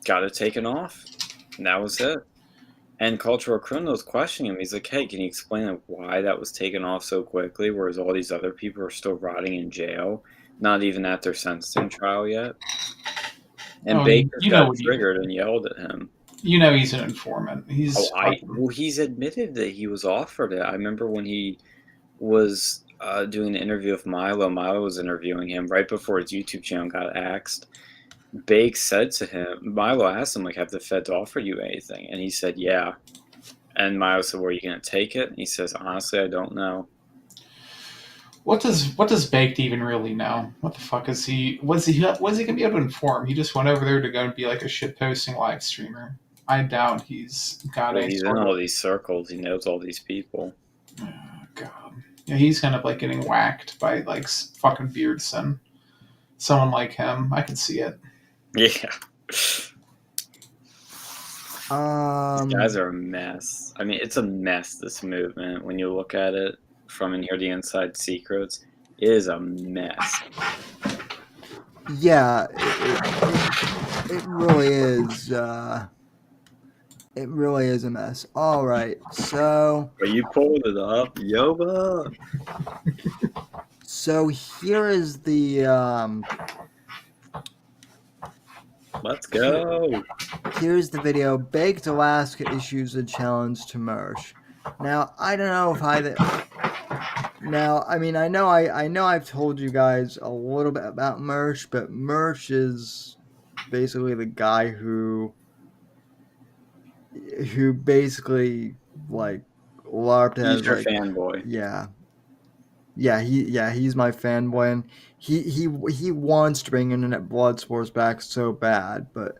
got it taken off, and that was it. And Cultural Criminals questioning him. He's like, "Hey, can you explain why that was taken off so quickly, whereas all these other people are still rotting in jail, not even at their sentencing trial yet?" And Baker got triggered and yelled at him. You know he's an informant. He's he's admitted that he was offered it. I remember when he was doing an interview with Milo. Milo was interviewing him right before his YouTube channel got axed. Bake said to him, Milo asked him, like, have the feds offered you anything? And he said, yeah. And Milo said, well, are you going to take it? And he says, honestly, I don't know. What does Baked even really know? What the fuck is he? Was he gonna be able to inform? He just went over there to go and be like a shit posting live streamer. I doubt he's got He's in all these circles. He knows all these people. Oh, God. Yeah, he's kind of like getting whacked by like fucking Beardson. Someone like him. I can see it. Yeah. These guys are a mess. I mean, it's a mess, this movement. When you look at it from in here, the inside secrets, it is a mess. Yeah, it really is. It really is a mess. All right, so. But you pulled it up, Yoba. So here is the. Let's go. Here's the video. Baked Alaska issues a challenge to Mersh. Now I don't know if Now I mean I know I've told you guys a little bit about Mersh, but Mersh is basically the guy who basically like LARPed as he's your like fanboy. Yeah. he's my fanboy, and he wants to bring internet blood sports back so bad, but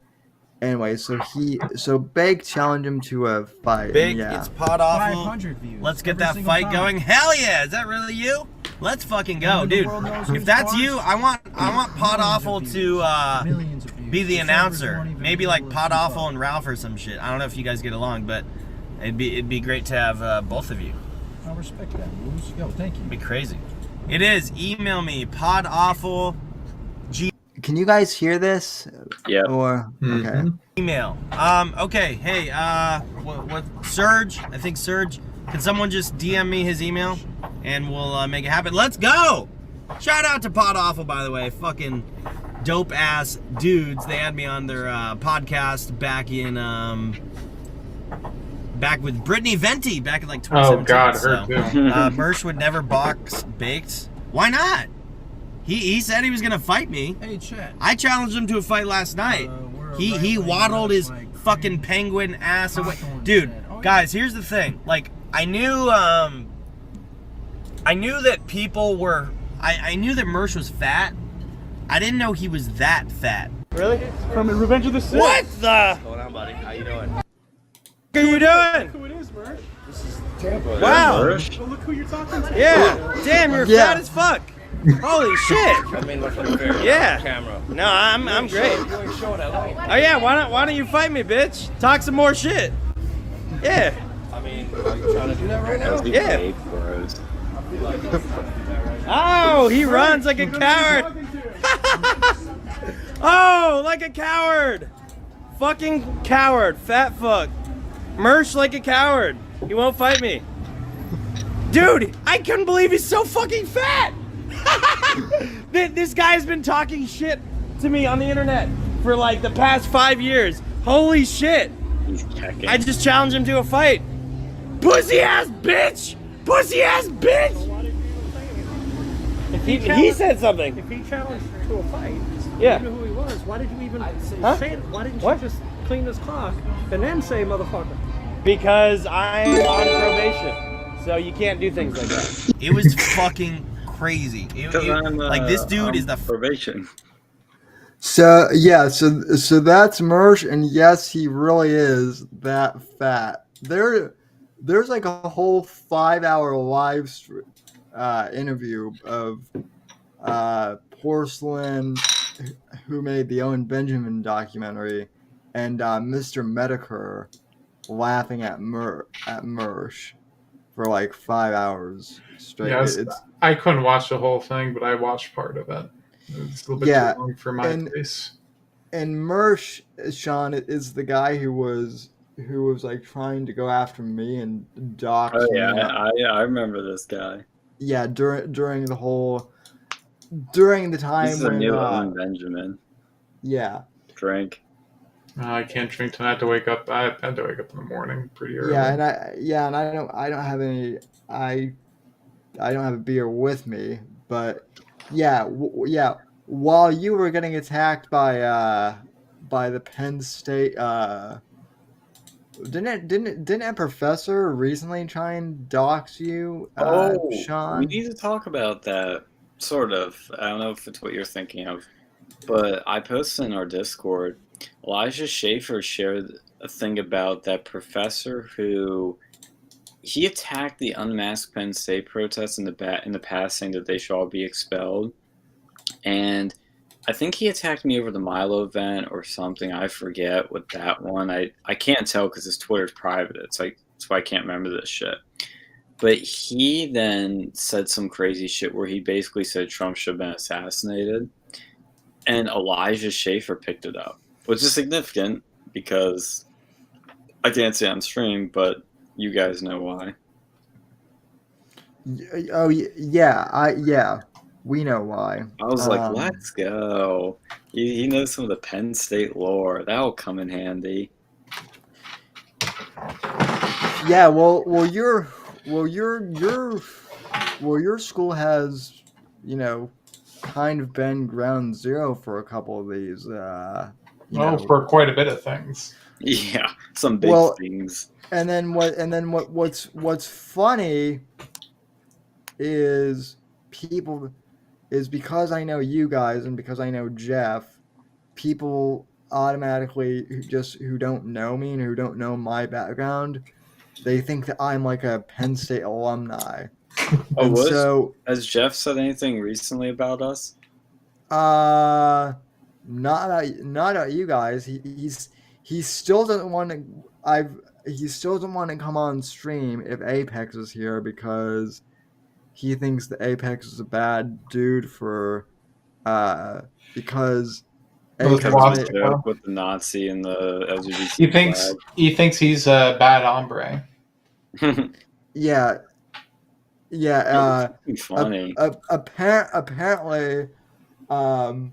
anyway, so Big challenged him to a fight. Big, and it's Pod Awful. 500 views. Let's get every that single fight time. going. Hell yeah! Is that really you? Let's fucking go, And when the dude. world knows If who's that's boss, you, I want Pod Awful to millions of views. be the The announcer. servers won't even Maybe be like able to Pod keep Awful up. and Ralph or some shit. I don't know if you guys get along, but it'd be great to have both of you. I respect that, Moose. Yo, thank you. It'd be crazy. It is. Email me podawful. Can you guys hear this? Yeah. Or okay. Email. Okay. Hey. What? Serge? I think Serge. Can someone just DM me his email, and we'll make it happen. Let's go. Shout out to Pod Awful, by the way. Fucking dope ass dudes. They had me on their podcast back in back with Brittany Venti back in like 2017. Oh God, her so, too. Mersh would never box baked. Why not? He said he was gonna fight me. Hey, chat. I challenged him to a fight last night. We're a He right-wing waddled his like fucking penguin ass away. Hawthorne Dude, said. Oh, yeah. guys, here's the thing. Like, I knew that people were. I knew that Mersh was fat. I didn't know he was that fat. Really? From Revenge of the Sith. What the? What's going on, buddy? How you doing? What are you doing? Who it is, Mersh? Wow. Well, look who you're talking to. Yeah. Damn, you're Yeah. fat as fuck. Holy shit. I mean, look unfair. Yeah. Camera. No, I'm great. You ain't showing that light. Oh yeah, why don't you fight me, bitch? Talk some more shit. Yeah. I mean, are you trying to do that right now? Yeah. Fake bros. Oh, he runs like a coward. Oh, like a coward. Fucking coward. Fat fuck. Mersh like a coward. He won't fight me. Dude, I couldn't believe he's so fucking fat. This guy's been talking shit to me on the internet for like the past 5 years. Holy shit. He's checking. I just challenged him to a fight. Pussy ass bitch! Pussy ass bitch! He said something. If he challenged to a fight, Yeah. you knew who he was. Why did you even Huh? say it? Why didn't What? you just clean his clock and then say motherfucker? Because I'm on probation. So you can't do things like that. It was fucking crazy. Like this dude is the probation. So yeah, so that's Mersh, and yes, he really is that fat. There's like a whole 5-hour live interview of Porcelain, who made the Owen Benjamin documentary, and Mr. Medicare laughing at Mersh for like 5 hours straight. Yes, It's I couldn't watch the whole thing, but I watched part of it. It's a little bit Yeah, too long for my and- taste. and Mersh, Sean, is the guy who was like trying to go after me and dox Oh me. yeah, I remember this guy. Yeah, during the time This is a when new Owen Benjamin. yeah. Drink. I can't drink tonight. I had to wake up. I had to wake up in the morning pretty early. Yeah, and I don't have any I don't have a beer with me, but yeah, while you were getting attacked by the Penn State didn't a professor recently try and dox you, Sean? We need to talk about that. Sort of. I don't know if it's what you're thinking of, but I posted in our Discord. Elijah Schaefer shared a thing about that professor who he attacked the unmasked Penn State protests in the past, saying that they should all be expelled. And I think he attacked me over the Milo event or something. I forget what that one. I can't tell because his Twitter's private. It's like that's why I can't remember this shit. But he then said some crazy shit where he basically said Trump should have been assassinated. And Elijah Schaefer picked it up, which is significant because I can't say on stream, but you guys know why. Oh yeah, we know why. I was like, let's go. He knows some of the Penn State lore. That'll come in handy. Yeah, well, your school has, kind of been ground zero for a couple of these. For quite a bit of things. Yeah, some big things. And then what's funny is people is because I know you guys and because I know Jeff, people automatically who don't know me and who don't know my background, they think that I'm like a Penn State alumni. Oh, And so has Jeff said anything recently about us? not about you guys. He still doesn't want to. He still doesn't want to come on stream if Apex is here because he thinks that Apex is a bad dude for because Those Apex Because of lots the made, of joke with the Nazi and the He LGBT thinks he's a bad hombre. flag. yeah yeah Funny. apparently um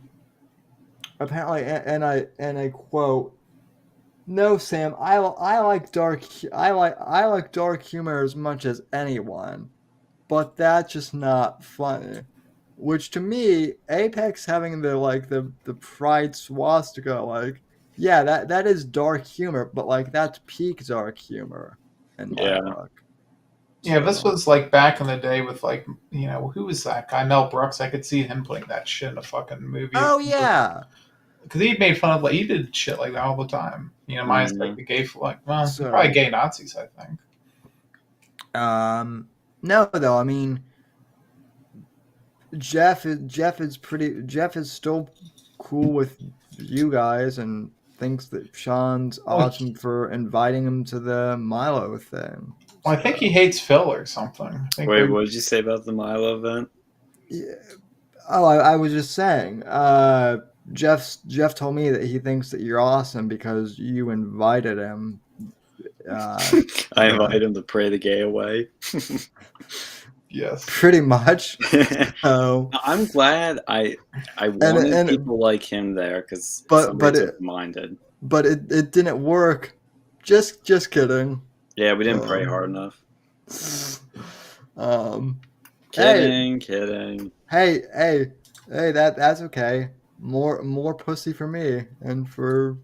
apparently and I quote, "No, Sam, I like I like dark humor as much as anyone, but that's just not funny." Which to me, Apex having the pride swastika, like, yeah, that is dark humor, but like that's peak dark humor in my Yeah. book. Yeah, this So, was like back in the day with like, you know, who was that guy? Mel Brooks. I could see him putting that shit in a fucking movie. oh yeah. Because he made fun of, like, he did shit like that all the time. You know, minus like the gay flag. Well, So- probably gay Nazis, I think. No, though. I mean, Jeff is still cool with you guys and thinks that Sean's awesome for inviting him to the Milo thing. Well, I think he hates Phil or something. I think Wait, what did you say about the Milo event? Yeah. Oh, I was just saying. Jeff told me that he thinks that you're awesome because you invited him. I invited him to pray the gay away. Yes. Pretty much. Oh. I'm glad I wanted people like him there because somebody's open-minded. But it didn't work. Just kidding. Yeah, we didn't pray hard enough. Kidding. Hey, that's okay. More pussy for me and for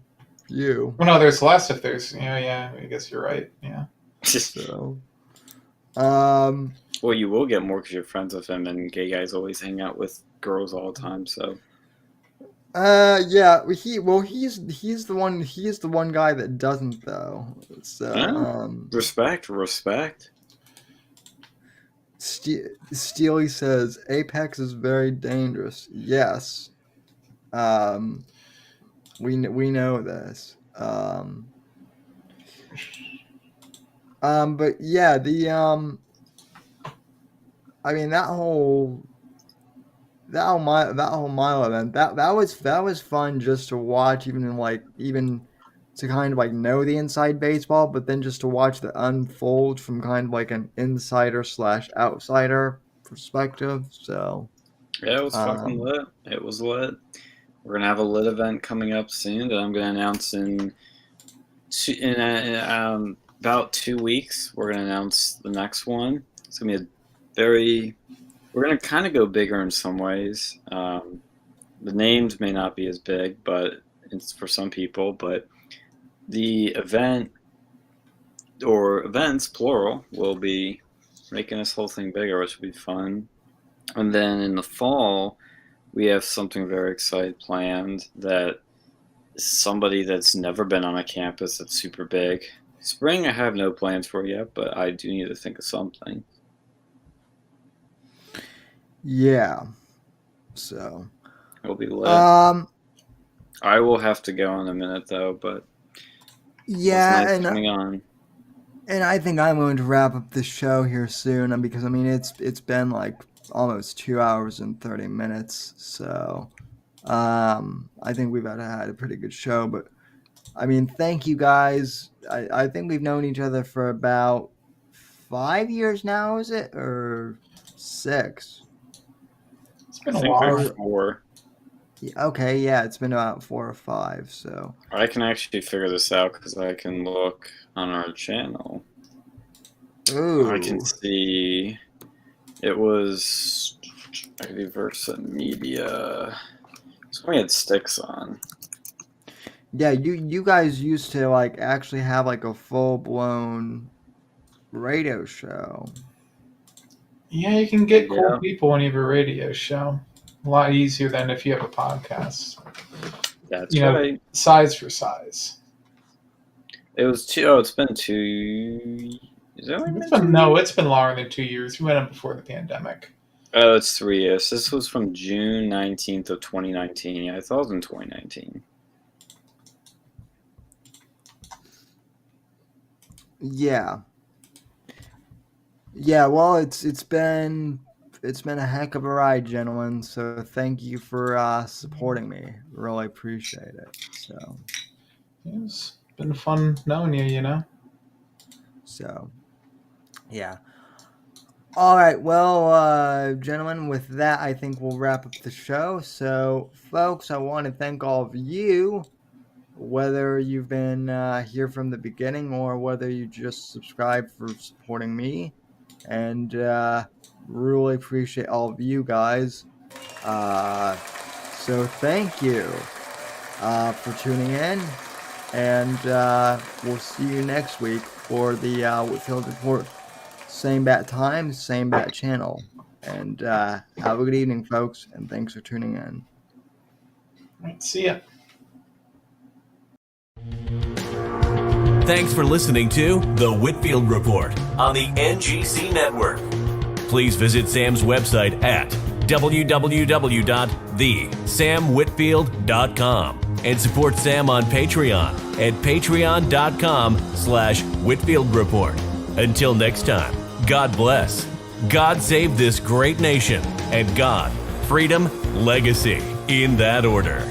you. Well, no, there's less if there's, yeah, I guess you're right. Yeah. So, well, you will get more because you're friends with him, and gay guys always hang out with girls all the time. So, yeah, he's the one guy that doesn't though. So, respect. Steely says Apex is very dangerous. Yes. We know this. But yeah, I mean that whole Milo event that was fun just to watch, even to kind of like know the inside baseball, but then just to watch the unfold from kind of like an insider / outsider perspective. So yeah, it was fucking lit. It was lit. We're gonna have a lit event coming up soon that I'm gonna announce in about 2 weeks. We're gonna announce the next one. It's gonna be we're gonna kind of go bigger in some ways. The names may not be as big, but it's for some people. But the event or events plural will be making this whole thing bigger, which will be fun. And then in the fall, we have something very exciting planned that is somebody that's never been on a campus that's super big. Spring, I have no plans for yet, but I do need to think of something. yeah. So it'll be lit. I will have to go in a minute though, but yeah, nice coming on. And I think I'm going to wrap up the show here soon, because I mean it's been like almost 2 hours and 30 minutes, so I think we've had a pretty good show. But I mean, thank you guys. I think we've known each other for about 5 years now, is it, or 6? It's been a while. 4. Okay, yeah, it's been about 4 or 5. So I can actually figure this out because I can look on our channel. Ooh. I can see it was Versa Media. So we had sticks on. Yeah, you guys used to like actually have like a full blown radio show. Yeah, you can get cool Yeah. people when you have a radio show. A lot easier than if you have a podcast. That's You know, right. size for size. It was two. Oh, it's been 2. Is that what It's been longer than 2 years. We went in before the pandemic. Oh, it's 3 years. This was from June 19th of 2019. Yeah, I thought it was in 2019. Yeah. Yeah, well, it's been a heck of a ride, gentlemen. So thank you for supporting me. Really appreciate it. So It's been fun knowing you, you know? So, yeah. All right. Well, gentlemen, with that, I think we'll wrap up the show. So, folks, I want to thank all of you, whether you've been here from the beginning or whether you just subscribed for supporting me. And really appreciate all of you guys. So, thank you for tuning in. And we'll see you next week for the Whitfield Report. Same bat time, same bat channel. And have a good evening, folks, and thanks for tuning in. All right, see ya. Thanks for listening to The Whitfield Report on the NGC Network. Please visit Sam's website at www.thesamwhitfield.com and support Sam on Patreon at patreon.com/Whitfield Report. Until next time, God bless, God save this great nation, and God, freedom, legacy, in that order.